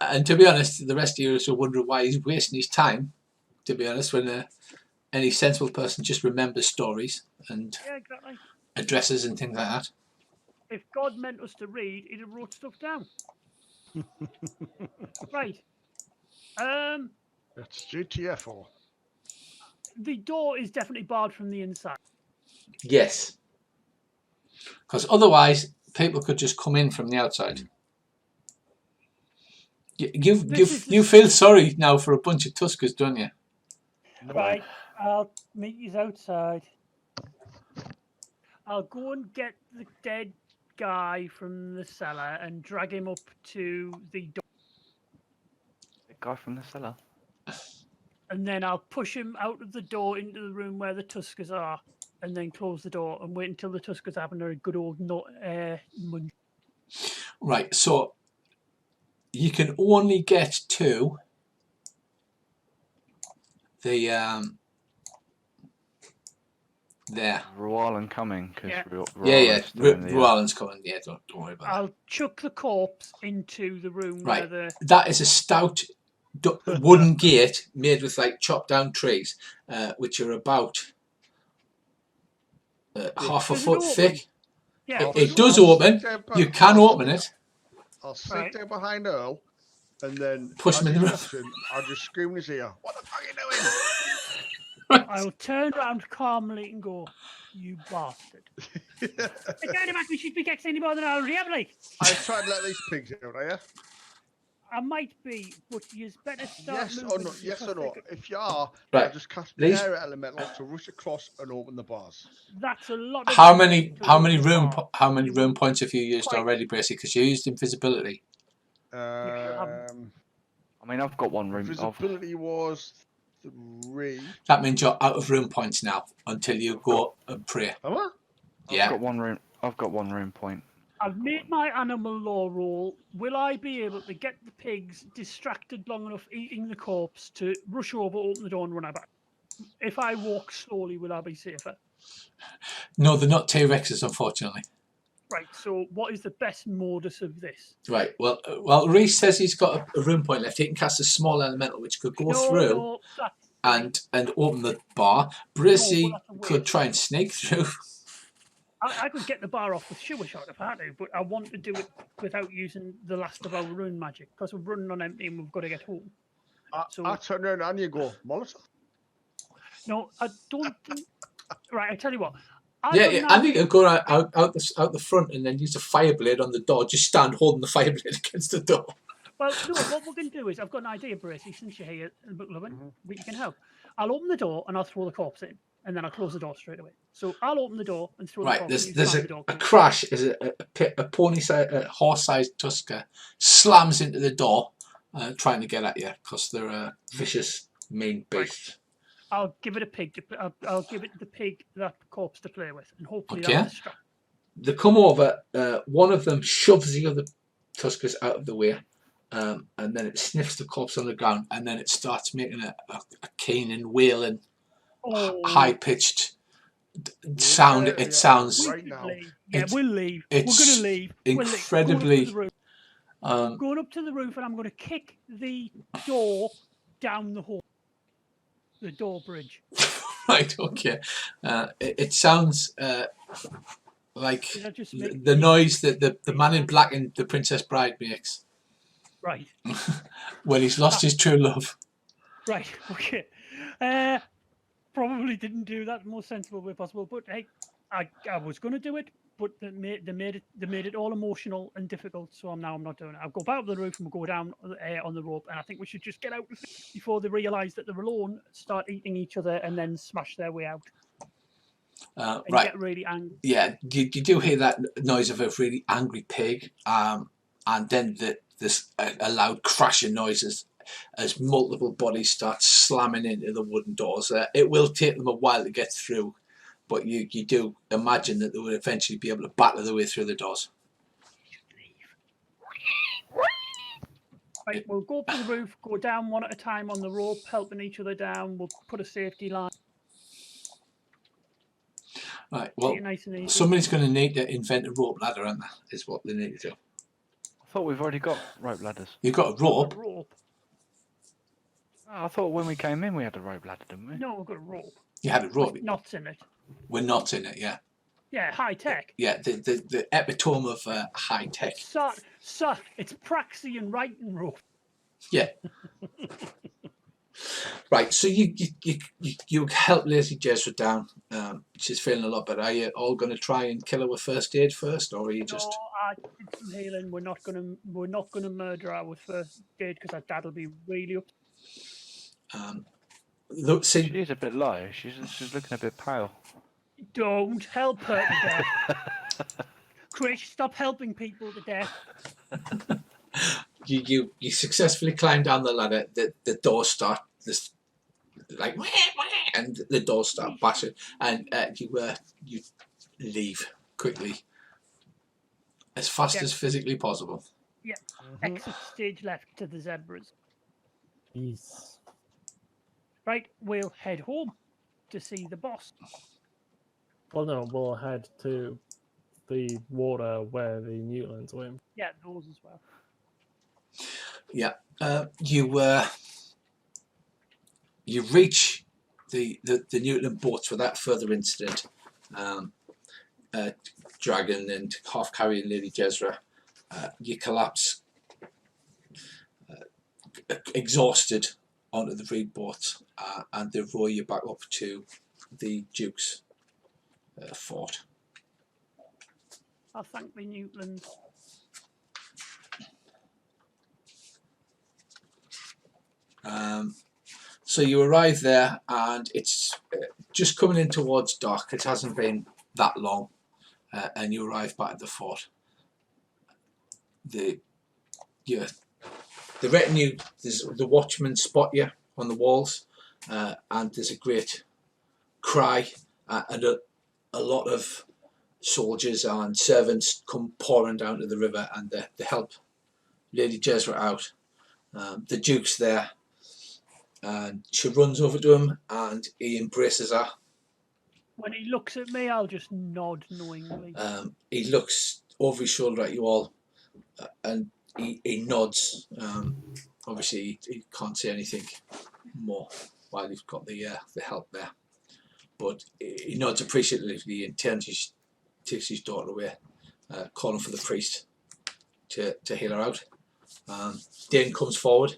And to be honest, the rest of you are wondering why he's wasting his time. To be honest, when any sensible person just remembers stories and
Yeah, exactly.
addresses and things like that.
If God meant us to read, he'd have wrote stuff down. Right.
That's GTFO.
The door is definitely barred from the inside.
Yes. Because otherwise, people could just come in from the outside. You feel sorry now for a bunch of Tuskers, don't you?
Right. I'll meet you outside. I'll go and get the dead guy from the cellar and drag him up to the door.
The guy from the cellar.
And then I'll push him out of the door into the room where the Tuskers are, and then close the door and wait until the Tuskers happen a good old munch.
Right, so you can only get to the there.
Rualan coming because
Yeah.
Rualan's coming. Yeah, don't worry about that.
I'll chuck the corpse into the room
Right.
where the
That is a stout wooden gate made with like chopped down trees, which are about half a
Does it
foot
open?
thick.
yeah.
It does open. You can open it.
I'll sit
Right.
there behind Earl, and then
Push him in the room.
I'll just scream in his ear. What the fuck are you doing?
I'll turn around calmly and go, "You bastard! I can't imagine we should be getting any more than I already have, like.
I tried to let these pigs out, are you?
I might be, but you better start
Yes or
moving
no? Yes
because
or no? If you are,
Right.
I'll just cast
These-
air elemental to rush across and open the bars.
That's a lot. Of
How
damage
many
to
how many
the
room
bar.
how many room points have you used
Quite.
already, Bracy? Because you used invisibility.
have-
I mean, I've got one room.
Visibility was 3.
That means you're out of room points now until you go and pray.
Am I?
Yeah.
I've got one room. I've got one room point.
I've made my animal law roll. Will I be able to get the pigs distracted long enough eating the corpse to rush over, open the door, and run out back? If I walk slowly, will I be safer?
No, they're not T-Rexes, unfortunately.
Right. So, what is the best modus of this?
Right. Well, Reese says he's got a room point left. He can cast a small elemental which could go through
No, that's
and open the bar. Bracy
that's a waste.
could try and sneak through.
I could get the bar off with Sure Shot if I had to, but I want to do it without using the last of our rune magic because we're running on empty and we've got to get home. So-
I turn around and you go, Molotov.
No, I don't think. Right, I tell you what.
Yeah. Andy could go out the front and then use a fire blade on the door. Just stand holding the fire blade against the door.
Well, no, what we're going to do is I've got an idea, Bracy, since you're here, McLovin, but you can help. I'll open the door and I'll throw the corpse in, and then I'll close the door straight away. So I'll open the door and throw the
Right.
corpse in.
There's
you
a
slam the door
crash as a horse-sized tusker slams into the door, trying to get at you because they're a vicious, mean beast.
I'll give it a pig. I'll give it the pig that corpse to play with, and hopefully
Okay.
that'll distract.
They come over. One of them shoves the other tuskers out of the way, and then it sniffs the corpse on the ground, and then it starts making a keen and wailing,
Oh,
high-pitched sound. It sounds
Right now.
Yeah,
It's-
we'll leave.
it's
We're going to leave.
incredibly.
Going up to the roof, and I'm going to kick the door down the hall. The door bridge.
Right, okay. It sounds like
Did I just make
the noise that the man in black in The Princess Bride makes
right?
when he's lost his true love.
Right. Okay. Probably didn't do that the most sensible way possible, but hey, I was going to do it, but they made it all emotional and difficult. So I'm not doing it. I'll go back up the roof and we'll go down on the rope, and I think we should just get out before they realise that they're alone, start eating each other, and then smash their way out. And
Right.
get really angry.
Yeah, you do hear that noise of a really angry pig, and then this a loud crashing noise as multiple bodies start slamming into the wooden doors. It will take them a while to get through, but you do imagine that they will eventually be able to battle their way through the doors.
Right, we'll go up to the roof, go down one at a time on the rope, helping each other down. We'll put a safety line.
Right, well,
nice and easy.
somebody's going to need to invent a rope ladder, aren't they? Is what they need to do.
I thought we've already got rope ladders.
You've got a rope.
Oh, I thought when we came in we had a rope ladder, didn't we?
No, we've got a rope.
You had a rope.
With knots in it.
We're not in it, yeah.
Yeah, high tech.
Yeah, the epitome of high tech.
So it's Praxian writing rope.
Yeah. Right, so you help Lady Jezra down. She's feeling a lot better. Are you all going to try and kill her with first aid first, or are you just?
No, I did some healing. We're not gonna murder her with first aid because our dad will be really upset.
Look, see,
She's a bit low. She's looking a bit pale.
Don't help her to death. Chris, stop helping people to death.
you successfully climb down the ladder. The doors start this like, and the doors start bashing, and you leave quickly, as fast as physically possible.
Yeah. Exit stage left to the zebras.
Peace.
Right, we'll head home to see the boss.
Well, no, we'll head to the water where the mutants went.
Yeah, those as well.
Yeah, you reach the Newton boats without further incident. Dragon and half carrying Lady Jezra. You collapse, exhausted, onto the reed boat, and they row you back up to the Duke's fort.
I'll thank the Newtlands.
So you arrive there, and it's just coming in towards dark. It hasn't been that long, and you arrive back at the fort. The retinue, the watchmen spot you on the walls, and there's a great cry, and a lot of soldiers and servants come pouring down to the river, and they help Lady Jezra out. The Duke's there, and she runs over to him, and he embraces her.
When he looks at me, I'll just nod knowingly.
He looks over his shoulder at you all, and he nods. Obviously, he can't say anything more while he's got the help there, but he nods appreciatively and takes his daughter away, calling for the priest to heal her out. Dane comes forward,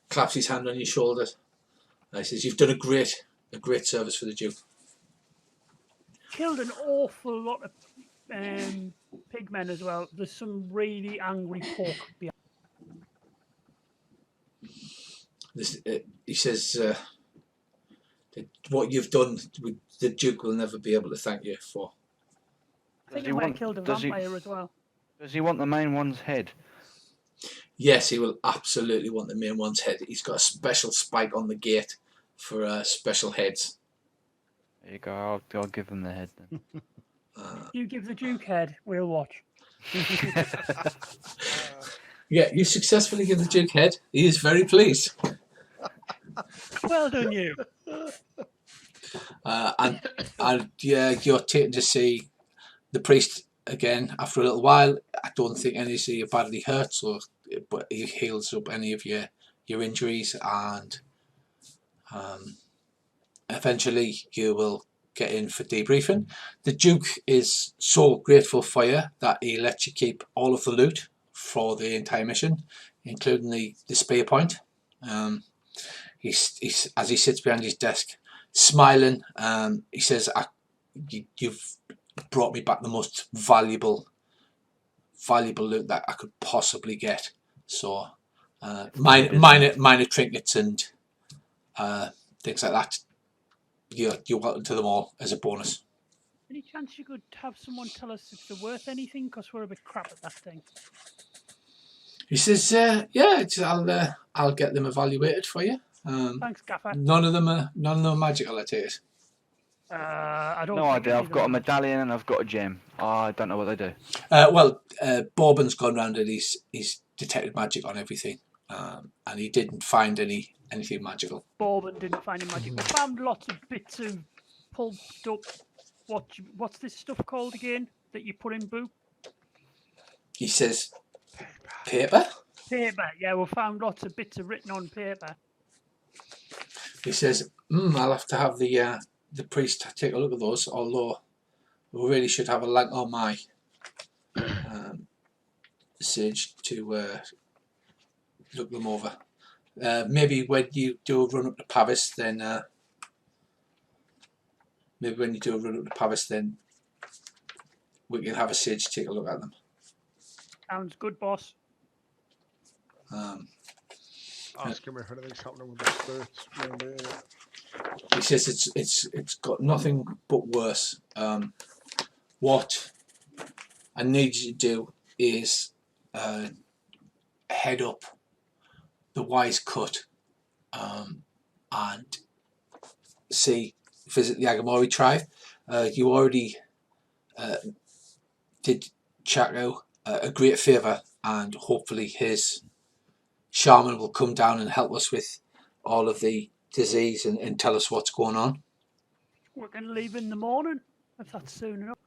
claps his hand on your shoulder, and he says, "You've done a great service for the Duke."
Killed an awful lot of pigmen as well. There's some really angry folk behind.
He says, "What you've done, the Duke will never be able to thank you for."
I think he might have killed a vampire as well.
Does he want the main one's head?
Yes, he will absolutely want the main one's head. He's got a special spike on the gate for special heads.
There you go. I'll give him the head then.
You give the Duke head, we'll watch.
Yeah, you successfully give the Duke head. He is very pleased.
Well done, you.
And yeah, you're taken to see the priest again after a little while. I don't think any of you are badly hurt, but he heals up any of your injuries, and eventually you will get in for debriefing. The Duke is so grateful for you that he lets you keep all of the loot for the entire mission, including the spear point. He's as he sits behind his desk, smiling. He says, "You've brought me back the most valuable loot that I could possibly get." So, minor trinkets and things like that. You're welcome to them all as a bonus.
Any chance you could have someone tell us if they're worth anything? Because we're a bit crap at that thing.
He says, "Yeah, I'll get them evaluated for you.
Thanks, Gaffer.
None of them are magical, I take it."
I don't.
No
think
idea.
any
I've
of
got a
them are.
medallion and I've got a gem. I don't know what they do.
Well, Bourbon's gone round and he's detected magic on everything, and he didn't find anything magical.
Bourbon didn't find any magic. We found lots of bits of pulped up. What's this stuff called again that you put in boot?
He says, "Paper?"
Paper. Yeah, we found lots of bits of written on paper.
He says, "I'll have to have the priest take a look at those, although we really should have a link on my sage to look them over. Maybe when you do a run up to Pavis, then we can have a sage take a look at them."
Sounds good, boss.
Ask him if anything's happening with the spirits.
He says it's got nothing but worse. What I need you to do is head up the Wise Cut and visit the Agamori tribe. You already did Chaco a great favour, and hopefully his shaman will come down and help us with all of the disease and tell us what's going on.
We can leave in the morning if that's soon enough.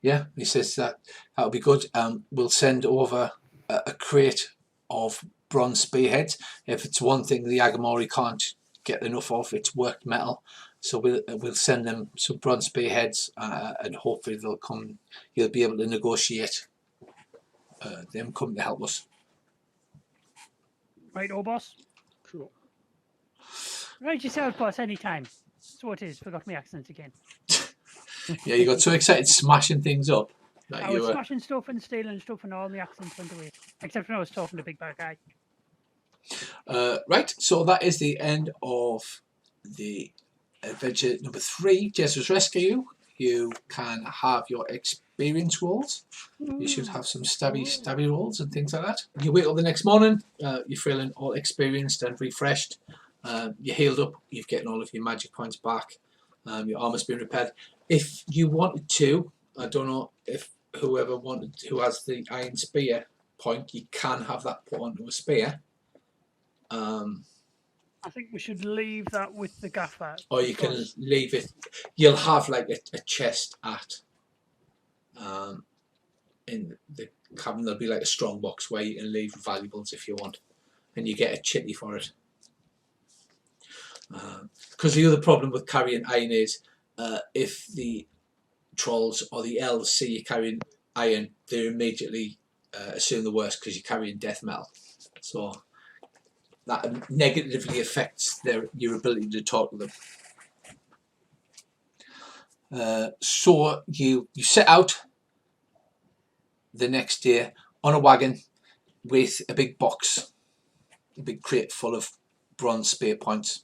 Yeah, he says that'll be good. We'll send over a crate of bronze spearheads. If it's one thing the Agamori can't get enough of, it's worked metal. So we'll send them some bronze spearheads, and hopefully they'll come. You'll be able to negotiate them come to help us.
Right, old boss.
Cool.
Right yourself, boss, anytime. So it is. Forgot my accent again.
Yeah, you got so excited smashing things up that
I
you
was
were.
smashing stuff and stealing stuff, and all my accents went away. Except when I was talking to Big Bad Guy.
Right, so that is the end of the adventure number 3, Jesus Rescue. You can have your experience rolls. You should have some stabby rolls and things like that. You wake up the next morning, you're feeling all experienced and refreshed. You're healed up, you've getting all of your magic points back. Your armor's been repaired. If you wanted to, I don't know if who has the iron spear point, you can have that put onto a spear.
I think we should leave that with the gaffer.
Or you can leave it. You'll have like a chest at in the cabin. There'll be like a strong box where you can leave valuables if you want, and you get a chitty for it. Because the other problem with carrying iron is if the trolls or the elves see you carrying iron, they immediately assume the worst because you're carrying death metal. So that negatively affects your ability to talk to them. So you set out the next day on a wagon with a big box, a big crate full of bronze spear points.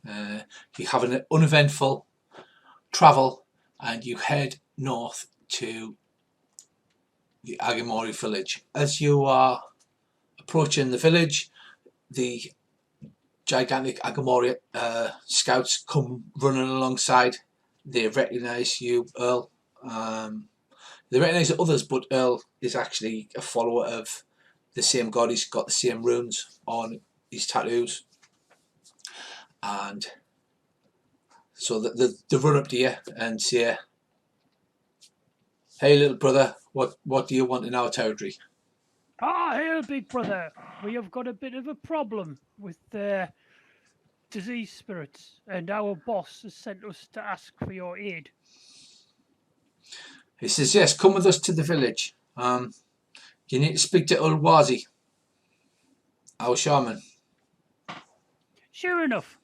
You have an uneventful travel and you head north to the Agamori village. As you are approaching the village, the gigantic Agamori scouts come running alongside. They recognise you, Earl. They recognise the others, but Earl is actually a follower of the same god. He's got the same runes on his tattoos. And so they run up to you and say, "Hey, little brother, what do you want in our territory?"
Ah, hail, big brother. We have got a bit of a problem with disease spirits, and our boss has sent us to ask for your aid.
He says, yes, come with us to the village. You need to speak to Ulwazi, our shaman.
Sure enough.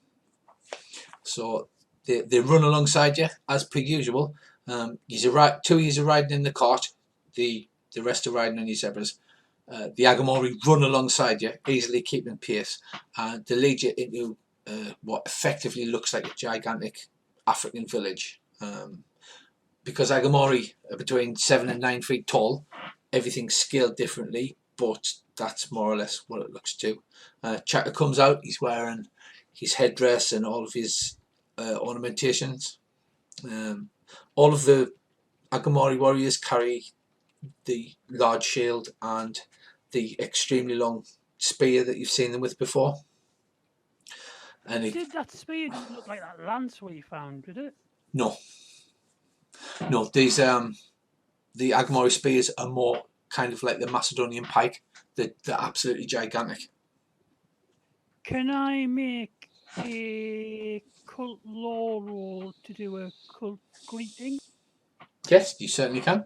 So they run alongside you as per usual. Two of you are riding in the cart. The rest are riding on your zebras. The Agamori run alongside you, easily keeping pace, and they lead you into what effectively looks like a gigantic African village. Because Agamori are between 7 and 9 feet tall, everything's scaled differently, but that's more or less what it looks to. Chaka comes out, he's wearing his headdress and all of his ornamentations. All of the Agamori warriors carry the large shield and the extremely long spear that you've seen them with before. And
Did that spear just look like that lance we found, did it?
No, these the Agamori spears are more kind of like the Macedonian pike. They're absolutely gigantic.
Can I make a cult lore roll to do a cult greeting?
Yes, you certainly can.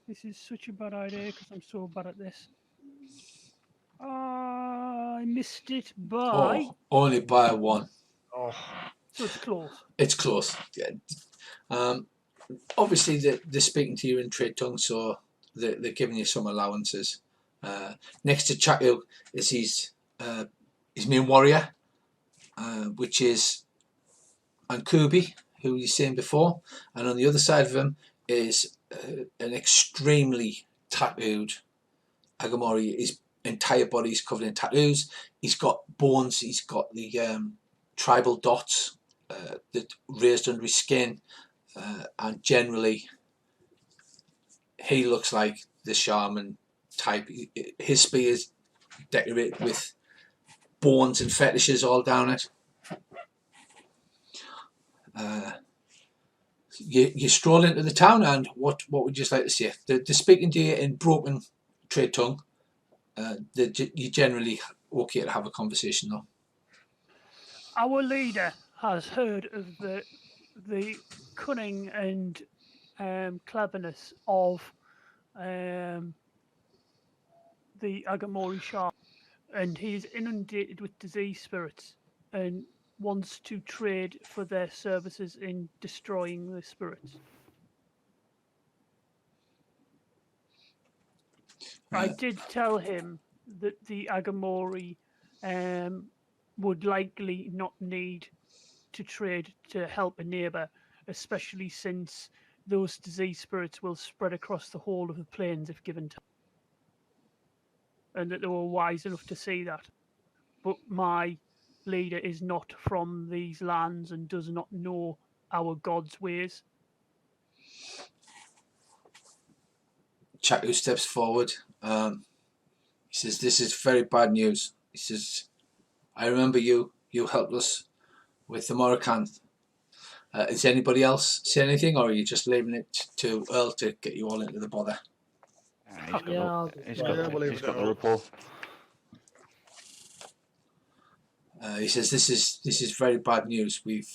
This is such a bad idea because I'm so bad at this. I missed it by...
only by 1.
Oh.
So it's close.
It's close. Yeah. Obviously, they're speaking to you in trade tongue, so they're giving you some allowances. Next to Chaku is his main warrior, which is Scooby, who you've seen before, and on the other side of him is an extremely tattooed Agamori. His entire body is covered in tattoos. He's got bones. He's got the tribal dots that raised under his skin, and generally he looks like the shaman type. His spear is decorated with bones and fetishes all down it. You stroll into the town, and what would you like to say? They're speaking to you in broken trade tongue. You generally okay to have a conversation though.
Our leader has heard of the cunning and cleverness of the Agamori shark, and he's inundated with disease spirits and wants to trade for their services in destroying the spirits. I did tell him that the Agamori would likely not need to trade to help a neighbour, especially since those disease spirits will spread across the whole of the plains if given time. And that they were wise enough to see that. But my leader is not from these lands and does not know our God's ways.
Chaku steps forward. He says, "This is very bad news." He says, "I remember you helped us with the Moroccan. Is anybody else say anything, or are you just leaving it to Earl to get you all into the bother?"
He's got the report.
He says, "This is very bad news. We've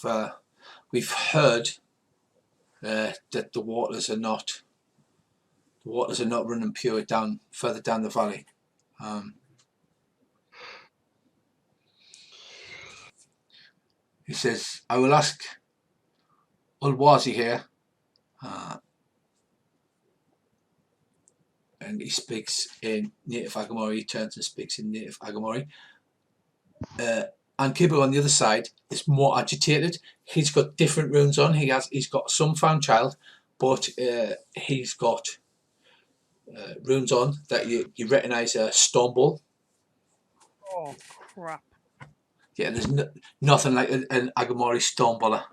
heard that the waters are not running pure further down the valley. He says, I will ask Ulwazi here," and he speaks in native Agamori. He turns and speaks in native Agamori. And Kibu on the other side is more agitated. He's got different runes on. He's got some found child, but he's got runes on that you recognise a stone ball.
Oh crap!
Yeah, there's nothing like an Agamori stone baller.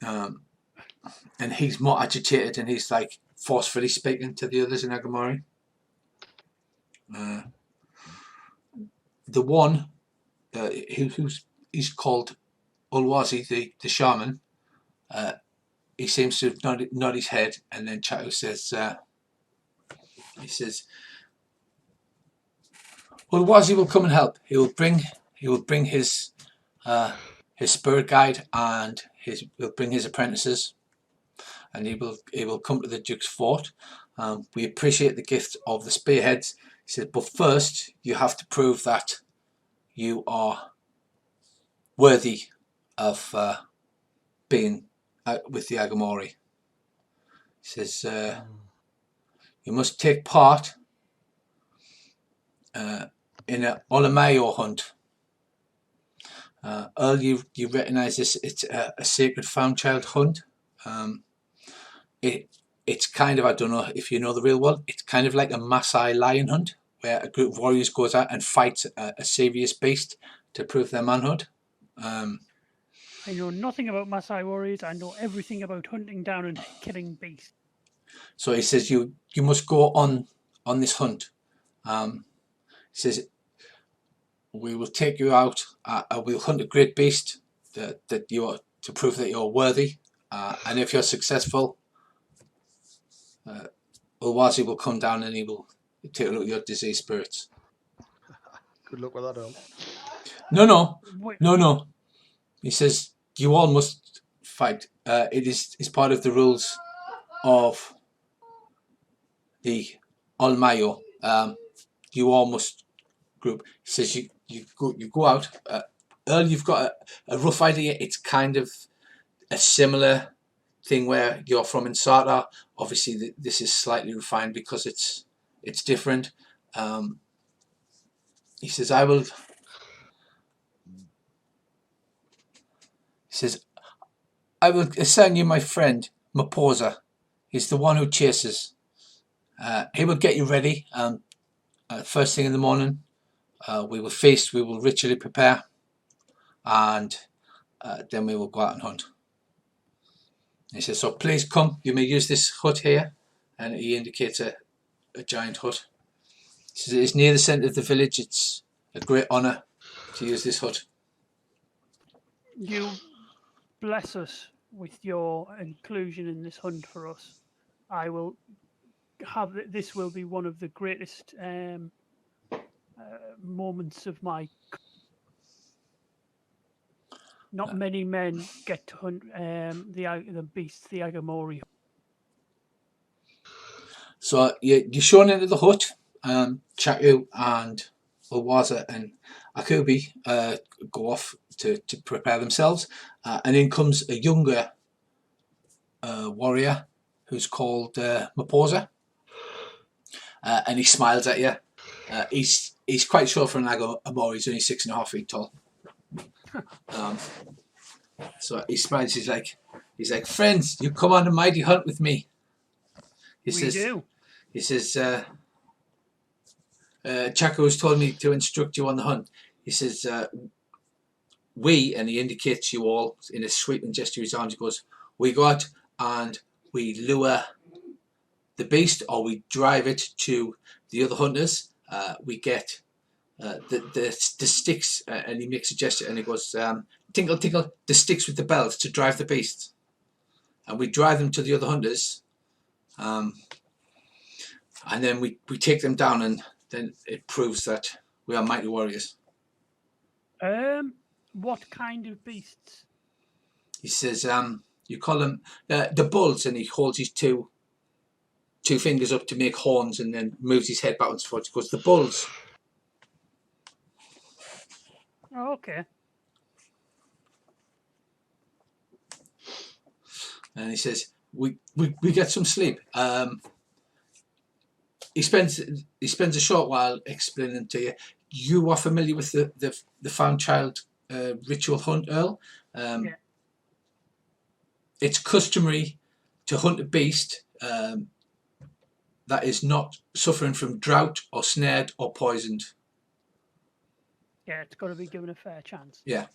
And he's more agitated, and he's like forcefully speaking to the others in Agamori. The one he's called Ulwazi, the shaman. He seems to nod his head, and then Chato says, he says, Ulwazi will come and help. He will bring his his spirit guide, and will bring his apprentices, and he will come to the Duke's fort. We appreciate the gift of the spearheads. He said, but first you have to prove that you are worthy of being with the Agamori. He says, you must take part in an Olamayo hunt. Earl, you recognise this? It's a sacred found child hunt. It's kind of, I don't know if you know the real one, it's kind of like a Maasai lion hunt, where a group of warriors goes out and fights a serious beast to prove their manhood.
I know nothing about Maasai warriors. I know everything about hunting down and killing beasts.
So he says you must go on this hunt. He says we will take you out. We'll hunt a great beast that you are, to prove that you're worthy. And if you're successful, Ulwazi will come down and he will take a look at your diseased spirits.
Good luck with that, Earl.
No. He says you all must fight. It's part of the rules of the Olmayo. You all must group. He says you go out. Earl, you've got a rough idea. It's kind of a similar thing where you're from in Sartar. Obviously, this is slightly refined because it's different. He says, I will assign you my friend, Maposa. He's the one who chases. He will get you ready. First thing in the morning, we will feast, we will ritually prepare, and then we will go out and hunt. He says, so please come, you may use this hut here, and he indicates a giant hut. He says, it's near the centre of the village. It's a great honour to use this hut.
You bless us with your inclusion in this hunt for us. I will have this will be one of the greatest moments of my. Not many men get to hunt the beast, the Agamori.
So you're shown into the hut. Chaku and Ulwaza and Akubi go off to prepare themselves, and in comes a younger warrior who's called Maposa, and he smiles at you. He's quite short for an Agamori. He's only 6.5 feet tall. So he smiles. He's like, friends, you come on a mighty hunt with me. He says, Chaco has told me to instruct you on the hunt. He says, we, and he indicates you all in a sweeping gesture of his arms. He goes, we go out and we lure the beast, or we drive it to the other hunters. We get the sticks, and he makes a gesture, and he goes, tinkle, tinkle, the sticks with the bells to drive the beast. And we drive them to the other hunters. And then we take them down, and then it proves that we are mighty warriors.
What kind of beasts?
He says, you call them the bulls, and he holds his two fingers up to make horns, and then moves his head backwards and forwards. He goes, the bulls.
Oh, okay.
And he says, we get some sleep. He spends a short while explaining to you. You are familiar with the found child ritual hunt, Earl.
Yeah.
It's customary to hunt a beast that is not suffering from drought or snared or poisoned.
Yeah, it's got to be given a fair chance.
Yeah.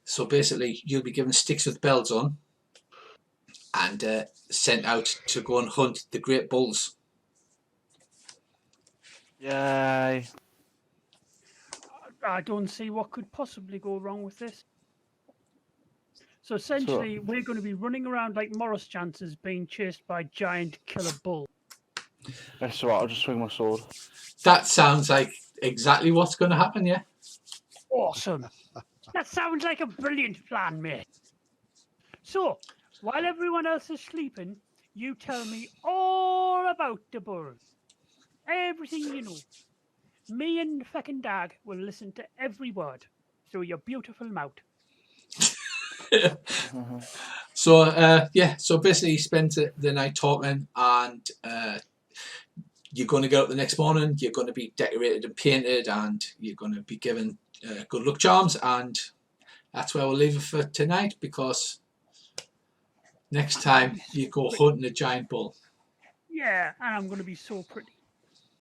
So basically, you'll be given sticks with bells on and sent out to go and hunt the great bulls.
Yay.
I don't see what could possibly go wrong with this. So essentially, we're going to be running around like Morris chances being chased by giant killer bull.
That's alright, I'll just swing my sword.
That sounds like exactly what's going to happen, yeah?
Awesome. That sounds like a brilliant plan, mate. So, while everyone else is sleeping, you tell me all about the bird. Everything you know. Me and fucking Dag will listen to every word through your beautiful mouth.
So yeah, so basically you spend the night talking, and you're going to get up the next morning, you're going to be decorated and painted, and you're going to be given good luck charms, and that's where we'll leave it for tonight, because next time you go hunting a giant bull.
Yeah, and I'm going to be so pretty.